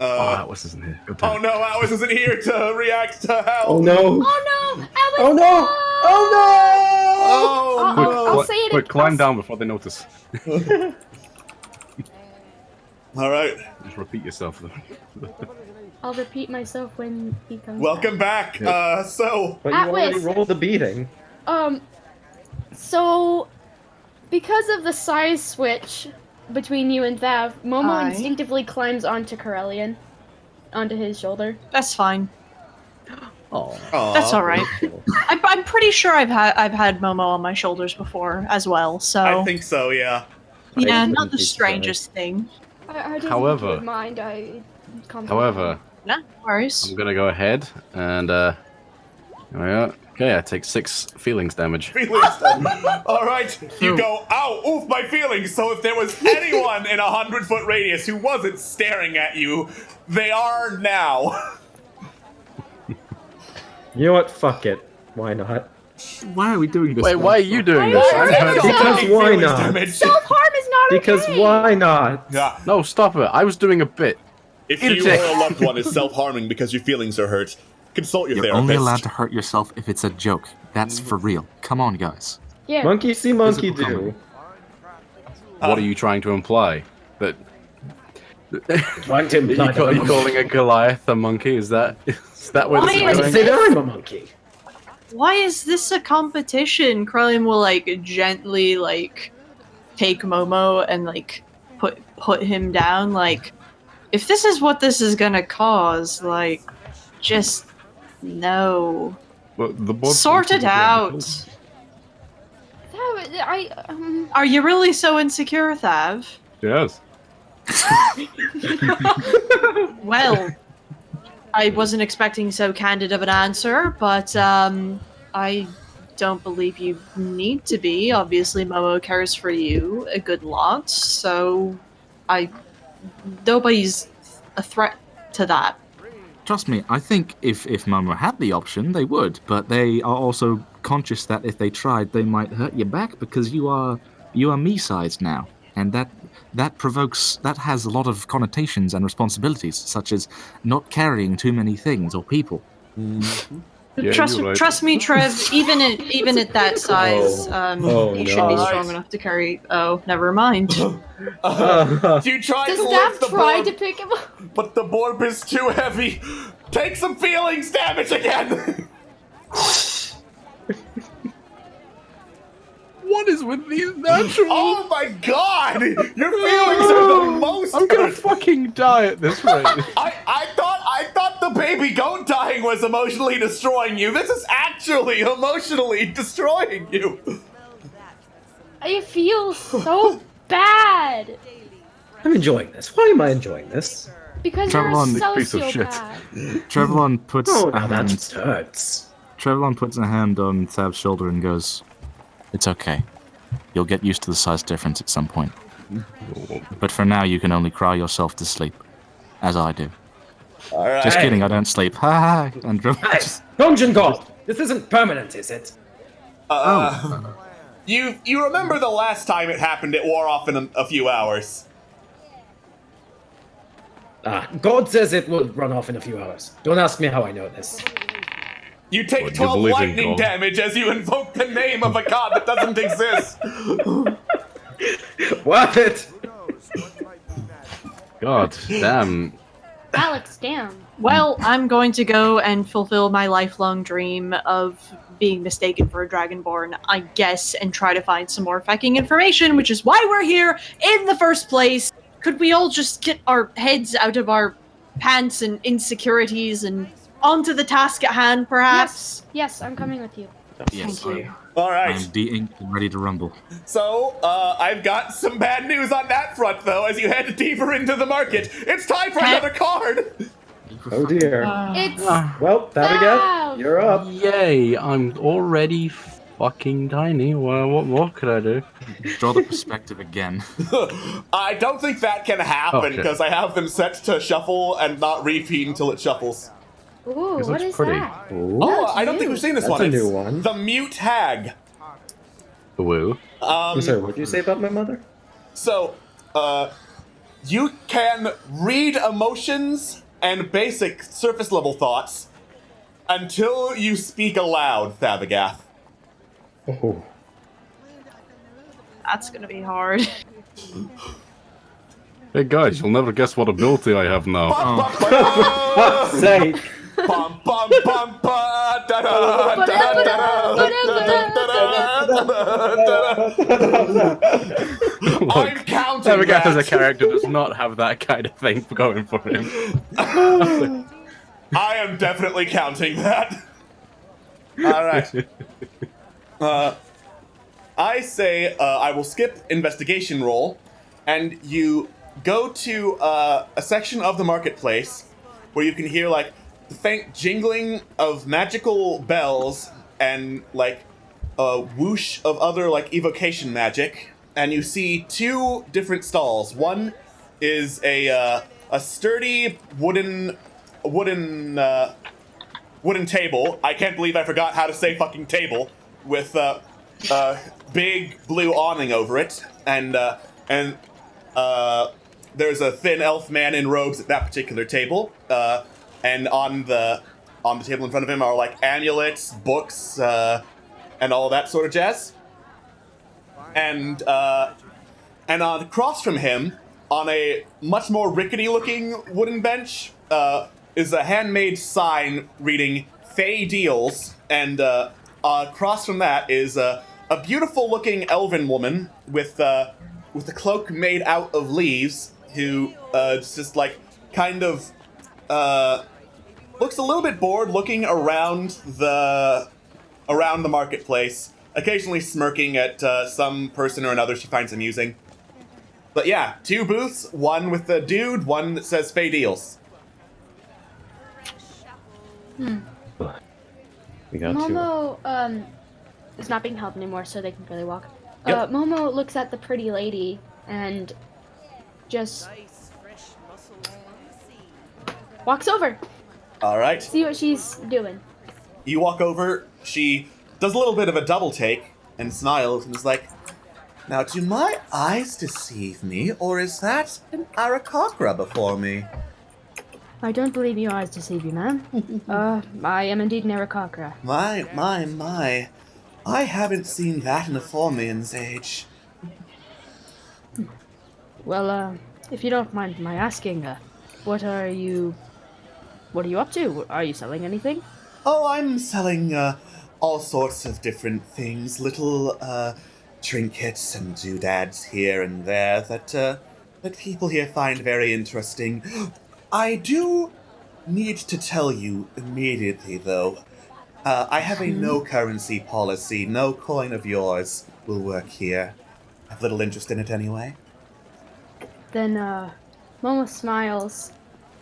Atlas isn't here. Good Oh time. no, Atlas isn't here to react to help. Oh no! Oh no! Alice! Oh no! Oh no! I'll say it. Quick, climb down before they notice. All right. Just repeat yourself. I'll repeat myself when he comes. Welcome back. So. But you already rolled the beating. So, because of the size switch between you and Thav, Momo instinctively climbs onto Corellian, onto his shoulder. That's fine. That's all right. I'm pretty sure I've had Momo on my shoulders before as well. So I think so. Yeah. Yeah, not the strangest thing. I didn't However- mind. However, no worries. I'm gonna go ahead and there we go. Okay, I take 6 feelings damage. Feelings damage. All right, you go. Ow! Oof! My feelings. So if there was anyone in 100-foot radius who wasn't staring at you, they are now. You know what? Fuck it. Why not? Why are we doing this? Wait, why are you doing this? Because why not? Self-harm is not Because why not? Yeah. No, stop it. I was doing a bit. If you or a loved one is self-harming because your feelings are hurt, consult your You're therapist. only allowed to hurt yourself if it's a joke. That's for real. Come on, guys. Yeah. Monkey see, monkey Physical do. What are you trying to imply? That Trying to imply that are I'm you a calling a Goliath a monkey? Is that where this Why is is going? it- say that I'm a monkey. Why is this a competition? Krillin will gently take Momo and put him down. If this is what this is gonna cause, just no. But the board Sort it out. Are you really so insecure, Thav? Yes. Well, I wasn't expecting so candid of an answer, but I don't believe you need to be. Obviously, Momo cares for you a good lot, so nobody's a threat to that. Trust me, I think if Momo had the option, they would, but they are also conscious that if they tried, they might hurt you back because you are me-sized now, and that has a lot of connotations and responsibilities, such as not carrying too many things or people. Mm-hmm. Yeah, trust you're right. trust me, Trev. Even at that size, he should be no. strong enough to carry. Oh, never mind. You tried Does to Staff lift the try board, to pick him up? but the board is too heavy. Take some feelings damage again. What is with these naturals? Oh my god! Your feelings are the most. I'm gonna fucking die at this rate. I thought the baby goat dying was emotionally destroying you. This is actually emotionally destroying you. I feel so bad I'm enjoying this. Why am I enjoying this? because you're a Trevlon, piece of shit. sociopath. Trevlon puts Oh, a now that hand. just hurts. Trevlon puts a hand on Thab's shoulder and goes, "It's okay. You'll get used to the size difference at some point. But for now, you can only cry yourself to sleep, as I do." All right. Just kidding, I don't sleep. Ha ha! And Hey, Dungeon God! This isn't permanent, is it? You remember the last time it happened? It wore off in a few hours. God says it will run off in a few hours. Don't ask me how I know this. You take What, you 12 believe in lightning God? damage as you invoke the name of a god that doesn't exist. What? God damn. Alex, damn. Well, I'm going to go and fulfill my lifelong dream of being mistaken for a Dragonborn, I guess, and try to find some more fucking information, which is why we're here in the first place. Could we all just get our heads out of our pants and insecurities and onto the task at hand, perhaps? Yes, I'm coming with you. yes, Thank you. All right. I'm de-inked and ready to rumble. So, I've got some bad news on that front, though, as you head deeper into the market. It's time for another card! Oh dear. It's Well, Thav, you're up. Yay! I'm already fucking tiny. Well, what could I do? Draw the perspective again. I don't think that can happen, Okay. because I have them set to shuffle and not repeat until it shuffles. ooh, This what looks is pretty. that? Ooh. Oh, I don't think we've seen this That's one. a It's new one. The Mute Hag. Woo. I'm sorry, what did you say about my mother? So, you can read emotions and basic surface level thoughts until you speak aloud, Thabagath. Oh. That's gonna be hard. Hey guys, you'll never guess what ability I have now. Fuck's sake. Bum, bum, bum, ba, da, da, da, da, da, da, da. I'm counting Thabagath as a that. character does not have that kind of thing going for him. I am definitely counting that. All right. I say I will skip investigation roll, and you go to a section of the marketplace where you can hear like the faint jingling of magical bells and like a whoosh of other like evocation magic, and you see two different stalls. One is a sturdy wooden table. I can't believe I forgot how to say fucking table, with a big blue awning over it, and there's a thin elf man in robes at that particular table, and on the table in front of him are like amulets, books, and all that sort of jazz. And on across from him, on a much more rickety-looking wooden bench, is a handmade sign reading "Fey Deals," and across from that is a beautiful-looking elven woman with a cloak made out of leaves, who just like kind of looks a little bit bored, looking around the marketplace, occasionally smirking at some person or another she finds amusing. But yeah, two booths, one with the dude, one that says "Fey Deals." We got Momo is not being held anymore, so they can really walk. Yep. Momo looks at the pretty lady and just walks over. All right. See what she's doing. You walk over, she does a little bit of a double take and smiles and is like, "Now, do my eyes deceive me, or is that an Arakakra before me?" I don't believe your eyes deceive you, ma'am. I am indeed an Arakakra. My. I haven't seen that in a Formian's age. Well, if you don't mind my asking, what are you up to? Are you selling anything? Oh, I'm selling all sorts of different things, little trinkets and doodads here and there that people here find very interesting. I do need to tell you immediately, though. I have a no-currency policy. No coin of yours will work here. I have little interest in it anyway. Then, Momo smiles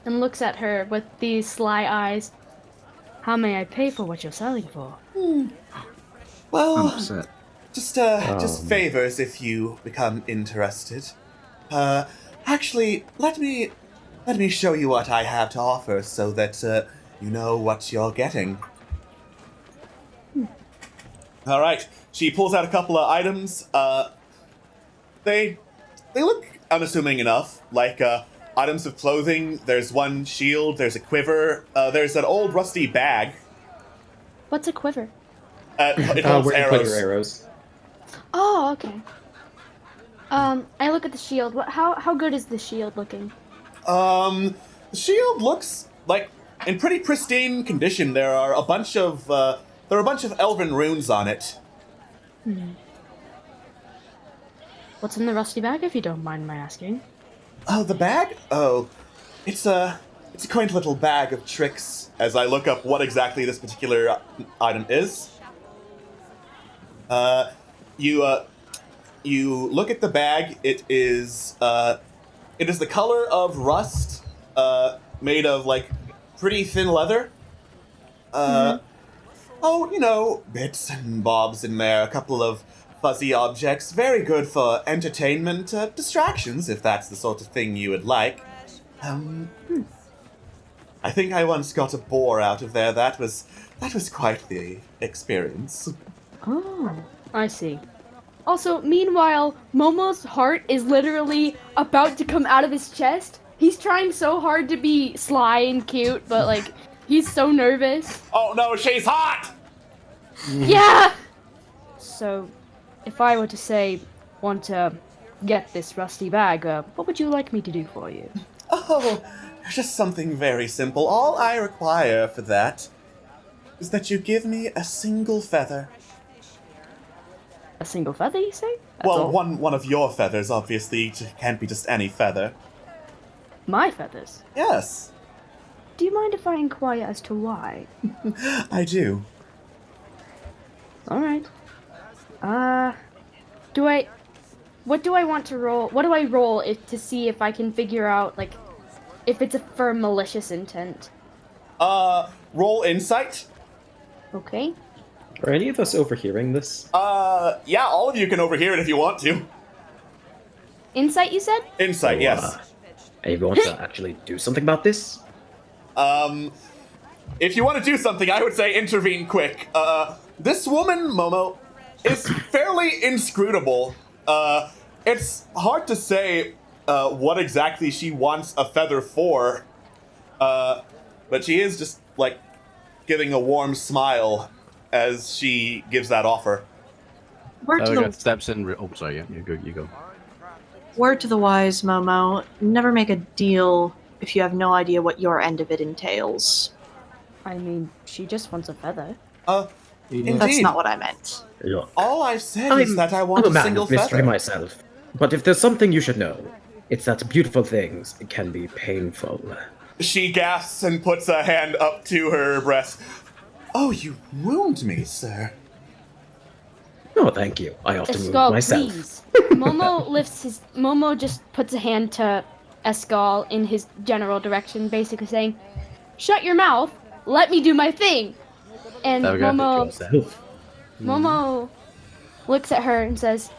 and looks at her with these sly eyes. How may I pay for what you're selling for? Well, I'm upset. just favors if you become interested. Actually, let me show you what I have to offer so that you know what you're getting. All right. She pulls out a couple of items. They look unassuming enough, like items of clothing. There's one shield. There's a quiver. There's an old rusty bag. What's a quiver? It holds where you put arrows. your arrows. Oh, okay. I look at the shield. How good is the shield looking? The shield looks like in pretty pristine condition. There are a bunch of elven runes on it. What's in the rusty bag, if you don't mind my asking? Oh, the bag? Oh, it's a quaint little bag of tricks. As I look up what exactly this particular item is, you look at the bag. It is the color of rust, made of like pretty thin leather. Oh, you know, bits and bobs in there, a couple of fuzzy objects, very good for entertainment, distractions, if that's the sort of thing you would like. I think I once got a boar out of there. That was quite the experience. Oh, I see. Also, meanwhile, Momo's heart is literally about to come out of his chest. He's trying so hard to be sly and cute, but like, he's so nervous. Oh no, she's hot! Yeah! So, if I were to say, want to get this rusty bag, what would you like me to do for you? Oh, just something very simple. All I require for that is that you give me a single feather. A single feather, you say? Well, one of your feathers, obviously. It can't be just any feather. My feathers? Yes. Do you mind if I inquire as to why? I do. Alright. What do I want to roll? What do I roll to see if I can figure out, like, if it's for malicious intent? Roll insight. Okay. Are any of us overhearing this? Yeah, all of you can overhear it if you want to. Insight, you said? Insight, yes. You want to actually do something about this? If you want to do something, I would say intervene quick. This woman, Momo, is fairly inscrutable. It's hard to say what exactly she wants a feather for. But she is just, like, giving a warm smile as she gives that offer. Word to the steps in. Oh, sorry. Yeah, you go. word to the wise, Momo. Never make a deal if you have no idea what your end of it entails. I mean, she just wants a feather. Indeed. That's not what I meant. Look, All I've said is that I want I'm a a man single of mystery feather. myself. But if there's something you should know, it's that beautiful things can be painful. She gasps and puts a hand up to her breast. Oh, you wound me, sir. No, thank you. I often wound Escal, myself. please. Momo just puts a hand to Escal in his general direction, basically saying, "Shut your mouth. Let me do my thing." And Momo looks at her and says,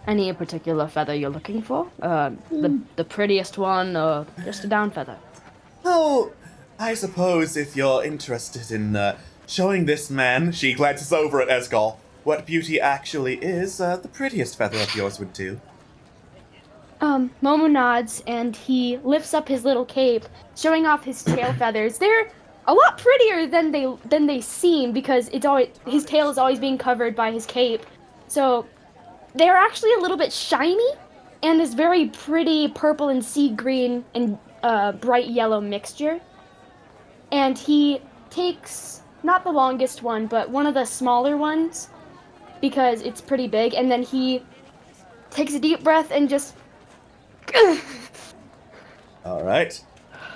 "Any particular feather you're looking for? The prettiest one, or just a down feather?" Oh, I suppose if you're interested in showing this man, she glances over at Esgal, what beauty actually is, the prettiest feather of yours would do. Momo nods and he lifts up his little cape, showing off his tail feathers. They're a lot prettier than they seem because his tail is always being covered by his cape. So they're actually a little bit shiny and this very pretty purple and sea green and bright yellow mixture. And he takes not the longest one, but one of the smaller ones because it's pretty big, and then he takes a deep breath and just Alright.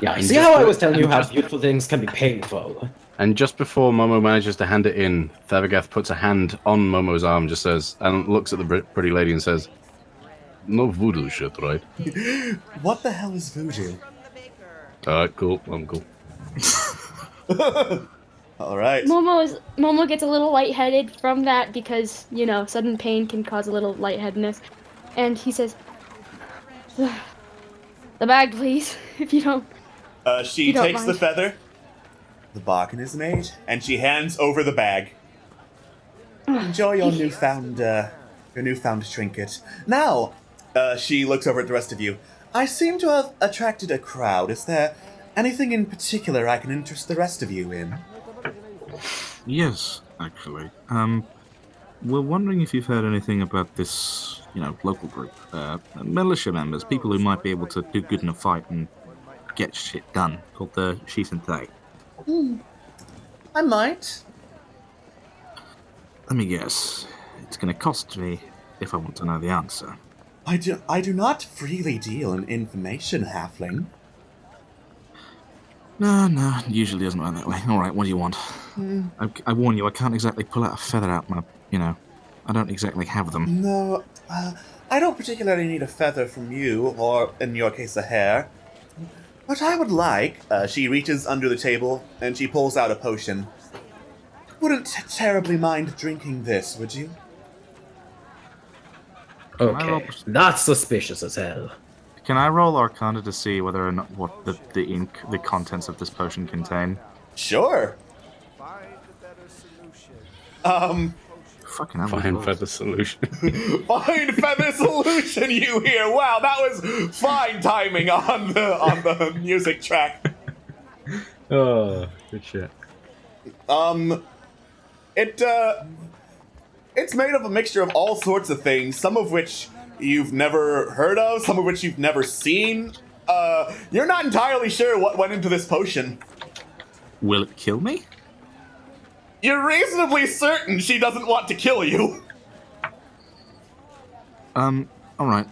Yeah, see how I was telling you how beautiful things can be painful. And just before Momo manages to hand it in, Thavagath puts a hand on Momo's arm, just says, and looks at the pretty lady and says, "No voodoo shit, right?" What the hell is voodoo? Alright, cool. I'm cool. Alright. Momo gets a little lightheaded from that because, sudden pain can cause a little lightheadedness. And he says, "The bag, please, if you don't." She don't takes the mind. feather. The bargain is made, and she hands over the bag. Enjoy your newfound trinket. Now, she looks over at the rest of you. I seem to have attracted a crowd. Is there anything in particular I can interest the rest of you in? Yes, actually. We're wondering if you've heard anything about this, local group. Militia members, people who might be able to do good in a fight and get shit done, called the Shisantei. I might. Let me guess. It's going to cost me if I want to know the answer. I do not freely deal in information, halfling. No, it usually doesn't work that way. Alright, what do you want? I warn you, I can't exactly pull out a feather out my, I don't exactly have them. No, I don't particularly need a feather from you, or in your case, a hair. What I would like, she reaches under the table and she pulls out a potion. Wouldn't terribly mind drinking this, would you? Okay, that's suspicious as hell. Can I roll Arcana to see whether or not what the contents of this potion contain? Sure. Fucking hell. Find feather solution. Find feather solution, you hear? Wow, that was fine timing on the music track. Oh, good shit. It's made of a mixture of all sorts of things, some of which you've never heard of, some of which you've never seen. You're not entirely sure what went into this potion. Will it kill me? You're reasonably certain she doesn't want to kill you. Alright,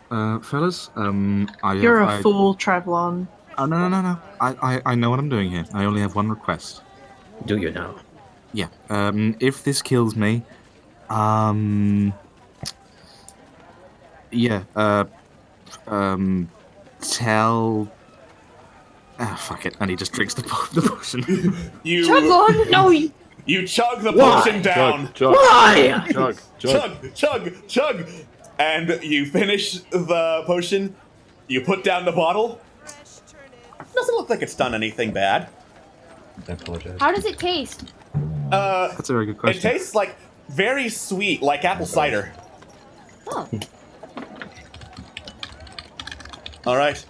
fellas, You're a fool, Trevlon. Oh, no. I know what I'm doing here. I only have one request. Do you now? Yeah. If this kills me, yeah, tell... Ah, fuck it. And he just drinks the potion. You Chug on! No! You chug the Why? potion down. Chug. Why? Chug. And you finish the potion. You put down the bottle. Doesn't look like it's done anything bad. I apologize. How does it taste? That's a very good question. It tastes like very sweet, like apple cider. Oh. All right.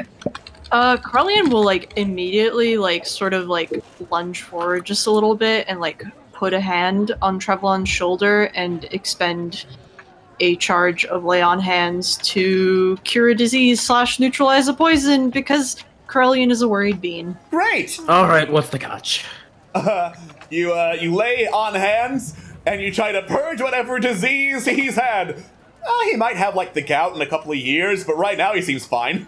Carlian will like immediately sort of lunge forward just a little bit and put a hand on Trevlon's shoulder and expend a charge of lay on hands to cure a disease / neutralize a poison because Carlian is a worried bean. Great. All right, what's the catch? You lay on hands and you try to purge whatever disease he's had. He might have the gout in a couple of years, but right now he seems fine.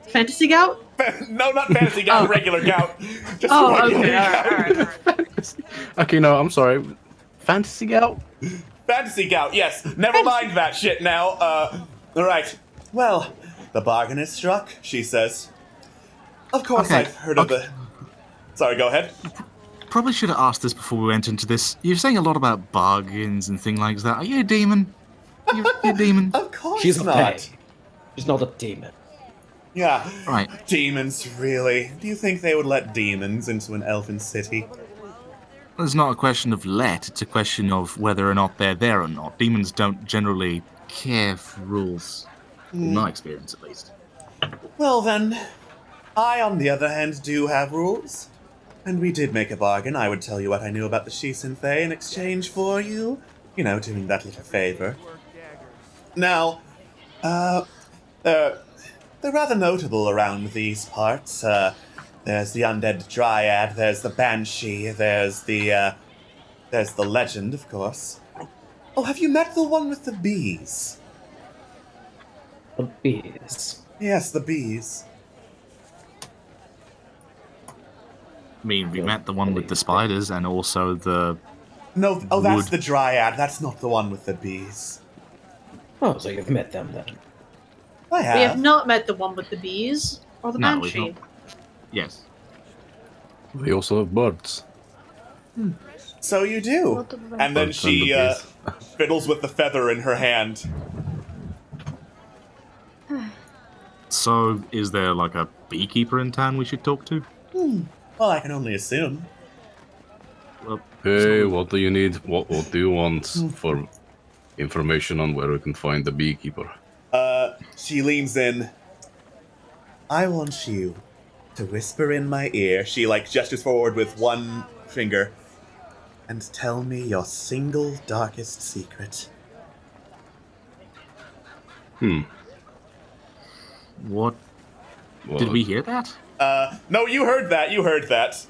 Fantasy gout? No, not fantasy gout, regular gout. Just okay. regular All right. Okay, no, I'm sorry. Fantasy gout? Fantasy gout, yes. Never mind that shit now. All right. Well, the bargain is struck, she says. Of course, Okay, I've heard of the... Sorry, go ahead. Probably should have asked this before we went into this. You're saying a lot about bargains and things like that. Are you a demon? You're a demon? Of course She's not. not. She's not a demon. Yeah. Right. Demons, really? Do you think they would let demons into an elfin city? It's not a question of let, it's a question of whether or not they're there or not. Demons don't generally care for rules. In my experience, at least. Well then, I, on the other hand, do have rules. And we did make a bargain. I would tell you what I knew about the Shisinthe in exchange for you. You know, doing that little favor. Now, they're rather notable around these parts. There's the undead dryad, there's the banshee, there's the legend, of course. Oh, have you met the one with the bees? The bees? Yes, the bees. I mean, we met the one with the spiders and also the... No, that's the dryad. That's not the one with the bees. Oh, so you've met them then. I have. We have not met the one with the bees or the No, we've banshee. not. Yes. They also have birds. So you do. And then she fiddles with the feather in her hand. So, is there a beekeeper in town we should talk to? Well, I can only assume. Well, Hey, what do you need? What do you want for information on where we can find the beekeeper? She leans in. I want you to whisper in my ear. She gestures forward with one finger. And tell me your single darkest secret. What? Did we hear that? No, you heard that. You heard that.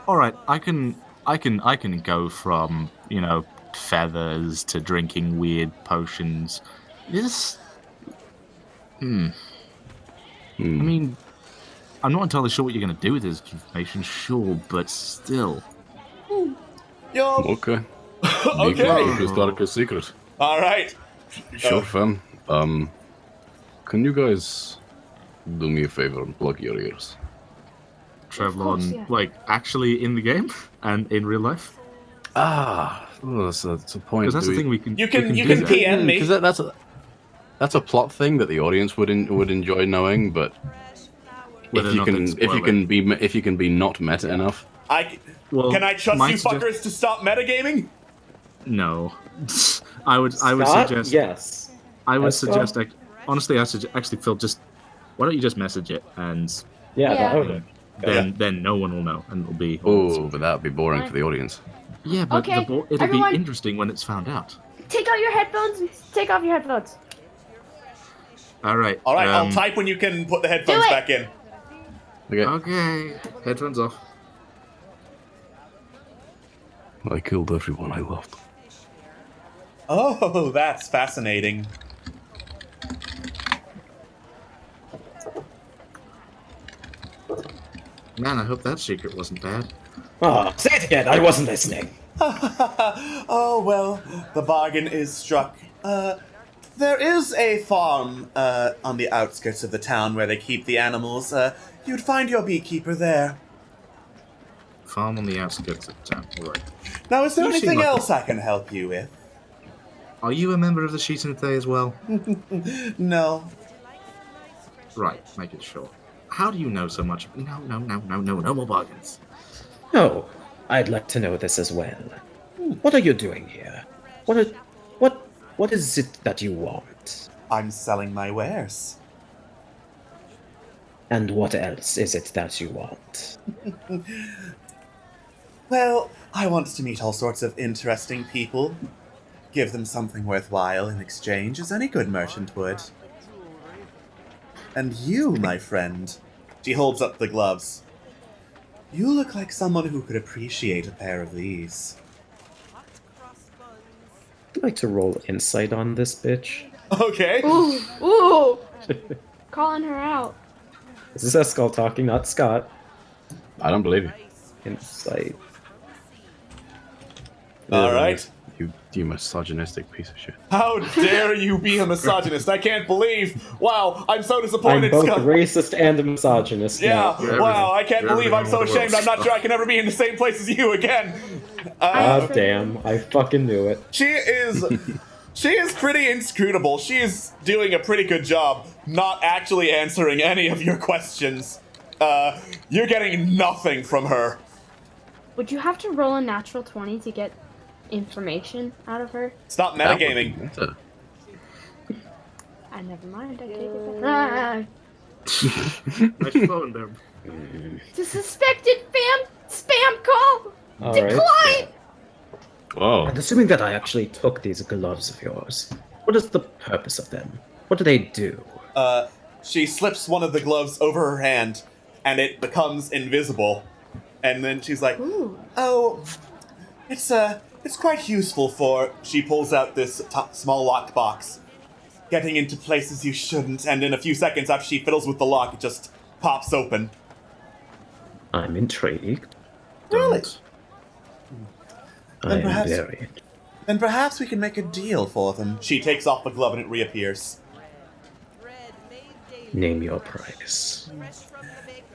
All right, I can go from feathers to drinking weird potions. This. I mean, I'm not entirely sure what you're going to do with this information. Sure, but still. Okay. Okay. Beekeeper, his darkest secret. All right. Sure, fam. Can you guys do me a favor and plug your ears? Trevlon, actually in the game and in real life? That's a point. Because that's the thing we can. You can do that. PM me. Because that's a plot thing that the audience would enjoy knowing, but Whether if or you not can they'd if you can be not meta enough. Can I trust you fuckers to stop metagaming? No. I would Scott? suggest. Yes. I would Yes, Scott? suggest. Honestly, I suggest. Actually, Phil, why don't you just message it and. Yeah, Yeah. that would. Then no one will know, and it'll be. Oh, but that would be boring for the audience. Yeah, but Okay, it'll everyone- be interesting when it's found out. Take out your headphones and take off your headphones. All right. All right, I'll type when you can put the headphones Do it. back in. Okay. Headphones off. I killed everyone I loved. Oh, that's fascinating. Man, I hope that secret wasn't bad. Oh, say it again. I wasn't listening. Oh, well, the bargain is struck. There is a farm on the outskirts of the town where they keep the animals. You'd find your beekeeper there. Farm on the outskirts of town. All right. Now, is there You seem anything like else I can help you with? Are you a member of the Shisentai as well? No. Right, make it short. How do you know so much? No more bargains. No, I'd like to know this as well. What are you doing here? What is it that you want? I'm selling my wares. And what else is it that you want? Well, I want to meet all sorts of interesting people. Give them something worthwhile in exchange, as any good merchant would. And you, my friend, she holds up the gloves. You look like someone who could appreciate a pair of these. I'd like to roll insight on this bitch. Okay. Ooh! Calling her out. This is Escal talking, not Scott. I don't believe you. Insight. All right. You misogynistic piece of shit. How dare you be a misogynist? I can't believe. Wow, I'm so disappointed. I'm both Scott. racist and a misogynist. Yeah, now. wow, I can't believe I'm so ashamed. I'm not sure I can ever be in the same place as you again. God damn, I fucking knew it. She is pretty inscrutable. She is doing a pretty good job not actually answering any of your questions. You're getting nothing from her. Would you have to roll a natural 20 to get information out of her? Stop metagaming. Never mind. I take it back. Nice phone there. The suspected spam call. All Decline. right. Whoa. And assuming that I actually took these gloves of yours, what is the purpose of them? What do they do? She slips one of the gloves over her hand, and it becomes invisible. And then she's like, "Oh, it's quite useful for." She pulls out this small locked box, getting into places you shouldn't. And in a few seconds after she fiddles with the lock, it just pops open. I'm intrigued. Really? I am very. Then perhaps we can make a deal for them. She takes off the glove and it reappears. Name your price.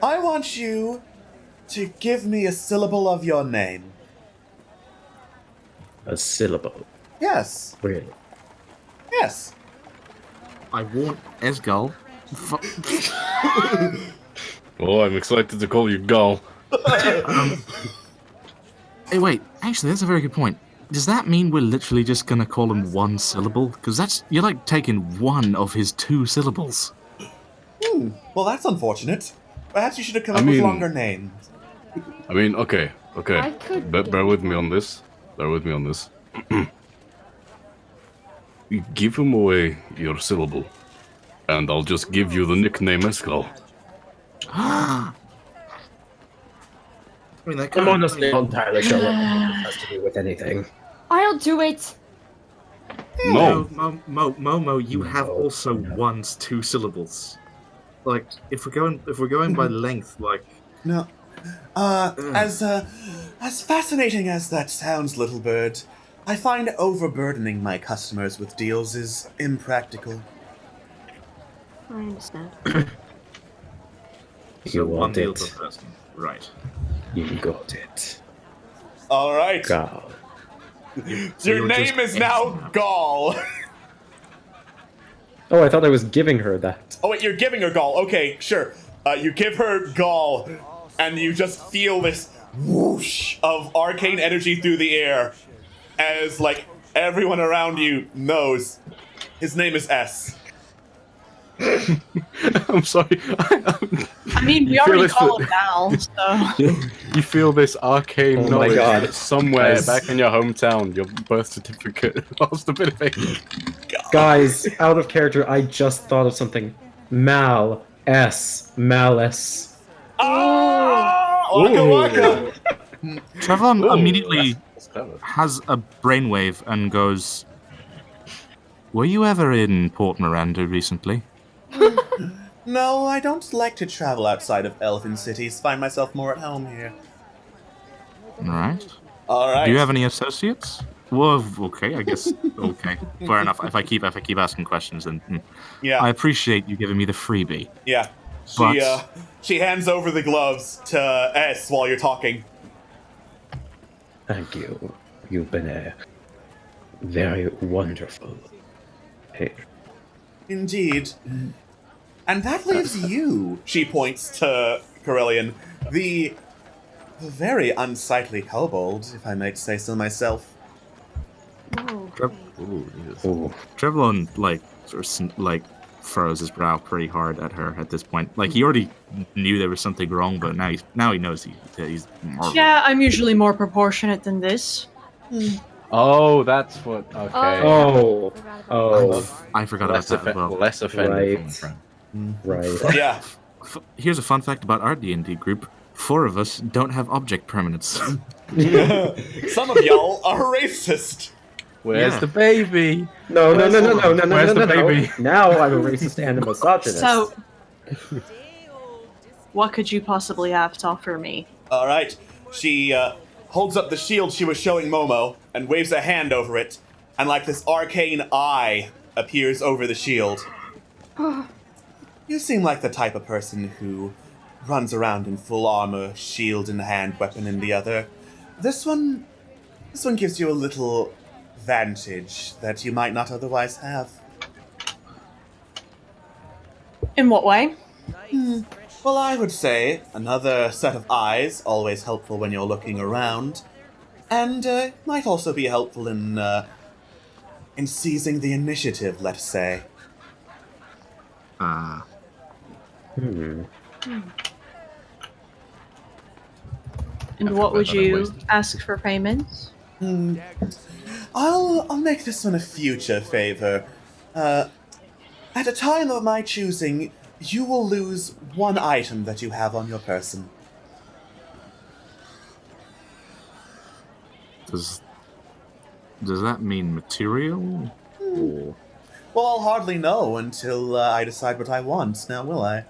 I want you to give me a syllable of your name. A syllable. Yes. Really? Yes. I want Esgal. Oh, I'm excited to call you Gull. Hey, wait. Actually, that's a very good point. Does that mean we're literally just gonna call him one syllable? Because you're like taking one of his two syllables. Well, that's unfortunate. Perhaps you should have come up with longer names. I mean, okay. I could Bear with me on this. Give him away your syllable, and I'll just give you the nickname Escal. I mean, I'm honestly not entirely sure what this has to do with anything. I'll do it. No. Momo, you have also one's two syllables. Like, if we're going by length, like. No. As fascinating as that sounds, little bird, I find overburdening my customers with deals is impractical. I understand. You one want deal it. per person. Right. You got it. All right. Gal. Your name is now Gall. Oh, I thought I was giving her that. Oh wait, you're giving her Gall. Okay, sure. You give her Gall, and you just feel this whoosh of arcane energy through the air, as like everyone around you knows his name is S. I'm sorry. I mean, we already call him Val, so. You feel this arcane my knowledge God. that somewhere Guys. back in your hometown, your birth certificate lost a bit of it. Guys, out of character, I just thought of something. Malice. Waka. Trevor immediately has a brainwave and goes, "Were you ever in Port Miranda recently?" No, I don't like to travel outside of elfin cities. Find myself more at home here. Alright. Alright. Do you have any associates? Well, okay, I guess. Okay, fair enough. If I keep asking questions, then Yeah. I appreciate you giving me the freebie. Yeah. She hands over the gloves to S while you're talking. Thank you. You've been a very wonderful pair. Indeed. And that leaves you, she points to Corellian, the very unsightly kobold, if I may say so myself. Trevelyan, furrows his brow pretty hard at her at this point. Like, he already knew there was something wrong, but now he knows he's marvelous. Yeah, I'm usually more proportionate than this. Oh, that's what. Okay. I forgot about that as well. Less offended from my friend. Right. Yeah. Here's a fun fact about our D&D group. 4 of us don't have object permanence. Some of y'all are racist. Where's the baby? No. Where's the baby? Now I'm a racist and a misogynist. So, what could you possibly have to offer me? Alright. She holds up the shield she was showing Momo and waves a hand over it, and like this arcane eye appears over the shield. You seem like the type of person who runs around in full armor, shield in hand, weapon in the other. This one gives you a little vantage that you might not otherwise have. In what way? Well, I would say another set of eyes, always helpful when you're looking around, and might also be helpful in seizing the initiative, let's say. And what would you ask for payment? I'll make this one a future favor. At a time of my choosing, you will lose one item that you have on your person. Does that mean material? Or... Well, I'll hardly know until I decide what I want, now will I?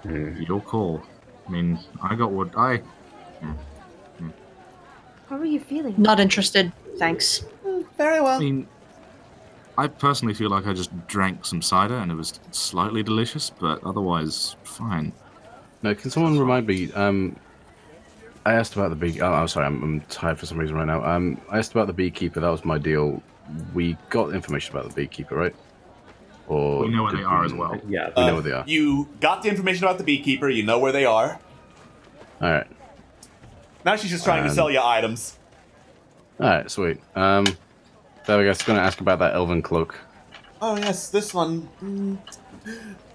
Your call. I mean, I got what I... How are you feeling? Not interested, thanks. Very well. I mean, I personally feel like I just drank some cider and it was slightly delicious, but otherwise, fine. No, can someone remind me? I asked about the bee. Oh, I'm sorry, I'm tired for some reason right now. I asked about the beekeeper. That was my deal. We got information about the beekeeper, right? Or we know where they are as well. Yeah, we know where they are. You got the information about the beekeeper. You know where they are. All right. Now she's just trying to sell you items. All right, sweet. There we go. Just gonna ask about that elven cloak. Oh yes, this one.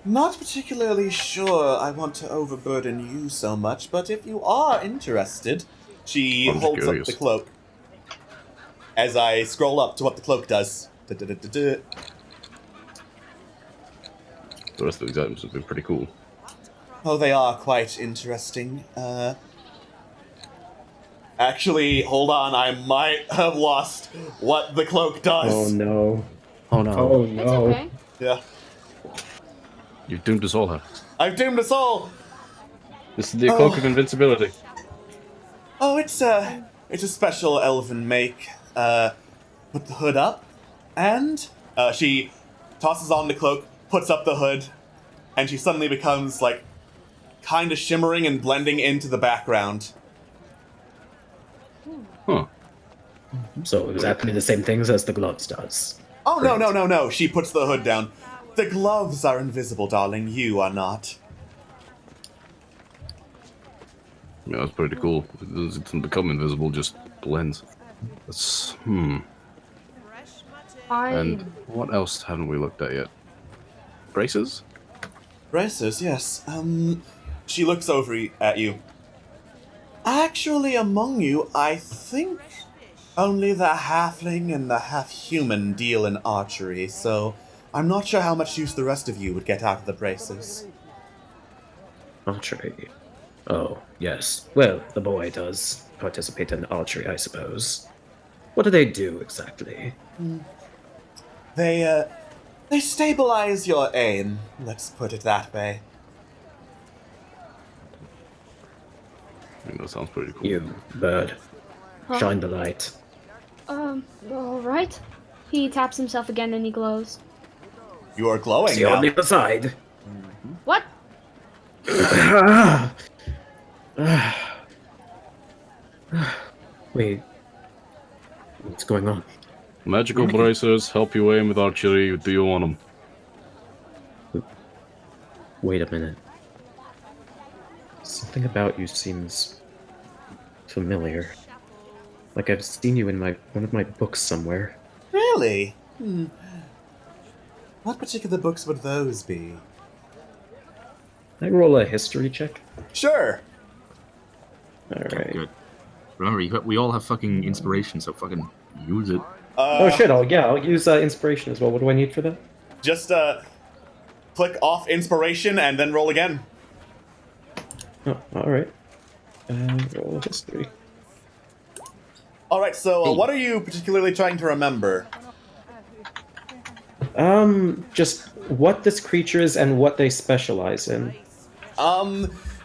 Not particularly sure I want to overburden you so much, but if you are interested, she holds curious. up the cloak. As I scroll up to what the cloak does. The rest of these items have been pretty cool. Oh, they are quite interesting. Actually, hold on, I might have lost what the cloak does. Oh no. Oh no. Oh no. It's okay. Yeah. You've doomed us all, huh? I've doomed us all! This is the cloak of invincibility. Oh, it's a special elven make. Put the hood up, and she tosses on the cloak, puts up the hood, and she suddenly becomes, like, kind of shimmering and blending into the background. Huh. So exactly the same things as the gloves does. Oh, no. She puts the hood down. The gloves are invisible, darling. You are not. Yeah, that's pretty cool. It doesn't become invisible, just blends. That's, And what else haven't we looked at yet? Braces? Braces, yes. She looks over at you. Actually, among you, I think only the halfling and the half-human deal in archery, so I'm not sure how much use the rest of you would get out of the braces. Archery. Oh, yes. Well, the boy does participate in archery, I suppose. What do they do exactly? They stabilize your aim, let's put it that way. I think that sounds pretty cool. You, bird. Huh? Shine the light. Alright. He taps himself again and he glows. You are glowing See now. on the other side. What? Wait. What's going on? Magical bracers help you aim with archery. Do you want them? Wait a minute. Something about you seems familiar. Like I've seen you in one of my books somewhere. Really? What particular books would those be? Can I roll a history check? Sure. Alright. Good. Remember, we all have fucking inspiration, so fucking use it. Oh shit, I'll use inspiration as well. What do I need for that? Just click off inspiration and then roll again. Oh, alright. Roll history. Alright, so what are you particularly trying to remember? Just what this creature is and what they specialize in.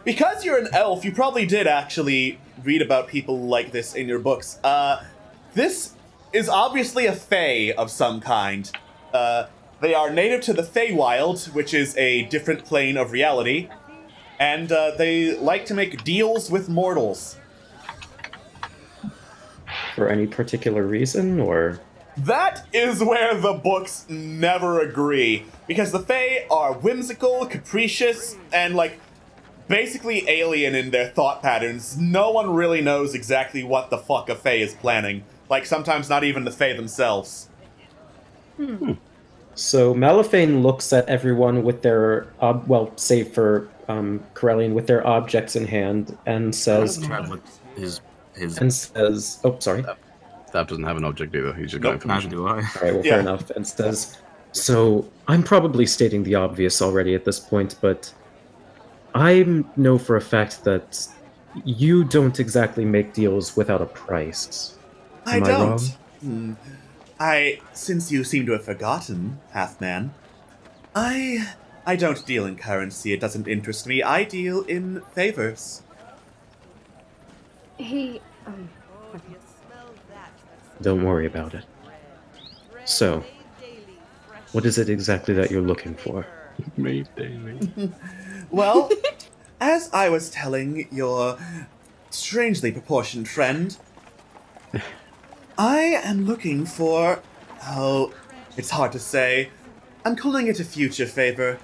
Because you're an elf, you probably did actually read about people like this in your books. This is obviously a fae of some kind. They are native to the Feywild, which is a different plane of reality, and they like to make deals with mortals. For any particular reason, or? That is where the books never agree, because the Fae are whimsical, capricious, and, like, basically alien in their thought patterns. No one really knows exactly what the fuck a Fae is planning. Like, sometimes not even the Fae themselves. So Malifane looks at everyone with their, save for Corellian, with their objects in hand, and says... And says... Oh, sorry. That doesn't have an object either. He's just got information. Do I? Alright, well, fair enough. And says... So, I'm probably stating the obvious already at this point, but... I know for a fact that you don't exactly make deals without a price. Am I wrong? Since you seem to have forgotten, Half-Man, I don't deal in currency. It doesn't interest me. I deal in favors. Don't worry about it. So, what is it exactly that you're looking for? Me, Daily. Well, as I was telling your strangely proportioned friend, I am looking for... Oh, it's hard to say. I'm calling it a future favor.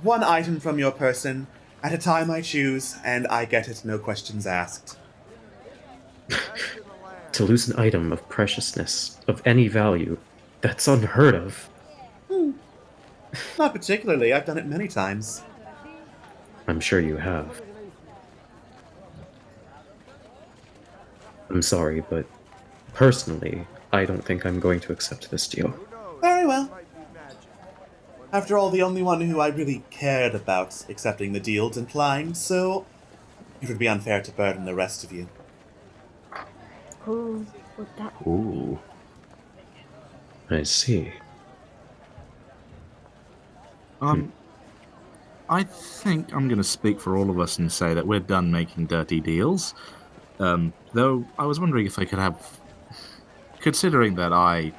One item from your person, at a time I choose, and I get it, no questions asked. To lose an item of preciousness, of any value, that's unheard of. Not particularly. I've done it many times. I'm sure you have. I'm sorry, but personally, I don't think I'm going to accept this deal. Very well. After all, the only one who I really cared about accepting the deal declined, so it would be unfair to burden the rest of you. Who would that? Ooh. I see. I think I'm going to speak for all of us and say that we're done making dirty deals. Though I was wondering if I could have, considering that I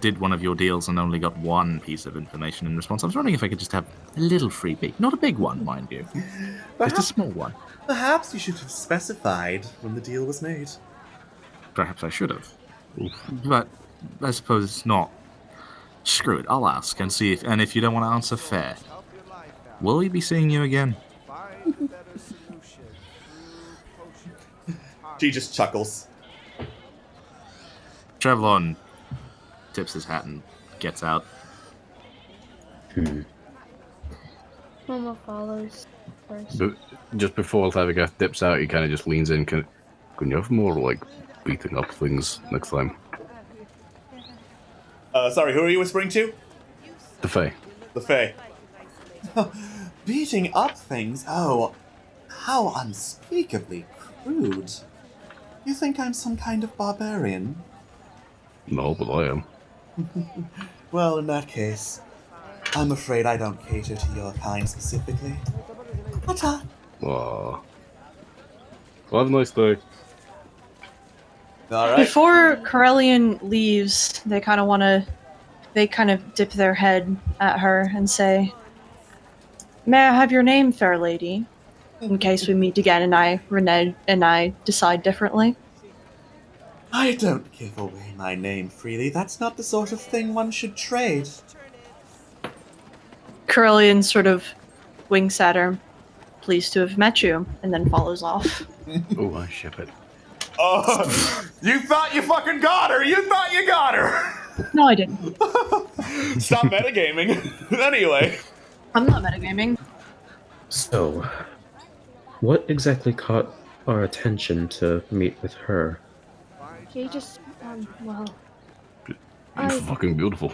did one of your deals and only got one piece of information in response, I was wondering if I could just have a little freebie. Not a big one, mind you. Just a small one. Perhaps you should have specified when the deal was made. Perhaps I should have. But I suppose it's not. Screw it, I'll ask and see if you don't want to answer fair. Will we be seeing you again? She just chuckles. Trevlon tips his hat and gets out. Momo follows first. But just before Thaviga dips out, he kind of just leans in. Can you have more, like, beating up things next time? Sorry, who are you whispering to? The Fae. The Fae. Beating up things? Oh, how unspeakably crude. You think I'm some kind of barbarian? No, but I am. Well, in that case, I'm afraid I don't cater to your kind specifically. Ta-ta. Well, have a nice day. All right. Before Corellian leaves, they kind of dip their head at her and say, "May I have your name, fair lady, in case we meet again and I decide differently?" I don't give away my name freely. That's not the sort of thing one should trade. Corellian sort of winks at her, "Pleased to have met you," and then follows off. Oh, I ship it. Oh, you thought you fucking got her! You thought you got her! No, I didn't. Stop metagaming. Anyway. I'm not metagaming. So, what exactly caught our attention to meet with her? She just, well... You're fucking beautiful.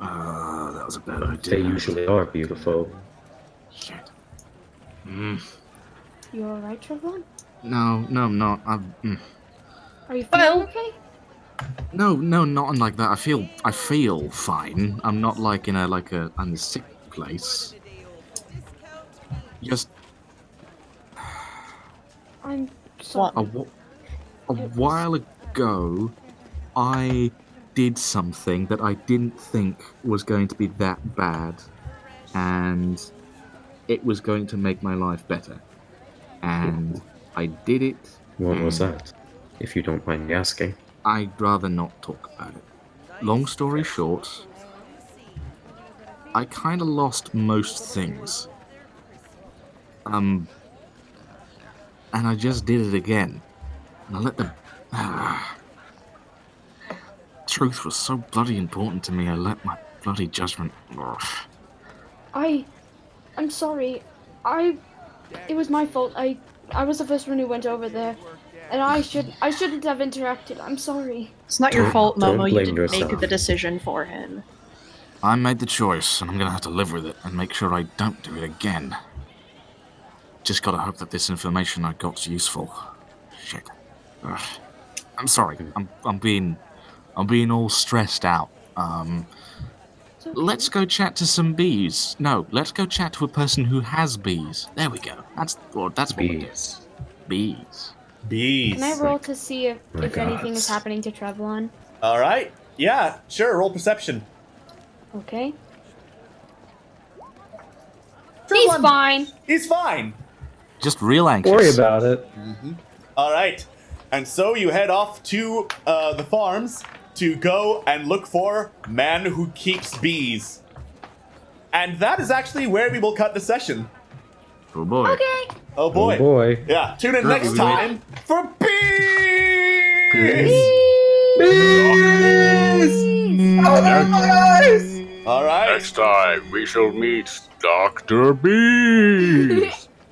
That was a bad idea. They usually are beautiful. Shit. You alright, Trevon? No, I'm not. Are you feeling okay? No, not like that. I feel fine. I'm not like in a sick place. Just I'm sorry. a while ago, I did something that I didn't think was going to be that bad, and it was going to make my life better. And I did it. What was that, if you don't mind me asking? I'd rather not talk about it. Long story short, I kind of lost most things. And I just did it again. And I let the... truth was so bloody important to me, I let my bloody judgment... I'm sorry. It was my fault. I was the first one who went over there. And I shouldn't have interacted. I'm sorry. It's not your fault, Momo. You didn't yourself. make the decision for him. I made the choice, and I'm gonna have to live with it and make sure I don't do it again. Just gotta hope that this information I got's useful. Shit. Ugh. I'm sorry. I'm being all stressed out. Let's go chat to some bees. No, let's go chat to a person who has bees. There we go. That's what Bees. Bees. Bees. Can I roll to see if anything is happening to Trevlon? Alright. Yeah, sure. Roll perception. Okay. He's fine. He's fine. Just real anxious. Worry about it. Alright. And so you head off to the farms to go and look for man who keeps bees. And that is actually where we will cut the session. Oh boy. Okay. Oh boy. Oh boy. Yeah, tune in next time for bees! All right. Next time we shall meet Dr. B.